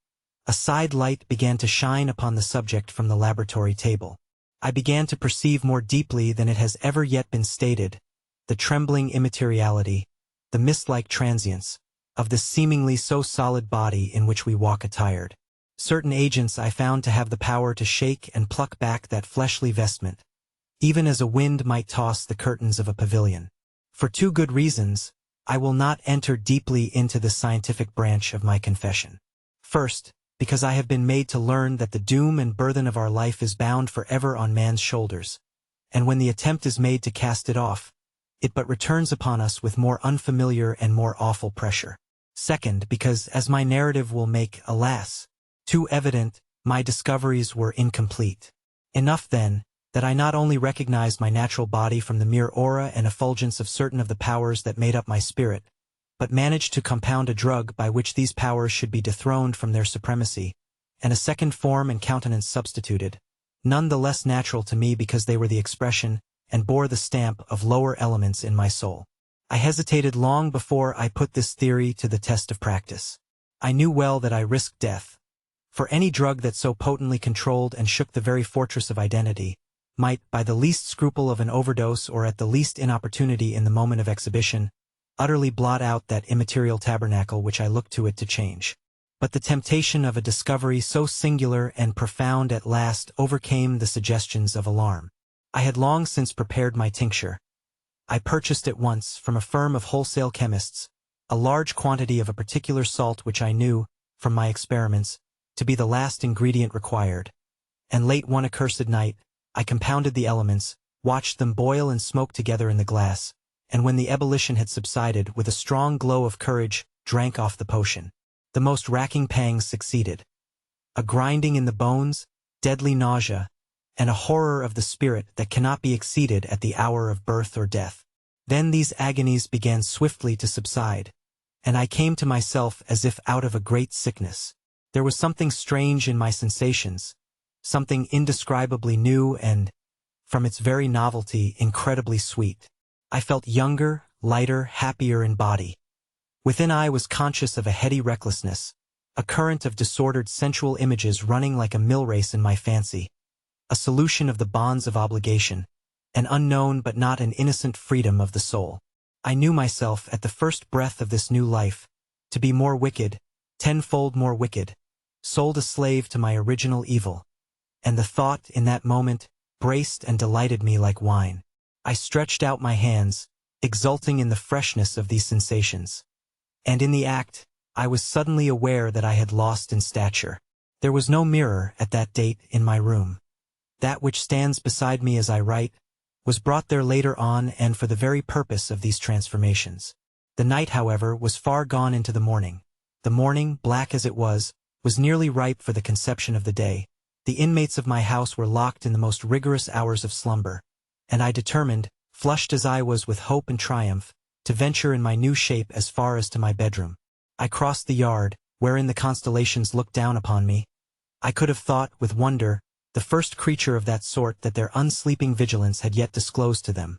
Speaker 1: a side light began to shine upon the subject from the laboratory table. I began to perceive more deeply than it has ever yet been stated, the trembling immateriality, the mist-like transience, of this seemingly so solid body in which we walk attired. Certain agents I found to have the power to shake and pluck back that fleshly vestment, even as a wind might toss the curtains of a pavilion. For two good reasons, I will not enter deeply into the scientific branch of my confession. First, because I have been made to learn that the doom and burthen of our life is bound forever on man's shoulders, and when the attempt is made to cast it off, it but returns upon us with more unfamiliar and more awful pressure. Second, because, as my narrative will make, alas, too evident, my discoveries were incomplete. Enough, then, that I not only recognized my natural body from the mere aura and effulgence of certain of the powers that made up my spirit, but managed to compound a drug by which these powers should be dethroned from their supremacy, and a second form and countenance substituted, none the less natural to me because they were the expression and bore the stamp of lower elements in my soul. I hesitated long before I put this theory to the test of practice. I knew well that I risked death, for any drug that so potently controlled and shook the very fortress of identity might, by the least scruple of an overdose or at the least inopportunity in the moment of exhibition, utterly blot out that immaterial tabernacle which I looked to it to change. But the temptation of a discovery so singular and profound at last overcame the suggestions of alarm. I had long since prepared my tincture. I purchased at once, from a firm of wholesale chemists, a large quantity of a particular salt which I knew, from my experiments, to be the last ingredient required, and late one accursed night, I compounded the elements, watched them boil and smoke together in the glass, and when the ebullition had subsided, with a strong glow of courage, drank off the potion. The most racking pangs succeeded. A grinding in the bones, deadly nausea, and a horror of the spirit that cannot be exceeded at the hour of birth or death. Then these agonies began swiftly to subside, and I came to myself as if out of a great sickness. There was something strange in my sensations, something indescribably new and, from its very novelty, incredibly sweet. I felt younger, lighter, happier in body. Within I was conscious of a heady recklessness, a current of disordered sensual images running like a mill race in my fancy, a solution of the bonds of obligation, an unknown but not an innocent freedom of the soul. I knew myself, at the first breath of this new life, to be more wicked, tenfold more wicked, sold a slave to my original evil, and the thought, in that moment, braced and delighted me like wine. I stretched out my hands, exulting in the freshness of these sensations. And in the act, I was suddenly aware that I had lost in stature. There was no mirror, at that date, in my room. That which stands beside me as I write, was brought there later on and for the very purpose of these transformations. The night, however, was far gone into the morning. The morning, black as it was nearly ripe for the conception of the day. The inmates of my house were locked in the most rigorous hours of slumber, and I determined, flushed as I was with hope and triumph, to venture in my new shape as far as to my bedroom. I crossed the yard, wherein the constellations looked down upon me. I could have thought, with wonder, the first creature of that sort that their unsleeping vigilance had yet disclosed to them.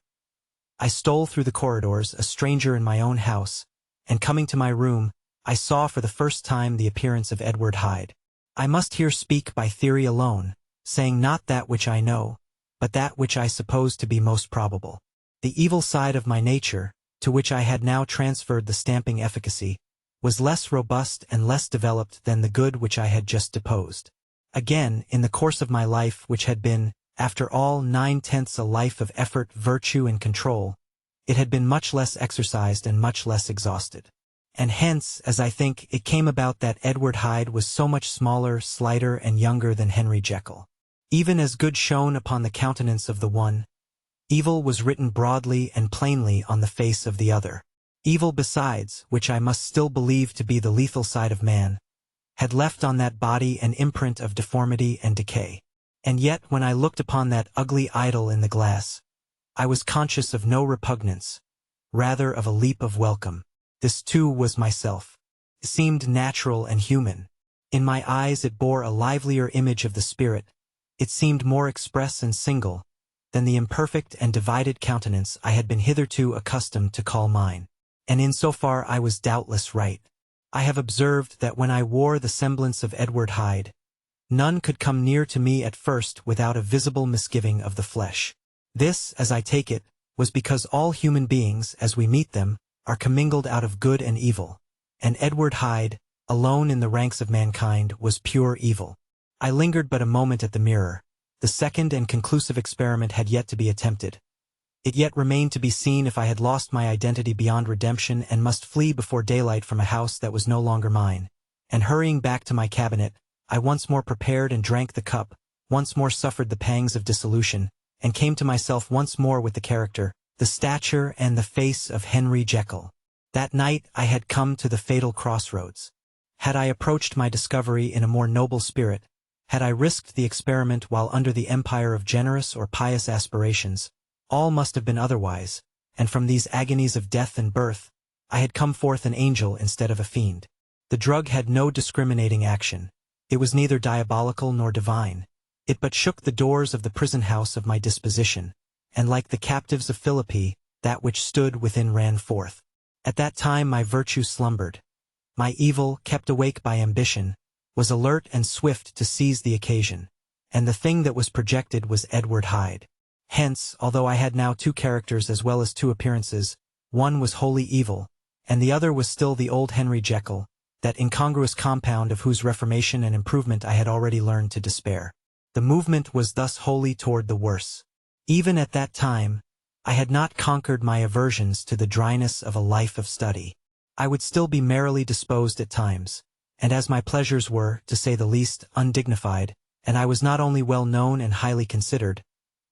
Speaker 1: I stole through the corridors, a stranger in my own house, and coming to my room, I saw for the first time the appearance of Edward Hyde. I must here speak by theory alone, saying not that which I know, but that which I suppose to be most probable. The evil side of my nature, to which I had now transferred the stamping efficacy, was less robust and less developed than the good which I had just deposed. Again, in the course of my life, which had been, after all, 9/10 a life of effort, virtue, and control, it had been much less exercised and much less exhausted. And hence, as I think, it came about that Edward Hyde was so much smaller, slighter, and younger than Henry Jekyll. Even as good shone upon the countenance of the one, evil was written broadly and plainly on the face of the other. Evil besides, which I must still believe to be the lethal side of man, had left on that body an imprint of deformity and decay. And yet, when I looked upon that ugly idol in the glass, I was conscious of no repugnance, rather of a leap of welcome. This too was myself. It seemed natural and human. In my eyes it bore a livelier image of the spirit. It seemed more express and single than the imperfect and divided countenance I had been hitherto accustomed to call mine. And in so far I was doubtless right. I have observed that when I wore the semblance of Edward Hyde, none could come near to me at first without a visible misgiving of the flesh. This, as I take it, was because all human beings, as we meet them, are commingled out of good and evil, and Edward Hyde, alone in the ranks of mankind, was pure evil. I lingered but a moment at the mirror. The second and conclusive experiment had yet to be attempted. It yet remained to be seen if I had lost my identity beyond redemption and must flee before daylight from a house that was no longer mine. And hurrying back to my cabinet, I once more prepared and drank the cup, once more suffered the pangs of dissolution, and came to myself once more with the character, the stature and the face of Henry Jekyll. That night I had come to the fatal crossroads. Had I approached my discovery in a more noble spirit, had I risked the experiment while under the empire of generous or pious aspirations, all must have been otherwise, and from these agonies of death and birth, I had come forth an angel instead of a fiend. The drug had no discriminating action. It was neither diabolical nor divine. It but shook the doors of the prison house of my disposition, and like the captives of Philippi, that which stood within ran forth. At that time my virtue slumbered. My evil, kept awake by ambition, was alert and swift to seize the occasion, and the thing that was projected was Edward Hyde. Hence, although I had now two characters as well as two appearances, one was wholly evil, and the other was still the old Henry Jekyll, that incongruous compound of whose reformation and improvement I had already learned to despair. The movement was thus wholly toward the worse. Even at that time, I had not conquered my aversions to the dryness of a life of study. I would still be merrily disposed at times, and as my pleasures were, to say the least, undignified, and I was not only well known and highly considered,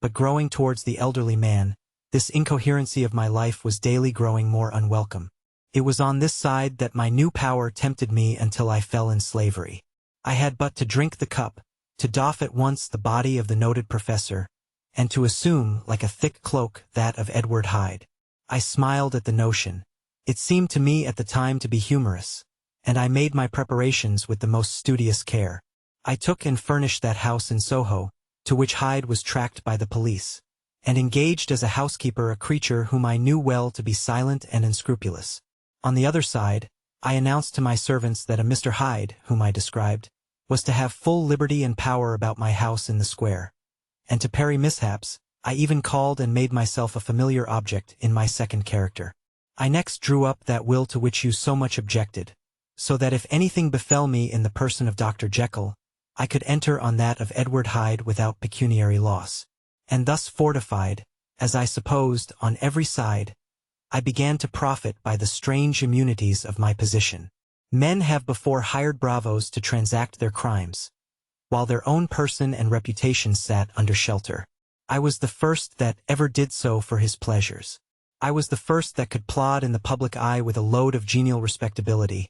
Speaker 1: but growing towards the elderly man, this incoherency of my life was daily growing more unwelcome. It was on this side that my new power tempted me until I fell in slavery. I had but to drink the cup, to doff at once the body of the noted professor, and to assume, like a thick cloak, that of Edward Hyde. I smiled at the notion. It seemed to me at the time to be humorous, and I made my preparations with the most studious care. I took and furnished that house in Soho, to which Hyde was tracked by the police, and engaged as a housekeeper a creature whom I knew well to be silent and unscrupulous. On the other side, I announced to my servants that a Mr. Hyde, whom I described, was to have full liberty and power about my house in the square. And to parry mishaps, I even called and made myself a familiar object in my second character. I next drew up that will to which you so much objected, so that if anything befell me in the person of Dr. Jekyll, I could enter on that of Edward Hyde without pecuniary loss. And thus fortified, as I supposed, on every side, I began to profit by the strange immunities of my position. Men have before hired bravos to transact their crimes, while their own person and reputation sat under shelter. I was the first that ever did so for his pleasures. I was the first that could plod in the public eye with a load of genial respectability,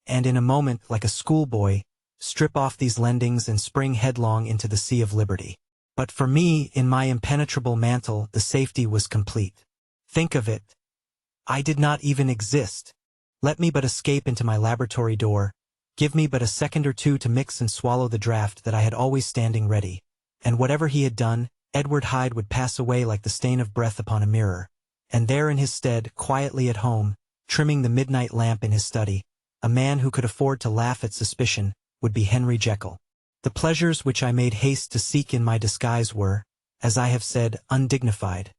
Speaker 1: and in a moment, like a schoolboy, strip off these lendings and spring headlong into the sea of liberty. But for me, in my impenetrable mantle, the safety was complete. Think of it. I did not even exist. Let me but escape into my laboratory door, give me but a second or two to mix and swallow the draught that I had always standing ready, and whatever he had done, Edward Hyde would pass away like the stain of breath upon a mirror, and there in his stead, quietly at home, trimming the midnight lamp in his study, a man who could afford to laugh at suspicion, would be Henry Jekyll. The pleasures which I made haste to seek in my disguise were, as I have said, undignified.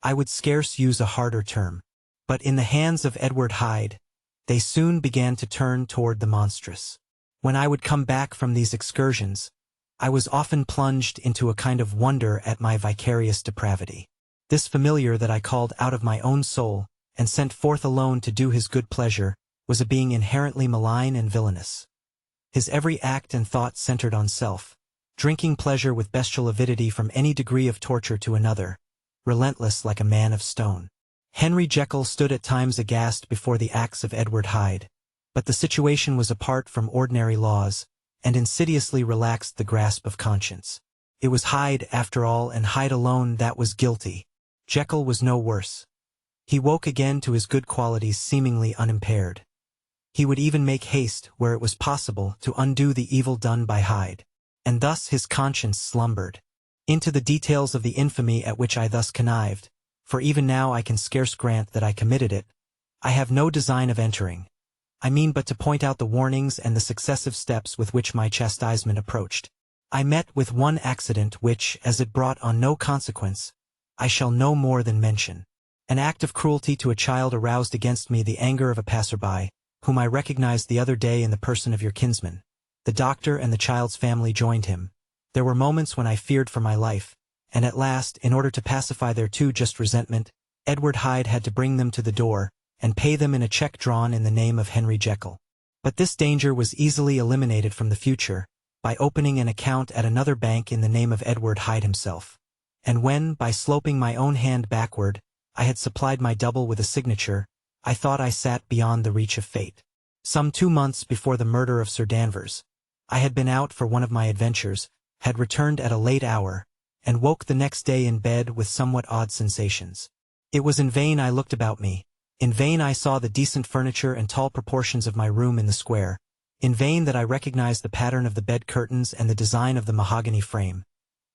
Speaker 1: I would scarce use a harder term. But in the hands of Edward Hyde, they soon began to turn toward the monstrous. When I would come back from these excursions, I was often plunged into a kind of wonder at my vicarious depravity. This familiar that I called out of my own soul, and sent forth alone to do his good pleasure, was a being inherently malign and villainous. His every act and thought centered on self, drinking pleasure with bestial avidity from any degree of torture to another, relentless like a man of stone. Henry Jekyll stood at times aghast before the acts of Edward Hyde, but the situation was apart from ordinary laws, and insidiously relaxed the grasp of conscience. It was Hyde, after all, and Hyde alone, that was guilty. Jekyll was no worse. He woke again to his good qualities seemingly unimpaired. He would even make haste, where it was possible, to undo the evil done by Hyde. And thus his conscience slumbered. Into the details of the infamy at which I thus connived, for even now I can scarce grant that I committed it, I have no design of entering. I mean but to point out the warnings and the successive steps with which my chastisement approached. I met with one accident which, as it brought on no consequence, I shall no more than mention. An act of cruelty to a child aroused against me the anger of a passer-by, whom I recognized the other day in the person of your kinsman. The doctor and the child's family joined him. There were moments when I feared for my life, and at last, in order to pacify their too just resentment, Edward Hyde had to bring them to the door, and pay them in a check drawn in the name of Henry Jekyll. But this danger was easily eliminated from the future, by opening an account at another bank in the name of Edward Hyde himself. And when, by sloping my own hand backward, I had supplied my double with a signature, I thought I sat beyond the reach of fate. Some 2 months before the murder of Sir Danvers, I had been out for one of my adventures, had returned at a late hour, and woke the next day in bed with somewhat odd sensations. It was in vain I looked about me. In vain I saw the decent furniture and tall proportions of my room in the square. In vain that I recognized the pattern of the bed curtains and the design of the mahogany frame.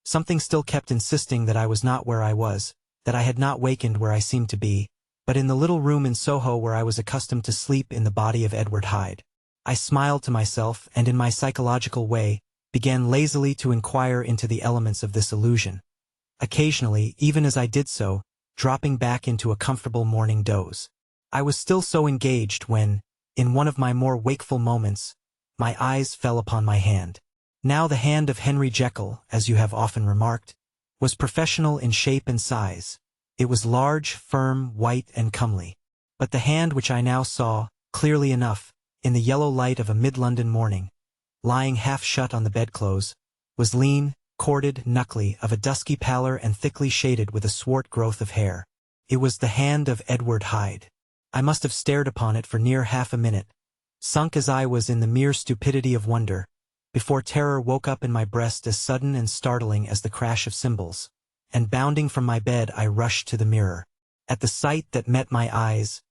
Speaker 1: Something still kept insisting that I was not where I was, that I had not wakened where I seemed to be, but in the little room in Soho where I was accustomed to sleep in the body of Edward Hyde. I smiled to myself, and in my psychological way, began lazily to inquire into the elements of this illusion. Occasionally, even as I did so, dropping back into a comfortable morning doze. I was still so engaged when, in one of my more wakeful moments, my eyes fell upon my hand. Now the hand of Henry Jekyll, as you have often remarked, was professional in shape and size. It was large, firm, white, and comely. But the hand which I now saw, clearly enough, in the yellow light of a mid-London morning, lying half shut on the bedclothes, was lean, corded, knuckly, of a dusky pallor and thickly shaded with a swart growth of hair. It was the hand of Edward Hyde. I must have stared upon it for near half a minute, sunk as I was in the mere stupidity of wonder, before terror woke up in my breast as sudden and startling as the crash of cymbals, and bounding from my bed I rushed to the mirror. At the sight that met my eyes,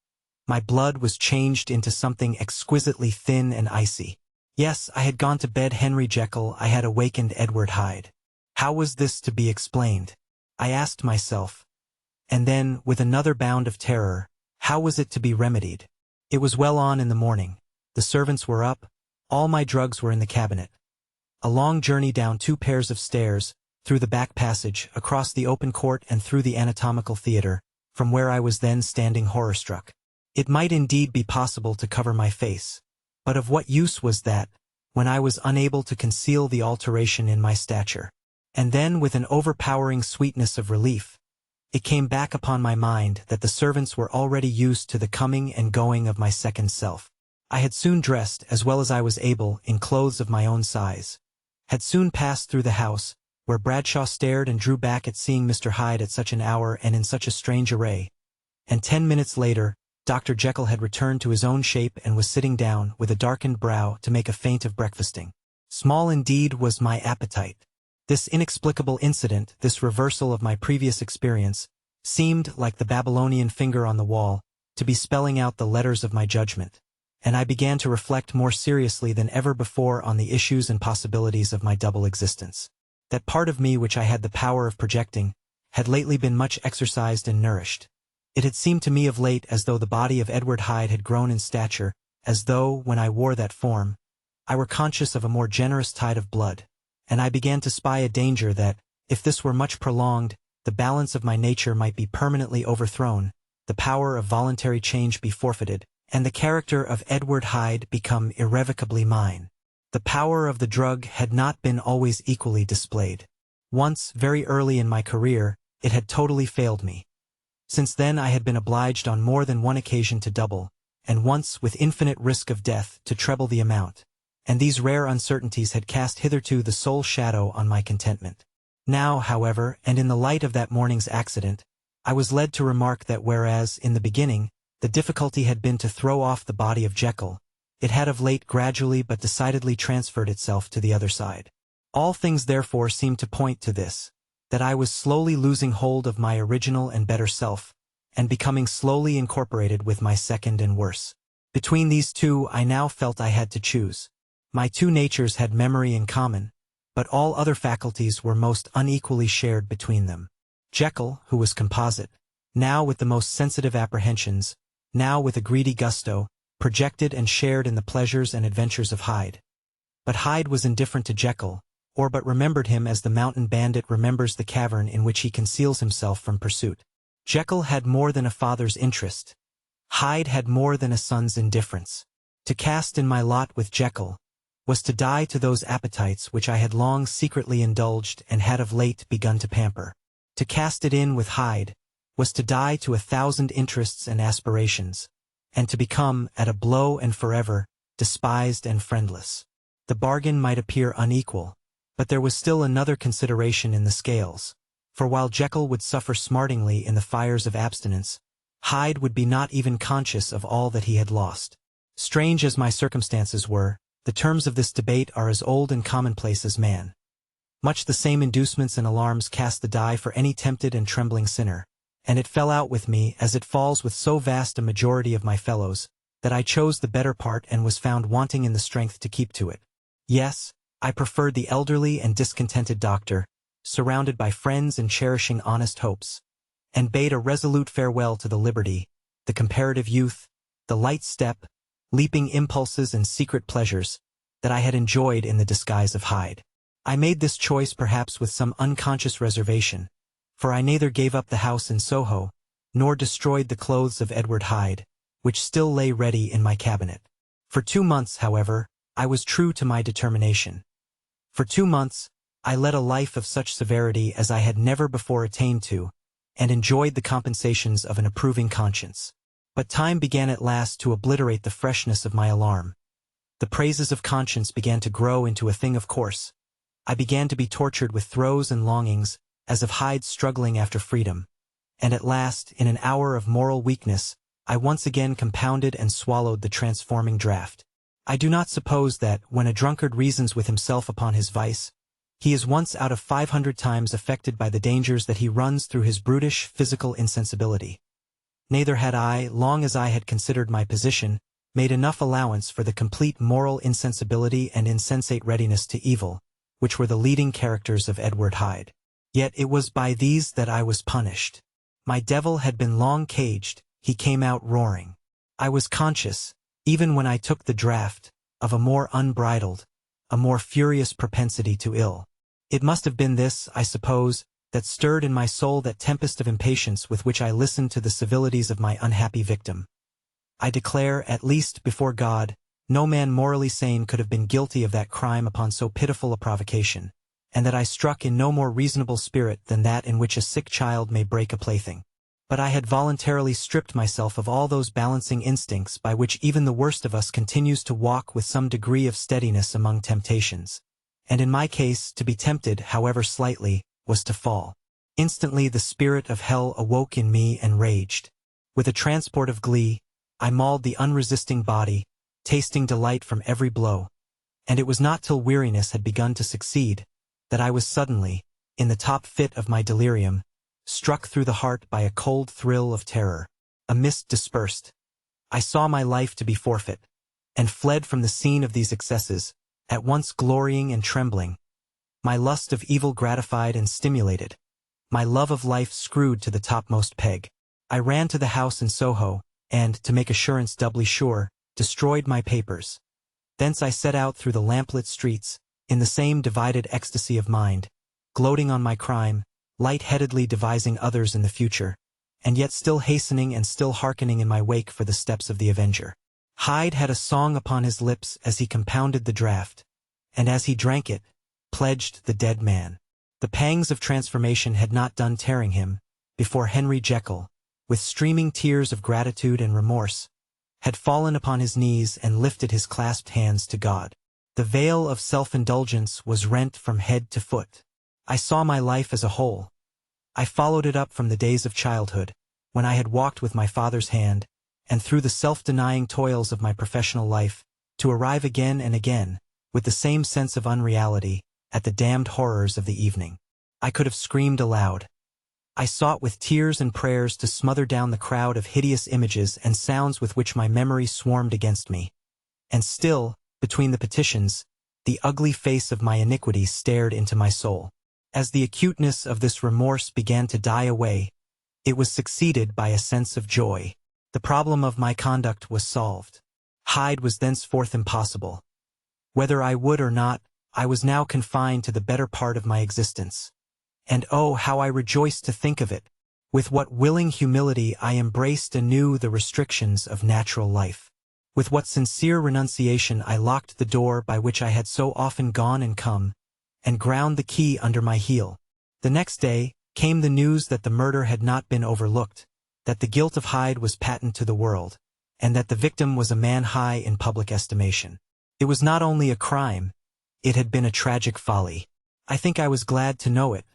Speaker 1: my blood was changed into something exquisitely thin and icy. Yes, I had gone to bed Henry Jekyll, I had awakened Edward Hyde. How was this to be explained? I asked myself. And then, with another bound of terror, how was it to be remedied? It was well on in the morning. The servants were up. All my drugs were in the cabinet. A long journey down 2 pairs of stairs, through the back passage, across the open court and through the anatomical theater, from where I was then standing horror-struck. It might indeed be possible to cover my face, but of what use was that, when I was unable to conceal the alteration in my stature? And then, with an overpowering sweetness of relief, it came back upon my mind that the servants were already used to the coming and going of my second self. I had soon dressed, as well as I was able, in clothes of my own size, had soon passed through the house, where Bradshaw stared and drew back at seeing Mr. Hyde at such an hour and in such a strange array, and 10 minutes later, Dr. Jekyll had returned to his own shape and was sitting down, with a darkened brow, to make a feint of breakfasting. Small indeed was my appetite. This inexplicable incident, this reversal of my previous experience, seemed, like the Babylonian finger on the wall, to be spelling out the letters of my judgment, and I began to reflect more seriously than ever before on the issues and possibilities of my double existence. That part of me which I had the power of projecting had lately been much exercised and nourished. It had seemed to me of late as though the body of Edward Hyde had grown in stature, as though, when I wore that form, I were conscious of a more generous tide of blood, and I began to spy a danger that, if this were much prolonged, the balance of my nature might be permanently overthrown, the power of voluntary change be forfeited, and the character of Edward Hyde become irrevocably mine. The power of the drug had not been always equally displayed. Once, very early in my career, it had totally failed me. Since then I had been obliged on more than one occasion to double, and once, with infinite risk of death, to treble the amount, and these rare uncertainties had cast hitherto the sole shadow on my contentment. Now, however, and in the light of that morning's accident, I was led to remark that whereas, in the beginning, the difficulty had been to throw off the body of Jekyll, it had of late gradually but decidedly transferred itself to the other side. All things therefore seemed to point to this, that I was slowly losing hold of my original and better self, and becoming slowly incorporated with my second and worse. Between these two I now felt I had to choose. My two natures had memory in common, but all other faculties were most unequally shared between them. Jekyll, who was composite, now with the most sensitive apprehensions, now with a greedy gusto, projected and shared in the pleasures and adventures of Hyde. But Hyde was indifferent to Jekyll, or but remembered him as the mountain bandit remembers the cavern in which he conceals himself from pursuit. Jekyll had more than a father's interest. Hyde had more than a son's indifference. To cast in my lot with Jekyll was to die to those appetites which I had long secretly indulged and had of late begun to pamper. To cast it in with Hyde was to die to 1,000 interests and aspirations, and to become, at a blow and forever, despised and friendless. The bargain might appear unequal, but there was still another consideration in the scales, for while Jekyll would suffer smartingly in the fires of abstinence, Hyde would be not even conscious of all that he had lost. Strange as my circumstances were, the terms of this debate are as old and commonplace as man. Much the same inducements and alarms cast the die for any tempted and trembling sinner, and it fell out with me, as it falls with so vast a majority of my fellows, that I chose the better part and was found wanting in the strength to keep to it. Yes, I preferred the elderly and discontented doctor, surrounded by friends and cherishing honest hopes, and bade a resolute farewell to the liberty, the comparative youth, the light step, leaping impulses and secret pleasures, that I had enjoyed in the disguise of Hyde. I made this choice perhaps with some unconscious reservation, for I neither gave up the house in Soho, nor destroyed the clothes of Edward Hyde, which still lay ready in my cabinet. For 2 months, however, I was true to my determination. For 2 months, I led a life of such severity as I had never before attained to, and enjoyed the compensations of an approving conscience. But time began at last to obliterate the freshness of my alarm. The praises of conscience began to grow into a thing of course. I began to be tortured with throes and longings, as of Hyde struggling after freedom. And at last, in an hour of moral weakness, I once again compounded and swallowed the transforming draught. I do not suppose that, when a drunkard reasons with himself upon his vice, he is once out of 500 times affected by the dangers that he runs through his brutish physical insensibility. Neither had I, long as I had considered my position, made enough allowance for the complete moral insensibility and insensate readiness to evil, which were the leading characters of Edward Hyde. Yet it was by these that I was punished. My devil had been long caged, he came out roaring. I was conscious, even when I took the draught, of a more unbridled, a more furious propensity to ill. It must have been this, I suppose, that stirred in my soul that tempest of impatience with which I listened to the civilities of my unhappy victim. I declare, at least before God, no man morally sane could have been guilty of that crime upon so pitiful a provocation, and that I struck in no more reasonable spirit than that in which a sick child may break a plaything. But I had voluntarily stripped myself of all those balancing instincts by which even the worst of us continues to walk with some degree of steadiness among temptations. And in my case, to be tempted, however slightly, was to fall. Instantly the spirit of hell awoke in me and raged. With a transport of glee, I mauled the unresisting body, tasting delight from every blow. And it was not till weariness had begun to succeed, that I was suddenly, in the top fit of my delirium, struck through the heart by a cold thrill of terror. A mist dispersed. I saw my life to be forfeit, and fled from the scene of these excesses, at once glorying and trembling. My lust of evil gratified and stimulated, my love of life screwed to the topmost peg. I ran to the house in Soho, and, to make assurance doubly sure, destroyed my papers. Thence I set out through the lamplit streets, in the same divided ecstasy of mind, gloating on my crime, light-headedly devising others in the future, and yet still hastening and still hearkening in my wake for the steps of the avenger. Hyde had a song upon his lips as he compounded the draught, and as he drank it, pledged the dead man. The pangs of transformation had not done tearing him, before Henry Jekyll, with streaming tears of gratitude and remorse, had fallen upon his knees and lifted his clasped hands to God. The veil of self-indulgence was rent from head to foot. I saw my life as a whole. I followed it up from the days of childhood, when I had walked with my father's hand, and through the self-denying toils of my professional life, to arrive again and again, with the same sense of unreality, at the damned horrors of the evening. I could have screamed aloud. I sought with tears and prayers to smother down the crowd of hideous images and sounds with which my memory swarmed against me. And still, between the petitions, the ugly face of my iniquity stared into my soul. As the acuteness of this remorse began to die away, it was succeeded by a sense of joy. The problem of my conduct was solved. Hyde was thenceforth impossible. Whether I would or not, I was now confined to the better part of my existence. And oh, how I rejoiced to think of it! With what willing humility I embraced anew the restrictions of natural life. With what sincere renunciation I locked the door by which I had so often gone and come, and ground the key under my heel. The next day came the news that the murder had not been overlooked, that the guilt of Hyde was patent to the world, and that the victim was a man high in public estimation. It was not only a crime, it had been a tragic folly. I think I was glad to know it.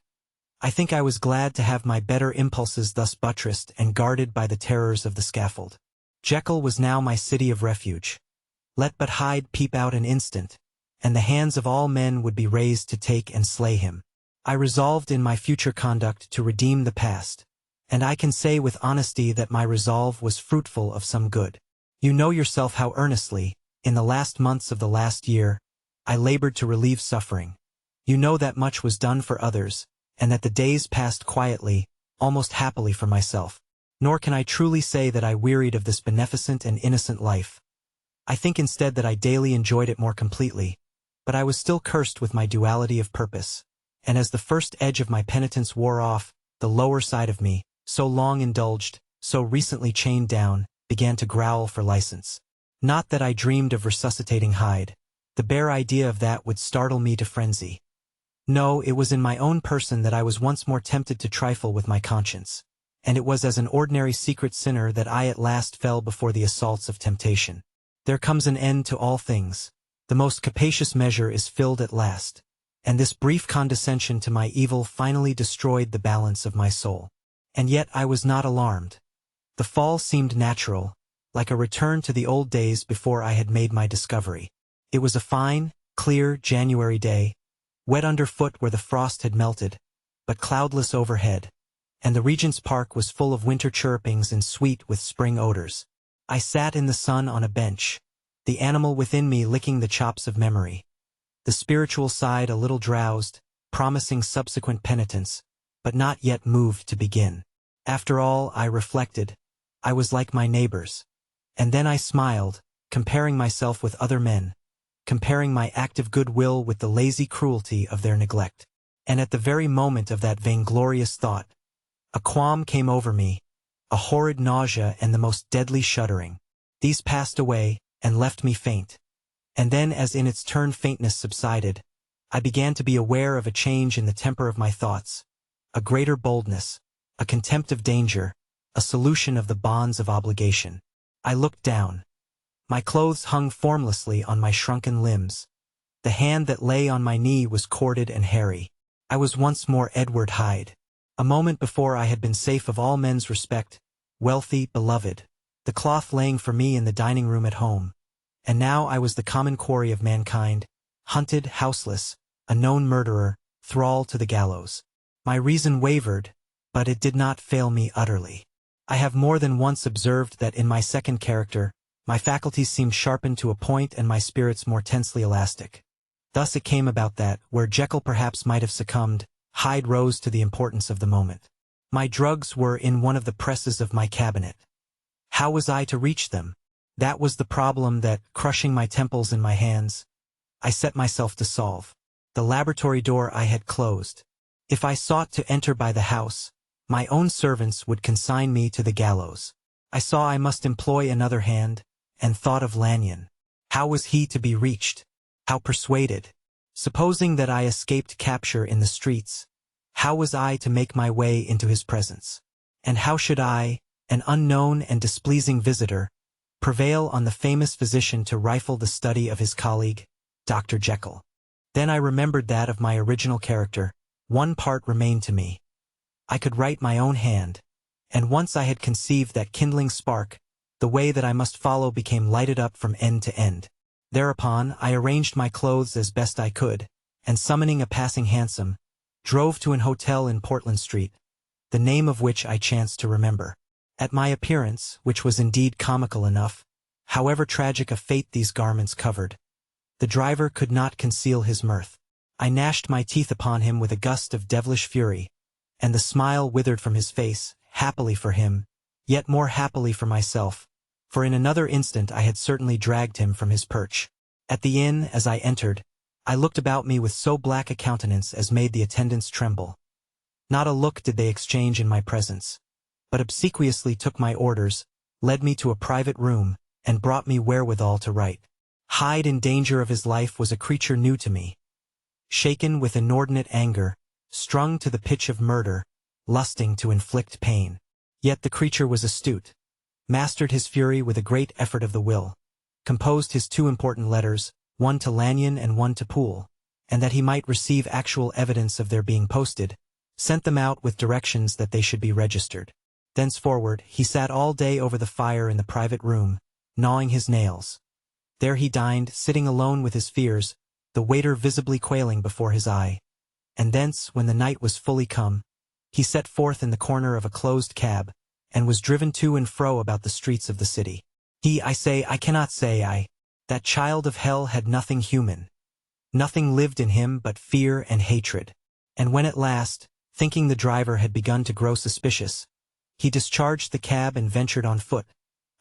Speaker 1: I think I was glad to have my better impulses thus buttressed and guarded by the terrors of the scaffold. Jekyll was now my city of refuge. Let but Hyde peep out an instant, and the hands of all men would be raised to take and slay him. I resolved in my future conduct to redeem the past, and I can say with honesty that my resolve was fruitful of some good. You know yourself how earnestly, in the last months of the last year, I labored to relieve suffering. You know that much was done for others, and that the days passed quietly, almost happily for myself. Nor can I truly say that I wearied of this beneficent and innocent life. I think instead that I daily enjoyed it more completely, But I was still cursed with my duality of purpose, and as the first edge of my penitence wore off, the lower side of me, so long indulged, so recently chained down, began to growl for license. Not that I dreamed of resuscitating Hyde. The bare idea of that would startle me to frenzy. No, it was in my own person that I was once more tempted to trifle with my conscience, and it was as an ordinary secret sinner that I at last fell before the assaults of temptation. There comes an end to all things. The most capacious measure is filled at last, and this brief condescension to my evil finally destroyed the balance of my soul. And yet I was not alarmed. The fall seemed natural, like a return to the old days before I had made my discovery. It was a fine, clear January day, wet underfoot where the frost had melted, but cloudless overhead, and the Regent's Park was full of winter chirrupings and sweet with spring odors. I sat in the sun on a bench, the animal within me licking the chops of memory, the spiritual side a little drowsed, promising subsequent penitence, but not yet moved to begin. After all, I reflected, I was like my neighbors. And then I smiled, comparing myself with other men, comparing my active goodwill with the lazy cruelty of their neglect. And at the very moment of that vainglorious thought, a qualm came over me, a horrid nausea and the most deadly shuddering. These passed away, and left me faint. And then, as in its turn faintness subsided, I began to be aware of a change in the temper of my thoughts, a greater boldness, a contempt of danger, a solution of the bonds of obligation. I looked down. My clothes hung formlessly on my shrunken limbs. The hand that lay on my knee was corded and hairy. I was once more Edward Hyde. A moment before I had been safe of all men's respect, wealthy, beloved, the cloth laying for me in the dining room at home. And now I was the common quarry of mankind, hunted, houseless, a known murderer, thrall to the gallows. My reason wavered, but it did not fail me utterly. I have more than once observed that in my second character, my faculties seemed sharpened to a point and my spirits more tensely elastic. Thus it came about that, where Jekyll perhaps might have succumbed, Hyde rose to the importance of the moment. My drugs were in one of the presses of my cabinet. How was I to reach them? That was the problem that, crushing my temples in my hands, I set myself to solve. The laboratory door I had closed. If I sought to enter by the house, my own servants would consign me to the gallows. I saw I must employ another hand, and thought of Lanyon. How was he to be reached? How persuaded? Supposing that I escaped capture in the streets, how was I to make my way into his presence? And how should I, an unknown and displeasing visitor, prevail on the famous physician to rifle the study of his colleague, Dr. Jekyll? Then I remembered that of my original character, one part remained to me. I could write my own hand, and once I had conceived that kindling spark, the way that I must follow became lighted up from end to end. Thereupon, I arranged my clothes as best I could, and summoning a passing hansom, drove to an hotel in Portland Street, the name of which I chanced to remember. At my appearance, which was indeed comical enough, however tragic a fate these garments covered, the driver could not conceal his mirth. I gnashed my teeth upon him with a gust of devilish fury, and the smile withered from his face, happily for him, yet more happily for myself, for in another instant I had certainly dragged him from his perch. At the inn, as I entered, I looked about me with so black a countenance as made the attendants tremble. Not a look did they exchange in my presence, but obsequiously took my orders, led me to a private room, and brought me wherewithal to write. Hyde in danger of his life was a creature new to me. Shaken with inordinate anger, strung to the pitch of murder, lusting to inflict pain. Yet the creature was astute, mastered his fury with a great effort of the will, composed his two important letters, one to Lanyon and one to Poole, and that he might receive actual evidence of their being posted, sent them out with directions that they should be registered. Thenceforward, he sat all day over the fire in the private room, gnawing his nails. There he dined, sitting alone with his fears, the waiter visibly quailing before his eye. And thence, when the night was fully come, he set forth in the corner of a closed cab, and was driven to and fro about the streets of the city. I cannot say, that child of hell had nothing human. Nothing lived in him but fear and hatred. And when at last, thinking the driver had begun to grow suspicious, he discharged the cab and ventured on foot,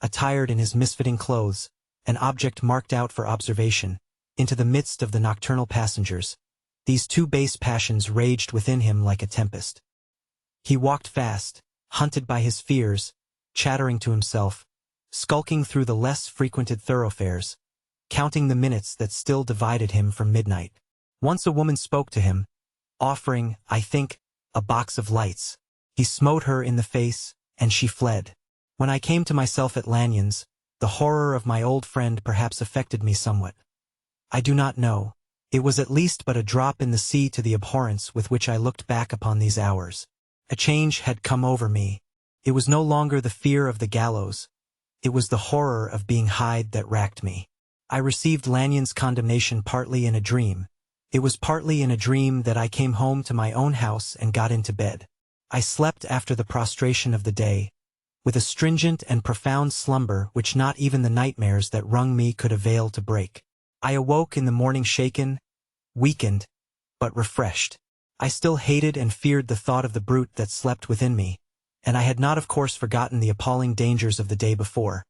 Speaker 1: attired in his misfitting clothes, an object marked out for observation, into the midst of the nocturnal passengers. These two base passions raged within him like a tempest. He walked fast, hunted by his fears, chattering to himself, skulking through the less frequented thoroughfares, counting the minutes that still divided him from midnight. Once a woman spoke to him, offering, I think, a box of lights. He smote her in the face, and she fled. When I came to myself at Lanyon's, the horror of my old friend perhaps affected me somewhat. I do not know. It was at least but a drop in the sea to the abhorrence with which I looked back upon these hours. A change had come over me. It was no longer the fear of the gallows. It was the horror of being Hyde that racked me. I received Lanyon's condemnation partly in a dream. It was partly in a dream that I came home to my own house and got into bed. I slept after the prostration of the day, with a stringent and profound slumber which not even the nightmares that wrung me could avail to break. I awoke in the morning shaken, weakened, but refreshed. I still hated and feared the thought of the brute that slept within me, and I had not of course forgotten the appalling dangers of the day before.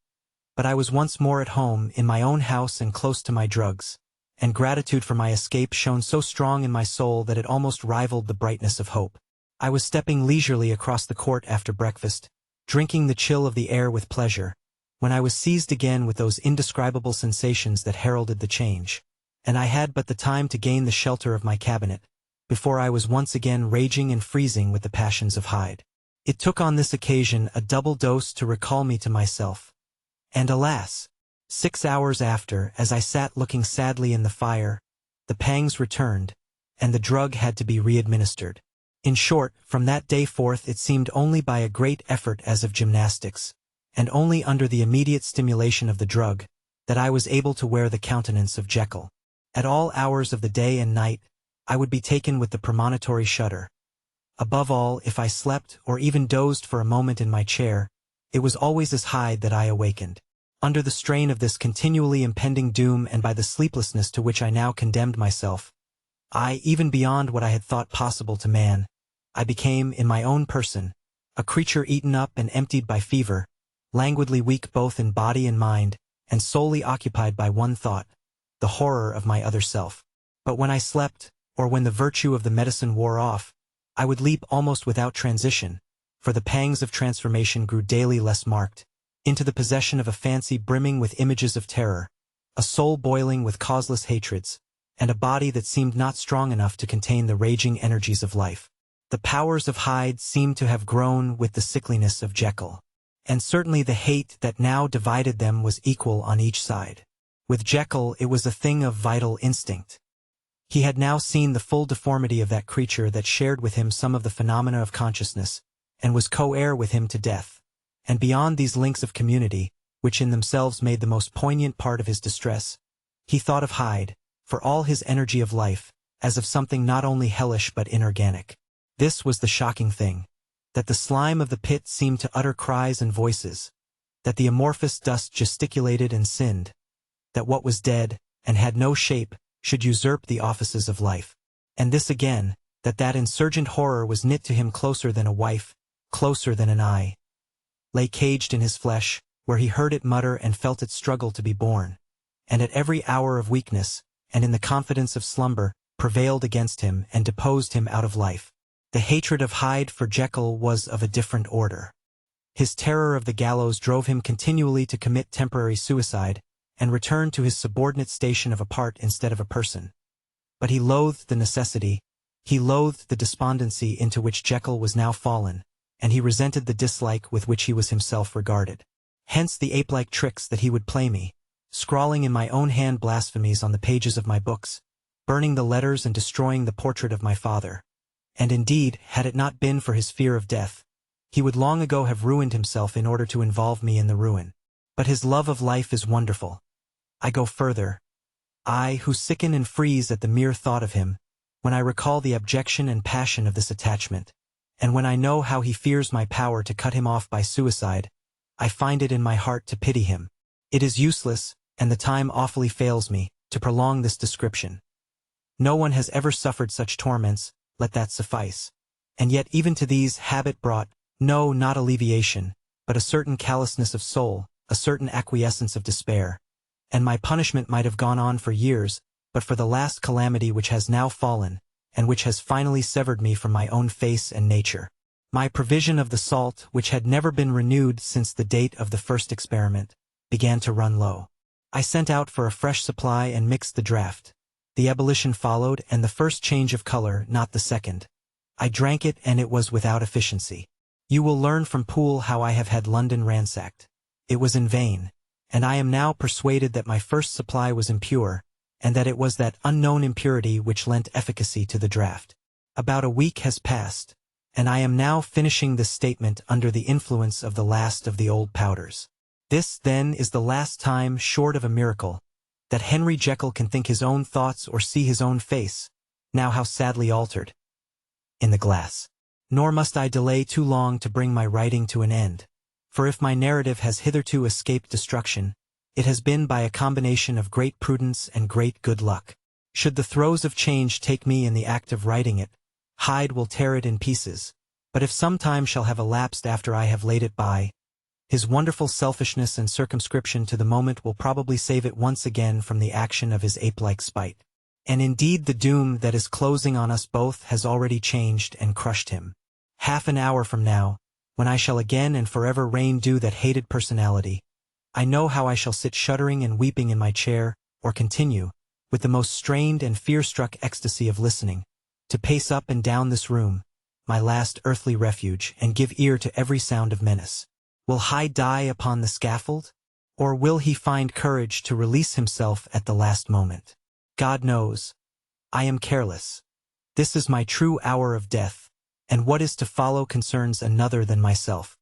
Speaker 1: But I was once more at home in my own house and close to my drugs, and gratitude for my escape shone so strong in my soul that it almost rivaled the brightness of hope. I was stepping leisurely across the court after breakfast, drinking the chill of the air with pleasure, when I was seized again with those indescribable sensations that heralded the change, and I had but the time to gain the shelter of my cabinet, before I was once again raging and freezing with the passions of Hyde. It took on this occasion a double dose to recall me to myself. And alas! 6 hours after, as I sat looking sadly in the fire, the pangs returned, and the drug had to be re-administered. In short, from that day forth it seemed only by a great effort as of gymnastics, and only under the immediate stimulation of the drug, that I was able to wear the countenance of Jekyll. At all hours of the day and night, I would be taken with the premonitory shudder. Above all, if I slept or even dozed for a moment in my chair, it was always as Hyde that I awakened. Under the strain of this continually impending doom and by the sleeplessness to which I now condemned myself, even beyond what I had thought possible to man, I became, in my own person, a creature eaten up and emptied by fever, languidly weak both in body and mind, and solely occupied by one thought, the horror of my other self. But when I slept, or when the virtue of the medicine wore off, I would leap almost without transition, for the pangs of transformation grew daily less marked, into the possession of a fancy brimming with images of terror, a soul boiling with causeless hatreds, and a body that seemed not strong enough to contain the raging energies of life. The powers of Hyde seemed to have grown with the sickliness of Jekyll, and certainly the hate that now divided them was equal on each side. With Jekyll it was a thing of vital instinct. He had now seen the full deformity of that creature that shared with him some of the phenomena of consciousness, and was co-heir with him to death. And beyond these links of community, which in themselves made the most poignant part of his distress, he thought of Hyde, for all his energy of life, as of something not only hellish but inorganic. This was the shocking thing, that the slime of the pit seemed to utter cries and voices, that the amorphous dust gesticulated and sinned, that what was dead, and had no shape, should usurp the offices of life. And this again, that insurgent horror was knit to him closer than a wife, closer than an eye, lay caged in his flesh, where he heard it mutter and felt it struggle to be born, and at every hour of weakness, and in the confidence of slumber, prevailed against him and deposed him out of life. The hatred of Hyde for Jekyll was of a different order. His terror of the gallows drove him continually to commit temporary suicide, and return to his subordinate station of a part instead of a person. But he loathed the necessity, he loathed the despondency into which Jekyll was now fallen, and he resented the dislike with which he was himself regarded. Hence the ape-like tricks that he would play me, scrawling in my own hand blasphemies on the pages of my books, burning the letters and destroying the portrait of my father. And indeed, had it not been for his fear of death, he would long ago have ruined himself in order to involve me in the ruin. But his love of life is wonderful. I go further. I, who sicken and freeze at the mere thought of him, when I recall the abjection and passion of this attachment, and when I know how he fears my power to cut him off by suicide, I find it in my heart to pity him. It is useless, and the time awfully fails me, to prolong this description. No one has ever suffered such torments, let that suffice. And yet even to these habit brought, no, not alleviation, but a certain callousness of soul, a certain acquiescence of despair. And my punishment might have gone on for years, but for the last calamity which has now fallen, and which has finally severed me from my own face and nature. My provision of the salt, which had never been renewed since the date of the first experiment, began to run low. I sent out for a fresh supply and mixed the draught. The ebullition followed, and the first change of color, not the second. I drank it, and it was without efficiency. You will learn from Poole how I have had London ransacked. It was in vain, and I am now persuaded that my first supply was impure, and that it was that unknown impurity which lent efficacy to the draught. About a week has passed, and I am now finishing this statement under the influence of the last of the old powders. This, then, is the last time, short of a miracle, that Henry Jekyll can think his own thoughts or see his own face, now how sadly altered, in the glass. Nor must I delay too long to bring my writing to an end, for if my narrative has hitherto escaped destruction, it has been by a combination of great prudence and great good luck. Should the throes of change take me in the act of writing it, Hyde will tear it in pieces, but if some time shall have elapsed after I have laid it by, his wonderful selfishness and circumscription to the moment will probably save it once again from the action of his ape-like spite. And indeed the doom that is closing on us both has already changed and crushed him. Half an hour from now, when I shall again and forever reign due that hated personality, I know how I shall sit shuddering and weeping in my chair, or continue, with the most strained and fear-struck ecstasy of listening, to pace up and down this room, my last earthly refuge, and give ear to every sound of menace. Will Hyde die upon the scaffold? Or will he find courage to release himself at the last moment? God knows. I am careless. This is my true hour of death, and what is to follow concerns another than myself.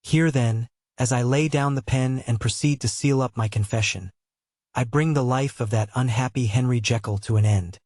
Speaker 1: Here then, as I lay down the pen and proceed to seal up my confession, I bring the life of that unhappy Henry Jekyll to an end.